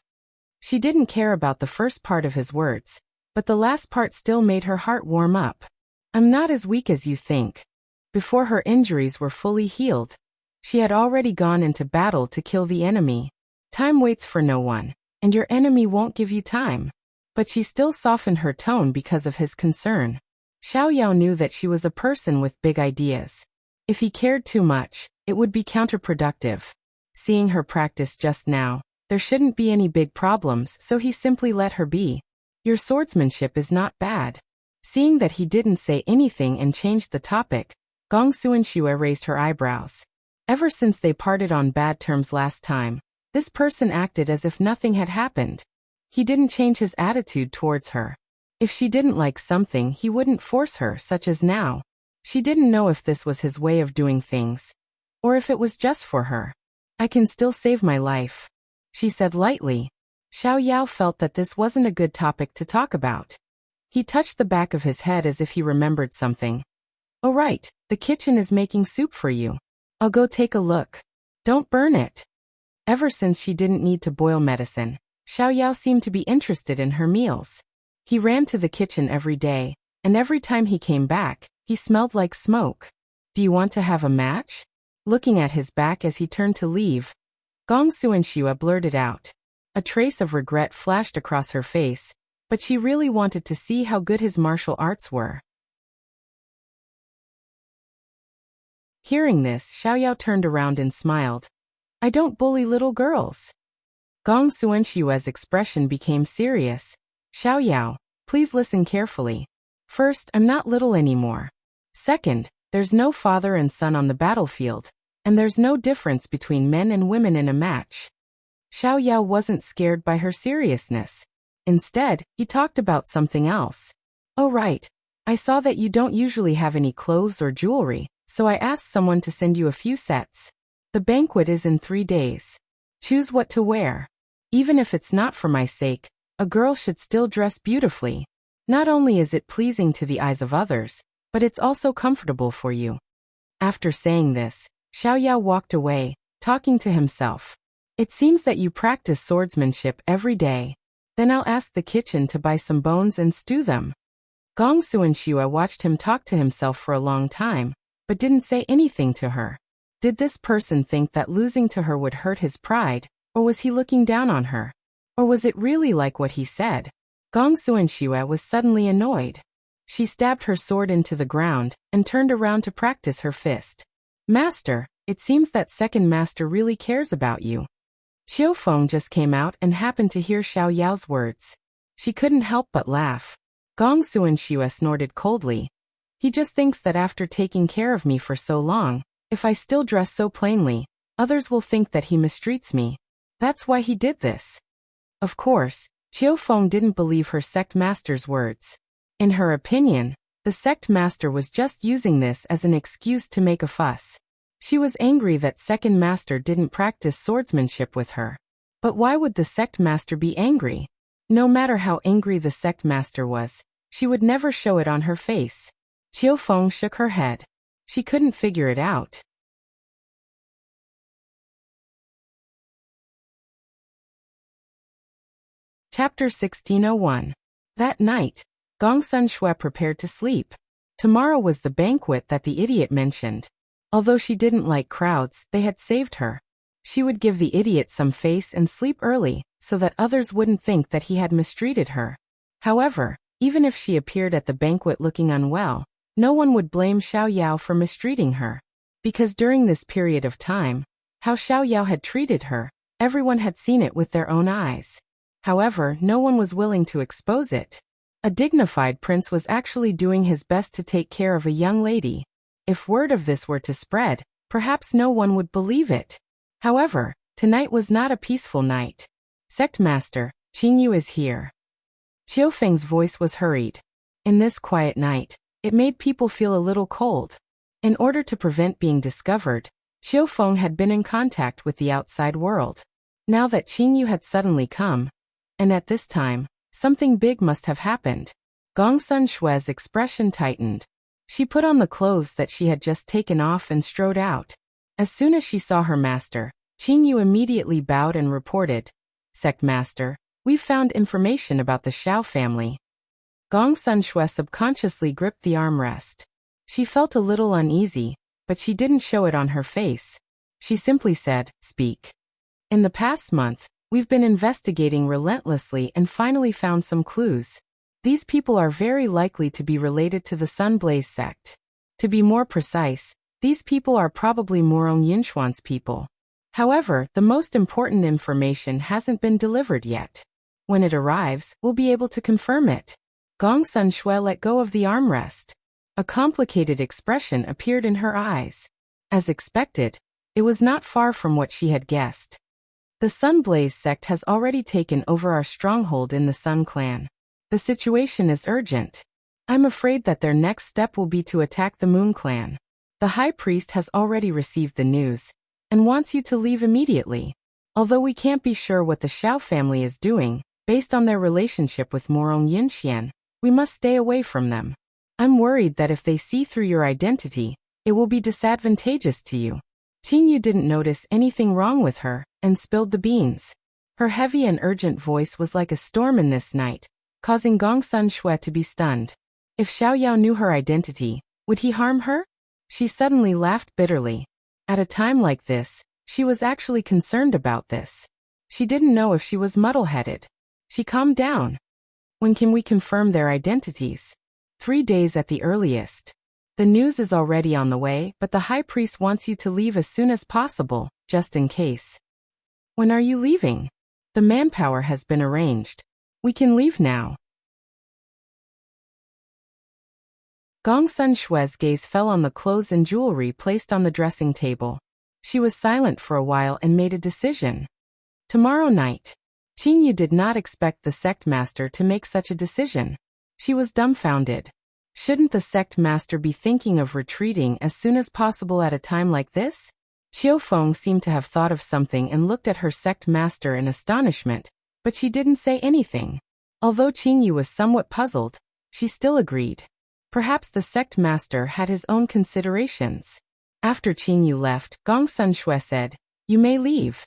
She didn't care about the first part of his words, but the last part still made her heart warm up. "I'm not as weak as you think." Before her injuries were fully healed, she had already gone into battle to kill the enemy. Time waits for no one, and your enemy won't give you time. But she still softened her tone because of his concern. Xiao knew that she was a person with big ideas. If he cared too much, it would be counterproductive. Seeing her practice just now, there shouldn't be any big problems, so he simply let her be. "Your swordsmanship is not bad." Seeing that he didn't say anything and changed the topic, Gong Xuanxue raised her eyebrows. Ever since they parted on bad terms last time, this person acted as if nothing had happened. He didn't change his attitude towards her. If she didn't like something, he wouldn't force her, such as now. She didn't know if this was his way of doing things, or if it was just for her. "I can still save my life," she said lightly. Xiao felt that this wasn't a good topic to talk about. He touched the back of his head as if he remembered something. "Oh right, the kitchen is making soup for you. I'll go take a look. Don't burn it." Ever since she didn't need to boil medicine, Xiao seemed to be interested in her meals. He ran to the kitchen every day, and every time he came back, he smelled like smoke. "Do you want to have a match?" Looking at his back as he turned to leave, Gong Xuanxue blurted out. A trace of regret flashed across her face, but she really wanted to see how good his martial arts were. Hearing this, Xiao turned around and smiled. "I don't bully little girls." Gong Xuanxue's expression became serious. "Xiao, please listen carefully. First, I'm not little anymore. Second, there's no father and son on the battlefield, and there's no difference between men and women in a match." Xiao wasn't scared by her seriousness. Instead, he talked about something else. "Oh right, I saw that you don't usually have any clothes or jewelry, so I asked someone to send you a few sets. The banquet is in 3 days. Choose what to wear. Even if it's not for my sake, a girl should still dress beautifully. Not only is it pleasing to the eyes of others, but it's also comfortable for you." After saying this, Xiao walked away, talking to himself. "It seems that you practice swordsmanship every day. Then I'll ask the kitchen to buy some bones and stew them." Gong Xuanxue watched him talk to himself for a long time, but didn't say anything to her. Did this person think that losing to her would hurt his pride, or was he looking down on her? Or was it really like what he said? Gong Xuanxue was suddenly annoyed. She stabbed her sword into the ground, and turned around to practice her fist. "Master, it seems that second master really cares about you." Qiu Feng just came out and happened to hear Xiao's words. She couldn't help but laugh. Gong Xuanxue snorted coldly. "He just thinks that after taking care of me for so long, if I still dress so plainly, others will think that he mistreats me. That's why he did this." Of course, Qiu Feng didn't believe her sect master's words. In her opinion, the sect master was just using this as an excuse to make a fuss. She was angry that second master didn't practice swordsmanship with her. But why would the sect master be angry? No matter how angry the sect master was, she would never show it on her face. Qiu Feng shook her head. She couldn't figure it out. Chapter 1601. That night, Gong Xuanxue prepared to sleep. Tomorrow was the banquet that the idiot mentioned. Although she didn't like crowds, they had saved her. She would give the idiot some face and sleep early, so that others wouldn't think that he had mistreated her. However, even if she appeared at the banquet looking unwell, no one would blame Xiao for mistreating her. Because during this period of time, how Xiao had treated her, everyone had seen it with their own eyes. However, no one was willing to expose it. A dignified prince was actually doing his best to take care of a young lady. If word of this were to spread, perhaps no one would believe it. However, tonight was not a peaceful night. Sect Master, Qingyu is here. Qiufeng's voice was hurried. In this quiet night, it made people feel a little cold. In order to prevent being discovered, Qiufeng had been in contact with the outside world. Now that Qingyu had suddenly come, and at this time, something big must have happened. Gongsun Shue's expression tightened. She put on the clothes that she had just taken off and strode out. As soon as she saw her master, Qingyu immediately bowed and reported, "Sect Master, we've found information about the Xiao family." Gongsun Shue subconsciously gripped the armrest. She felt a little uneasy, but she didn't show it on her face. She simply said, "Speak." In the past month, we've been investigating relentlessly and finally found some clues. These people are very likely to be related to the Sunblaze sect. To be more precise, these people are probably Morong Yinchuan's people. However, the most important information hasn't been delivered yet. When it arrives, we'll be able to confirm it. Gongsun Shue let go of the armrest. A complicated expression appeared in her eyes. As expected, it was not far from what she had guessed. The Sunblaze sect has already taken over our stronghold in the Sun clan. The situation is urgent. I'm afraid that their next step will be to attack the Moon clan. The High Priest has already received the news and wants you to leave immediately. Although we can't be sure what the Xiao family is doing, based on their relationship with Morong Yinxian, we must stay away from them. I'm worried that if they see through your identity, it will be disadvantageous to you. Qingyu didn't notice anything wrong with her and spilled the beans. Her heavy and urgent voice was like a storm in this night, causing Gongsun Shue to be stunned. If Xiao knew her identity, would he harm her? She suddenly laughed bitterly. At a time like this, she was actually concerned about this. She didn't know if she was muddle-headed. She calmed down. When can we confirm their identities? 3 days at the earliest. The news is already on the way, but the High Priest wants you to leave as soon as possible, just in case. When are you leaving? The manpower has been arranged. We can leave now. Gongsun Shue's gaze fell on the clothes and jewelry placed on the dressing table. She was silent for a while and made a decision. Tomorrow night. Qingyu did not expect the sect master to make such a decision. She was dumbfounded. Shouldn't the sect master be thinking of retreating as soon as possible at a time like this? Qiufeng seemed to have thought of something and looked at her sect master in astonishment, but she didn't say anything. Although Qingyu was somewhat puzzled, she still agreed. Perhaps the sect master had his own considerations. After Qingyu left, Gongsun Shue said, "You may leave."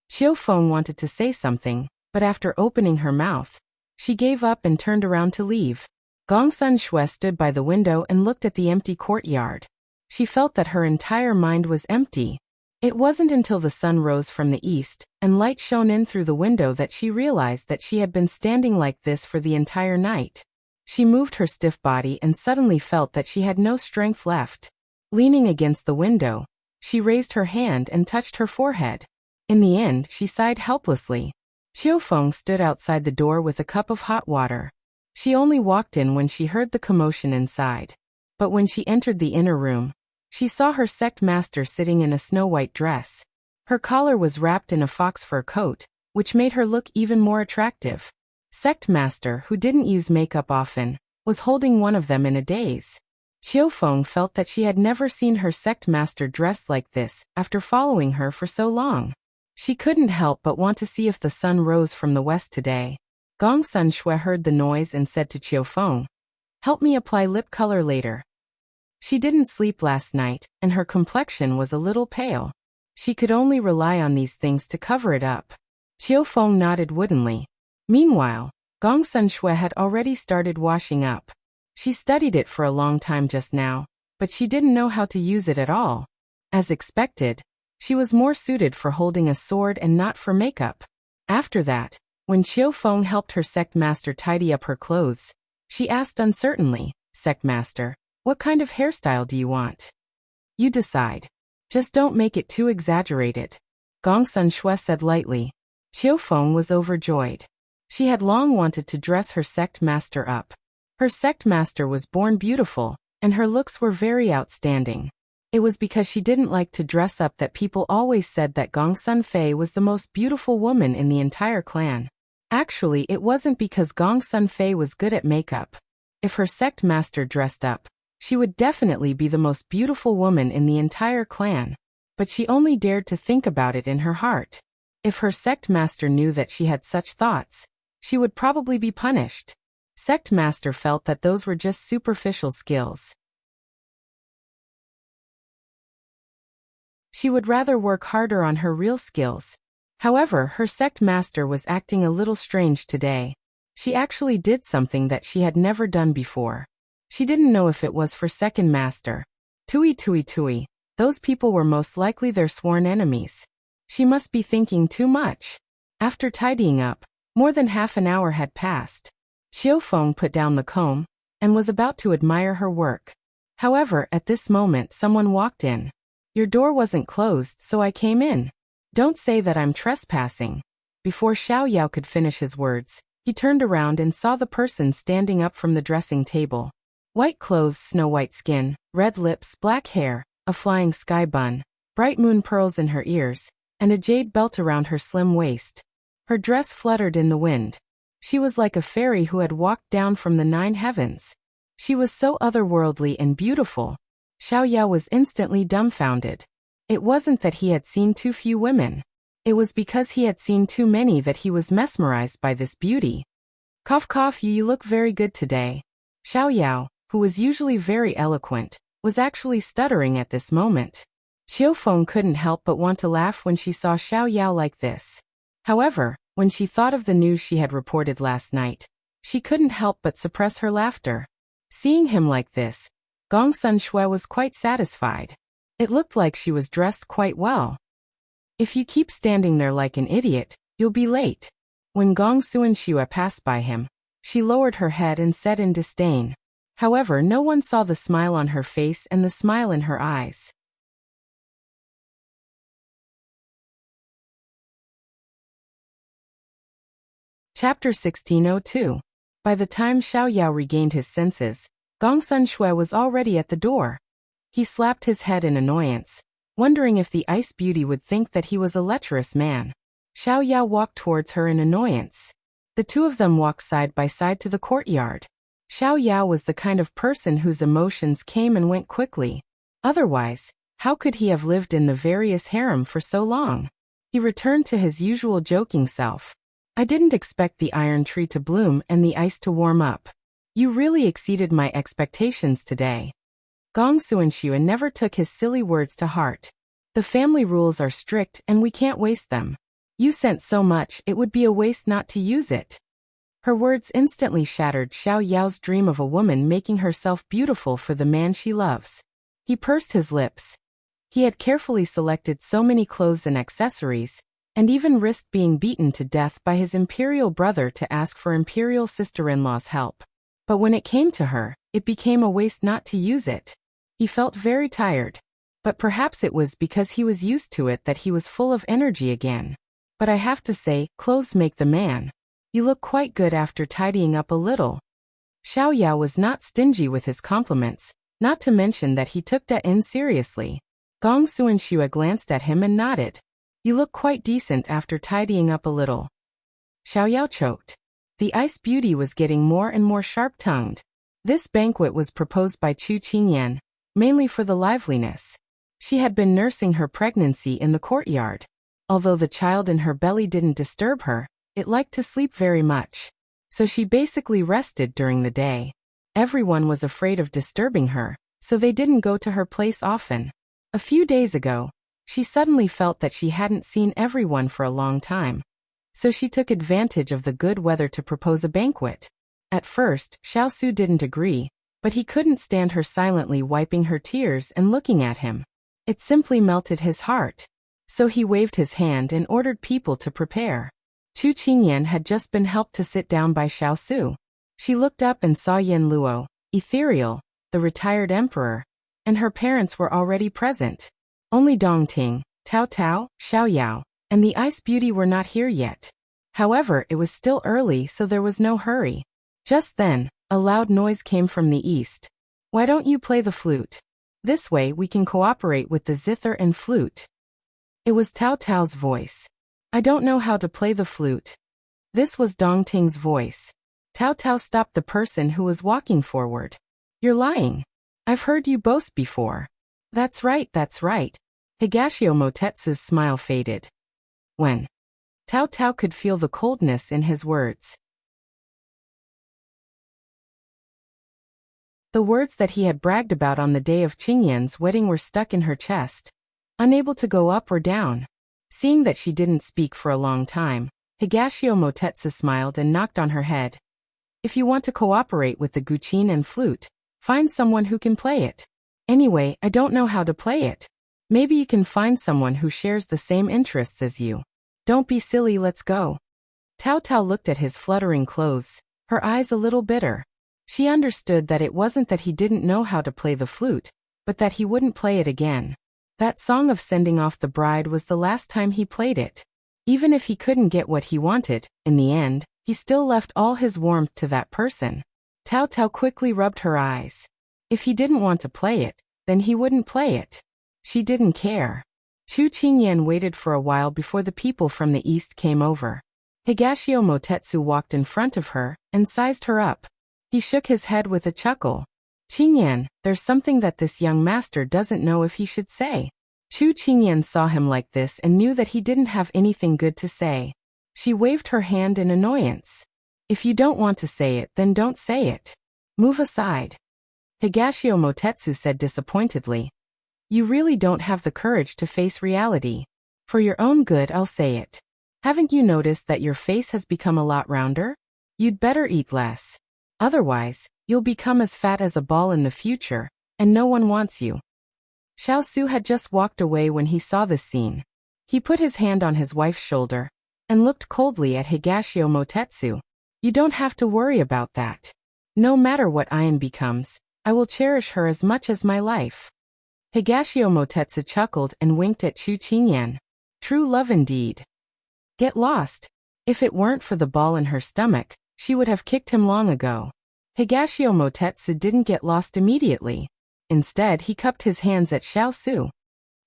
Qiufeng wanted to say something, but after opening her mouth, she gave up and turned around to leave. Gongsun Shue stood by the window and looked at the empty courtyard. She felt that her entire mind was empty. It wasn't until the sun rose from the east and light shone in through the window that she realized that she had been standing like this for the entire night. She moved her stiff body and suddenly felt that she had no strength left. Leaning against the window, she raised her hand and touched her forehead. In the end, she sighed helplessly. Qiufeng stood outside the door with a cup of hot water. She only walked in when she heard the commotion inside. But when she entered the inner room, she saw her sect master sitting in a snow-white dress. Her collar was wrapped in a fox fur coat, which made her look even more attractive. Sect master, who didn't use makeup often, was holding one of them in a daze. Qiufeng felt that she had never seen her sect master dressed like this after following her for so long. She couldn't help but want to see if the sun rose from the west today. Gongsun Shue heard the noise and said to Qiufeng, "Help me apply lip color later." She didn't sleep last night, and her complexion was a little pale. She could only rely on these things to cover it up. Qiufeng nodded woodenly. Meanwhile, Gongsun Shue had already started washing up. She studied it for a long time just now, but she didn't know how to use it at all. As expected, she was more suited for holding a sword and not for makeup. After that, when Qiufeng helped her sect master tidy up her clothes, she asked uncertainly, "Sect master, what kind of hairstyle do you want? You decide. Just don't make it too exaggerated." Gongsun Shue said lightly. Qiufeng was overjoyed. She had long wanted to dress her sect master up. Her sect master was born beautiful, and her looks were very outstanding. It was because she didn't like to dress up that people always said that Gong Sun Fei was the most beautiful woman in the entire clan. Actually, it wasn't because Gong Sun Fei was good at makeup. If her sect master dressed up, she would definitely be the most beautiful woman in the entire clan. But she only dared to think about it in her heart. If her sect master knew that she had such thoughts, she would probably be punished. Sect master felt that those were just superficial skills. She would rather work harder on her real skills. However, her sect master was acting a little strange today. She actually did something that she had never done before. She didn't know if it was for second master. Tui. Those people were most likely their sworn enemies. She must be thinking too much. After tidying up, more than half an hour had passed. Xiao Feng put down the comb and was about to admire her work. However, at this moment someone walked in. Your door wasn't closed, so I came in. Don't say that I'm trespassing. Before Xiao could finish his words, he turned around and saw the person standing up from the dressing table. White clothes, snow-white skin, red lips, black hair, a flying sky bun, bright moon pearls in her ears, and a jade belt around her slim waist. Her dress fluttered in the wind. She was like a fairy who had walked down from the 9 heavens. She was so otherworldly and beautiful. Xiao was instantly dumbfounded. It wasn't that he had seen too few women. It was because he had seen too many that he was mesmerized by this beauty. Cough, you look very good today. Xiao, who was usually very eloquent, was actually stuttering at this moment. Xiao Feng couldn't help but want to laugh when she saw Xiao like this. However, when she thought of the news she had reported last night, she couldn't help but suppress her laughter. Seeing him like this, Gong Sun Shui was quite satisfied. It looked like she was dressed quite well. If you keep standing there like an idiot, you'll be late. When Gong Sun Shui passed by him, she lowered her head and said in disdain. However, no one saw the smile on her face and the smile in her eyes. Chapter 1602. By the time Xiao regained his senses, Gong Sun Shui was already at the door. He slapped his head in annoyance, wondering if the ice beauty would think that he was a lecherous man. Xiao walked towards her in annoyance. The two of them walked side by side to the courtyard. Xiao was the kind of person whose emotions came and went quickly. Otherwise, how could he have lived in the various harem for so long? He returned to his usual joking self. I didn't expect the iron tree to bloom and the ice to warm up. You really exceeded my expectations today. Gong Sun Shui never took his silly words to heart. The family rules are strict and we can't waste them. You sent so much, it would be a waste not to use it. Her words instantly shattered Xiao's dream of a woman making herself beautiful for the man she loves. He pursed his lips. He had carefully selected so many clothes and accessories, and even risked being beaten to death by his imperial brother to ask for imperial sister-in-law's help. But when it came to her, it became a waste not to use it. He felt very tired. But perhaps it was because he was used to it that he was full of energy again. But I have to say, clothes make the man. You look quite good after tidying up a little. Xiao was not stingy with his compliments, not to mention that he took that in seriously. Gong Sun Shui glanced at him and nodded. You look quite decent after tidying up a little. Xiao choked. The ice beauty was getting more and more sharp-tongued. This banquet was proposed by Chu Qingyan, mainly for the liveliness. She had been nursing her pregnancy in the courtyard. Although the child in her belly didn't disturb her, it liked to sleep very much. So she basically rested during the day. Everyone was afraid of disturbing her, so they didn't go to her place often. A few days ago, she suddenly felt that she hadn't seen everyone for a long time. So she took advantage of the good weather to propose a banquet. At first, Xiao Su didn't agree, but he couldn't stand her silently wiping her tears and looking at him. It simply melted his heart. So he waved his hand and ordered people to prepare. Chu Qingyan had just been helped to sit down by Xiao Su. She looked up and saw Yen Luo, Ethereal, the retired emperor, and her parents were already present. Only Dong Ting, Tao Tao, Xiao, and the ice beauty were not here yet. However, it was still early, so there was no hurry. Just then, a loud noise came from the east. Why don't you play the flute? This way we can cooperate with the zither and flute. It was Tao Tao's voice. I don't know how to play the flute. This was Dong Ting's voice. Tao Tao stopped the person who was walking forward. You're lying. I've heard you boast before. That's right, that's right. Higashio Motetsu's smile faded. When Tao Tao could feel the coldness in his words. The words that he had bragged about on the day of Qingyan's wedding were stuck in her chest, unable to go up or down. Seeing that she didn't speak for a long time, Higashio Motetsu smiled and knocked on her head. If you want to cooperate with the guqin and flute, find someone who can play it. Anyway, I don't know how to play it. Maybe you can find someone who shares the same interests as you. Don't be silly, let's go. Tao Tao looked at his fluttering clothes, her eyes a little bitter. She understood that it wasn't that he didn't know how to play the flute, but that he wouldn't play it again. That song of sending off the bride was the last time he played it. Even if he couldn't get what he wanted, in the end, he still left all his warmth to that person. Tao Tao quickly rubbed her eyes. If he didn't want to play it, then he wouldn't play it. She didn't care. Chu Qingyan waited for a while before the people from the east came over. Higashio Motetsu walked in front of her and sized her up. He shook his head with a chuckle. Qingyan, there's something that this young master doesn't know if he should say. Chu Qingyan saw him like this and knew that he didn't have anything good to say. She waved her hand in annoyance. If you don't want to say it, then don't say it. Move aside. Higashio Motetsu said disappointedly. You really don't have the courage to face reality. For your own good, I'll say it. Haven't you noticed that your face has become a lot rounder? You'd better eat less. Otherwise, you'll become as fat as a ball in the future, and no one wants you. Xiao Su had just walked away when he saw this scene. He put his hand on his wife's shoulder and looked coldly at Higashio Motetsu. You don't have to worry about that. No matter what Ayan becomes, I will cherish her as much as my life. Higashio Motetsu chuckled and winked at Chu Qingyan. True love indeed. Get lost. If it weren't for the ball in her stomach, she would have kicked him long ago. Higashio Motetsu didn't get lost immediately. Instead, he cupped his hands at Xiao Su.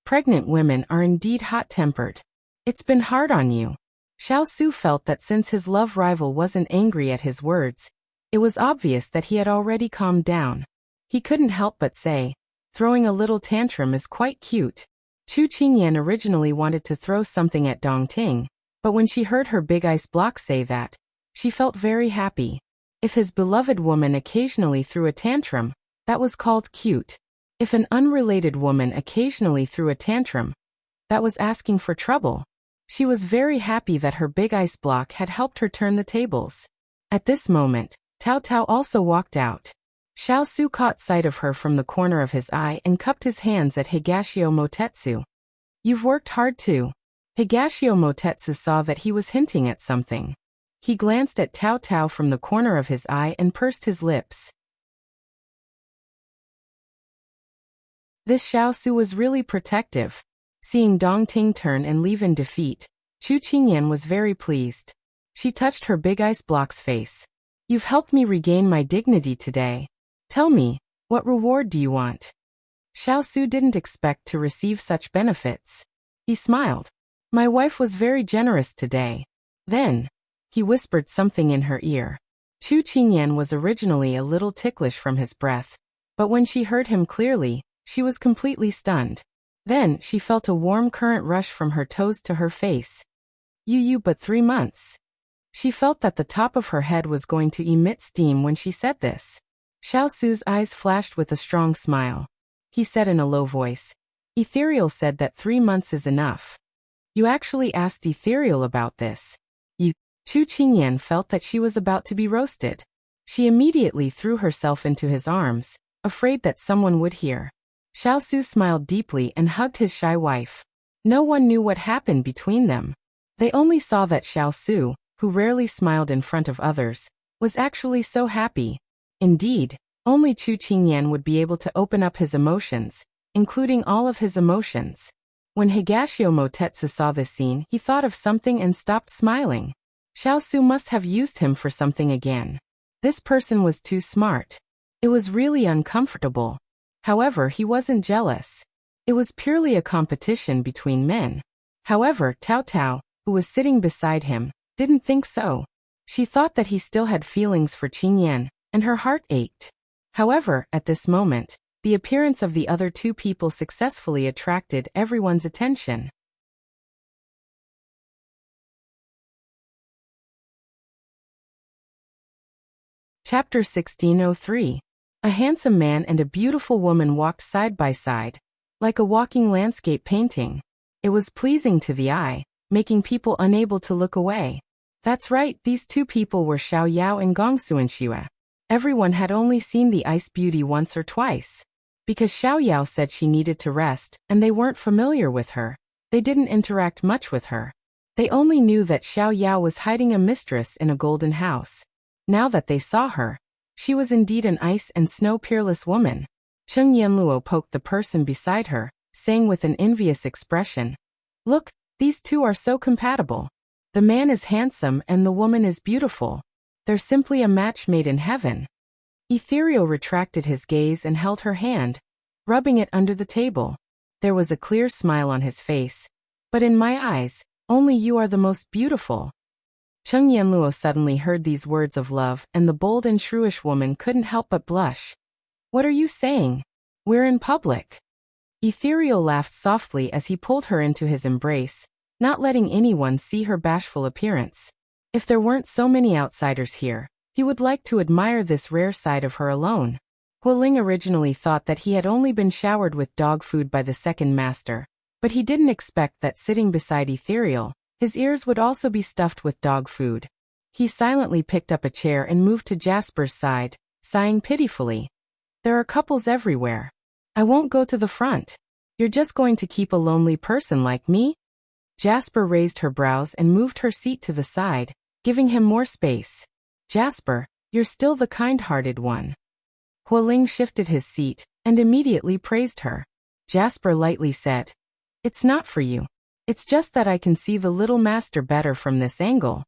Pregnant women are indeed hot-tempered. It's been hard on you. Xiao Su felt that since his love rival wasn't angry at his words, it was obvious that he had already calmed down. He couldn't help but say, throwing a little tantrum is quite cute. Chu Qingyan originally wanted to throw something at Dong Ting, but when she heard her big ice block say that, she felt very happy. If his beloved woman occasionally threw a tantrum, that was called cute. If an unrelated woman occasionally threw a tantrum, that was asking for trouble. She was very happy that her big ice block had helped her turn the tables. At this moment, Tao Tao also walked out. Xiao Su caught sight of her from the corner of his eye and cupped his hands at Higashio Motetsu. You've worked hard too. Higashio Motetsu saw that he was hinting at something. He glanced at Tao Tao from the corner of his eye and pursed his lips. This Xiao Su was really protective. Seeing Dong Ting turn and leave in defeat, Chu Qingyan was very pleased. She touched her big ice block's face. You've helped me regain my dignity today. Tell me, what reward do you want? Xiao Su didn't expect to receive such benefits. He smiled. My wife was very generous today. Then, he whispered something in her ear. Chu Qingyan was originally a little ticklish from his breath, but when she heard him clearly, she was completely stunned. Then she felt a warm current rush from her toes to her face. You but 3 months. She felt that the top of her head was going to emit steam when she said this. Xiao Su's eyes flashed with a strong smile. He said in a low voice, Ethereal said that 3 months is enough. You actually asked Ethereal about this. Chu Qingyan felt that she was about to be roasted. She immediately threw herself into his arms, afraid that someone would hear. Xiao Su smiled deeply and hugged his shy wife. No one knew what happened between them. They only saw that Xiao Su, who rarely smiled in front of others, was actually so happy. Indeed, only Chu Qingyan would be able to open up his emotions, including all of his emotions. When Higashio Motetsu saw this scene, he thought of something and stopped smiling. Xiao Su must have used him for something again. This person was too smart. It was really uncomfortable. However, he wasn't jealous. It was purely a competition between men. However, Tao Tao, who was sitting beside him, didn't think so. She thought that he still had feelings for Qingyan, and her heart ached. However, at this moment, the appearance of the other two people successfully attracted everyone's attention. Chapter 1603. A handsome man and a beautiful woman walked side by side, like a walking landscape painting. It was pleasing to the eye, making people unable to look away. That's right, these two people were Xiao Yao and Gongsuanxue. Everyone had only seen the ice beauty once or twice. Because Xiao Yao said she needed to rest, and they weren't familiar with her, they didn't interact much with her. They only knew that Xiao Yao was hiding a mistress in a golden house. Now that they saw her, she was indeed an ice and snow peerless woman. Cheng Yanluo poked the person beside her, saying with an envious expression, "Look, these two are so compatible. The man is handsome and the woman is beautiful. They're simply a match made in heaven." Ethereal retracted his gaze and held her hand, rubbing it under the table. There was a clear smile on his face. "But in my eyes, only you are the most beautiful." Cheng Yanluo suddenly heard these words of love, and the bold and shrewish woman couldn't help but blush. "What are you saying? We're in public." Ethereal laughed softly as he pulled her into his embrace, not letting anyone see her bashful appearance. If there weren't so many outsiders here, he would like to admire this rare side of her alone. Hualing originally thought that he had only been showered with dog food by the second master, but he didn't expect that sitting beside Ethereal, his ears would also be stuffed with dog food. He silently picked up a chair and moved to Jasper's side, sighing pitifully. "There are couples everywhere. I won't go to the front. You're just going to keep a lonely person like me?" Jasper raised her brows and moved her seat to the side, giving him more space. "Jasper, you're still the kind-hearted one." Hualing shifted his seat and immediately praised her. Jasper lightly said, "It's not for you. It's just that I can see the little master better from this angle."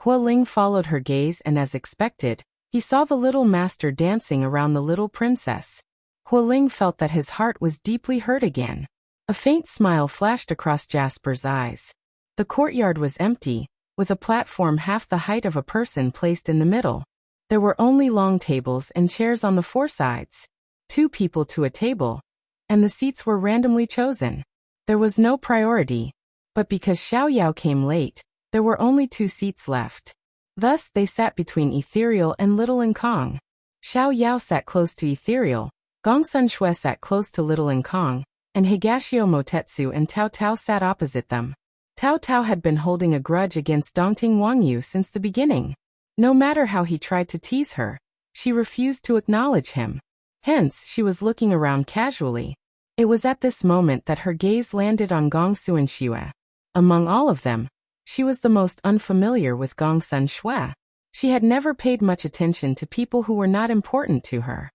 Hualing followed her gaze and as expected, he saw the little master dancing around the little princess. Hualing felt that his heart was deeply hurt again. A faint smile flashed across Jasper's eyes. The courtyard was empty, with a platform half the height of a person placed in the middle. There were only long tables and chairs on the four sides. 2 people to a table, and the seats were randomly chosen. There was no priority, but because Xiao Yao came late, there were only 2 seats left. Thus, they sat between Ethereal and Little Nkong. Xiao Yao sat close to Ethereal, Gongsun Shui sat close to Little Nkong, and Higashio Motetsu and Tao Tao sat opposite them. Tao Tao had been holding a grudge against Dongting Wangyu since the beginning. No matter how he tried to tease her, she refused to acknowledge him. Hence, she was looking around casually. It was at this moment that her gaze landed on Gongsuanxue. Among all of them, she was the most unfamiliar with Gongsun Shui. She had never paid much attention to people who were not important to her.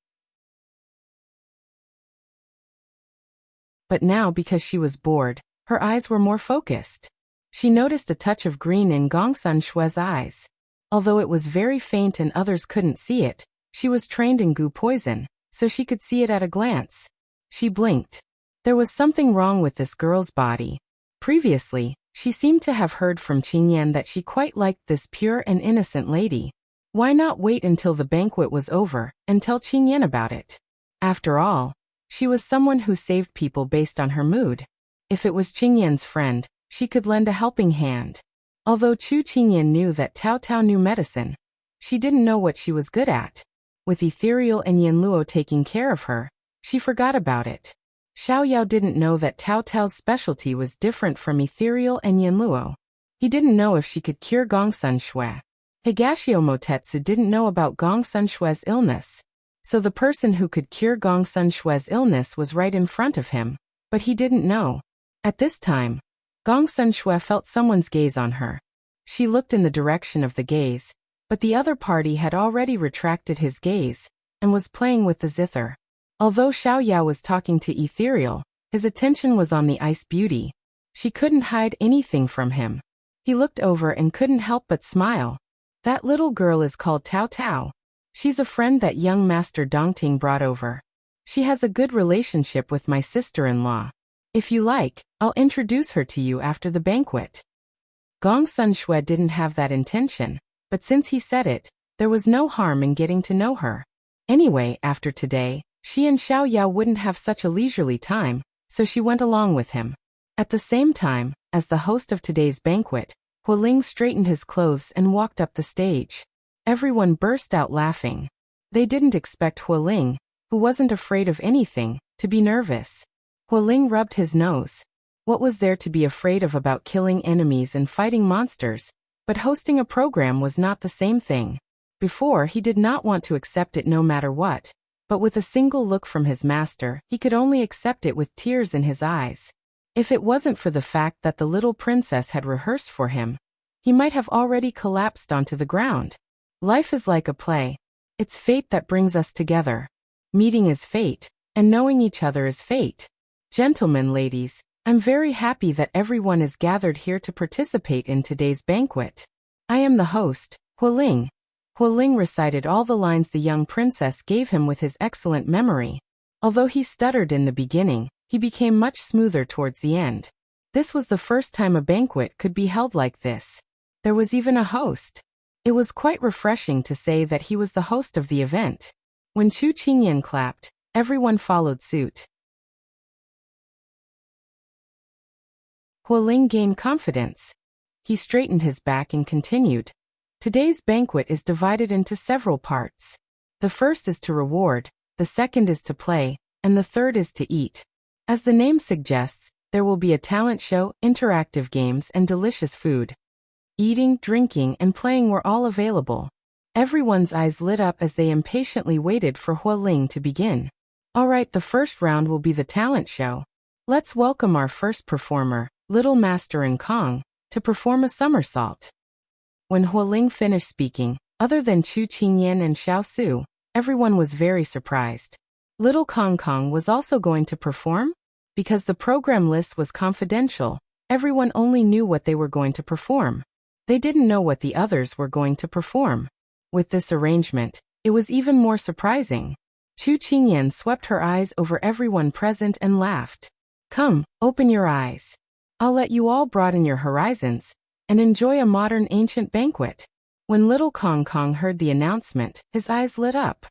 But now, because she was bored, her eyes were more focused. She noticed a touch of green in Gongsun Shui's eyes. Although it was very faint and others couldn't see it, she was trained in goo poison, so she could see it at a glance. She blinked. There was something wrong with this girl's body. Previously, she seemed to have heard from Qingyan that she quite liked this pure and innocent lady. Why not wait until the banquet was over and tell Qingyan about it? After all, she was someone who saved people based on her mood. If it was Qingyan's friend, she could lend a helping hand. Although Chu Qingyan knew that Tao Tao knew medicine, she didn't know what she was good at. With Ethereal and Yanluo taking care of her, she forgot about it. Xiao Yao didn't know that Tao Tao's specialty was different from Ethereal and Yanluo. He didn't know if she could cure Gongsun Shui. Higashio Motetsu didn't know about Gongsun Shui's illness. So the person who could cure Gongsun Shui's illness was right in front of him, but he didn't know. At this time, Gongsun Shui felt someone's gaze on her. She looked in the direction of the gaze, but the other party had already retracted his gaze and was playing with the zither. Although Xiao Yao was talking to Ethereal, his attention was on the ice beauty. She couldn't hide anything from him. He looked over and couldn't help but smile. That little girl is called Tao Tao. She's a friend that young Master Dongting brought over. She has a good relationship with my sister-in-law. If you like, I'll introduce her to you after the banquet. Gong Sun Shui didn't have that intention, but since he said it, there was no harm in getting to know her. Anyway, after today, she and Xiao Yao wouldn't have such a leisurely time, so she went along with him. At the same time, as the host of today's banquet, Hualing straightened his clothes and walked up the stage. Everyone burst out laughing. They didn't expect Hualing, who wasn't afraid of anything, to be nervous. Hualing rubbed his nose. What was there to be afraid of about killing enemies and fighting monsters? But hosting a program was not the same thing. Before, he did not want to accept it no matter what. But with a single look from his master, he could only accept it with tears in his eyes. If it wasn't for the fact that the little princess had rehearsed for him, he might have already collapsed onto the ground. Life is like a play. It's fate that brings us together. Meeting is fate, and knowing each other is fate. Gentlemen, ladies, I'm very happy that everyone is gathered here to participate in today's banquet. I am the host, Hualing. Hualing recited all the lines the young princess gave him with his excellent memory. Although he stuttered in the beginning, he became much smoother towards the end. This was the first time a banquet could be held like this. There was even a host. It was quite refreshing to say that he was the host of the event. When Chu Qingyan clapped, everyone followed suit. Hualing gained confidence. He straightened his back and continued. Today's banquet is divided into several parts. The first is to reward, the second is to play, and the third is to eat. As the name suggests, there will be a talent show, interactive games, and delicious food. Eating, drinking, and playing were all available. Everyone's eyes lit up as they impatiently waited for Hualing to begin. Alright, the first round will be the talent show. Let's welcome our first performer, Little Master in Kong, to perform a somersault. When Hualing finished speaking, other than Chu Qingyan and Xiao Su, everyone was very surprised. Little Kong Kong was also going to perform? Because the program list was confidential, everyone only knew what they were going to perform. They didn't know what the others were going to perform. With this arrangement, it was even more surprising. Chu Qingyan swept her eyes over everyone present and laughed. Come, open your eyes. I'll let you all broaden your horizons and enjoy a modern ancient banquet. When little Kong Kong heard the announcement, his eyes lit up.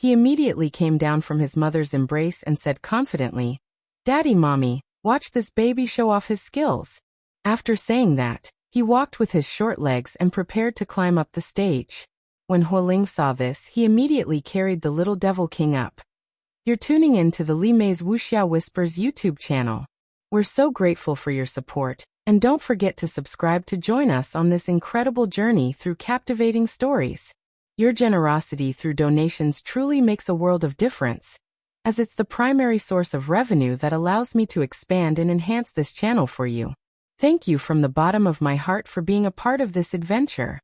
He immediately came down from his mother's embrace and said confidently, Daddy, Mommy, watch this baby show off his skills. After saying that, he walked with his short legs and prepared to climb up the stage. When Hualing saw this, he immediately carried the little Devil King up. You're tuning in to the Li Mei's Wuxia Whispers YouTube channel. We're so grateful for your support, and don't forget to subscribe to join us on this incredible journey through captivating stories. Your generosity through donations truly makes a world of difference, as it's the primary source of revenue that allows me to expand and enhance this channel for you. Thank you from the bottom of my heart for being a part of this adventure.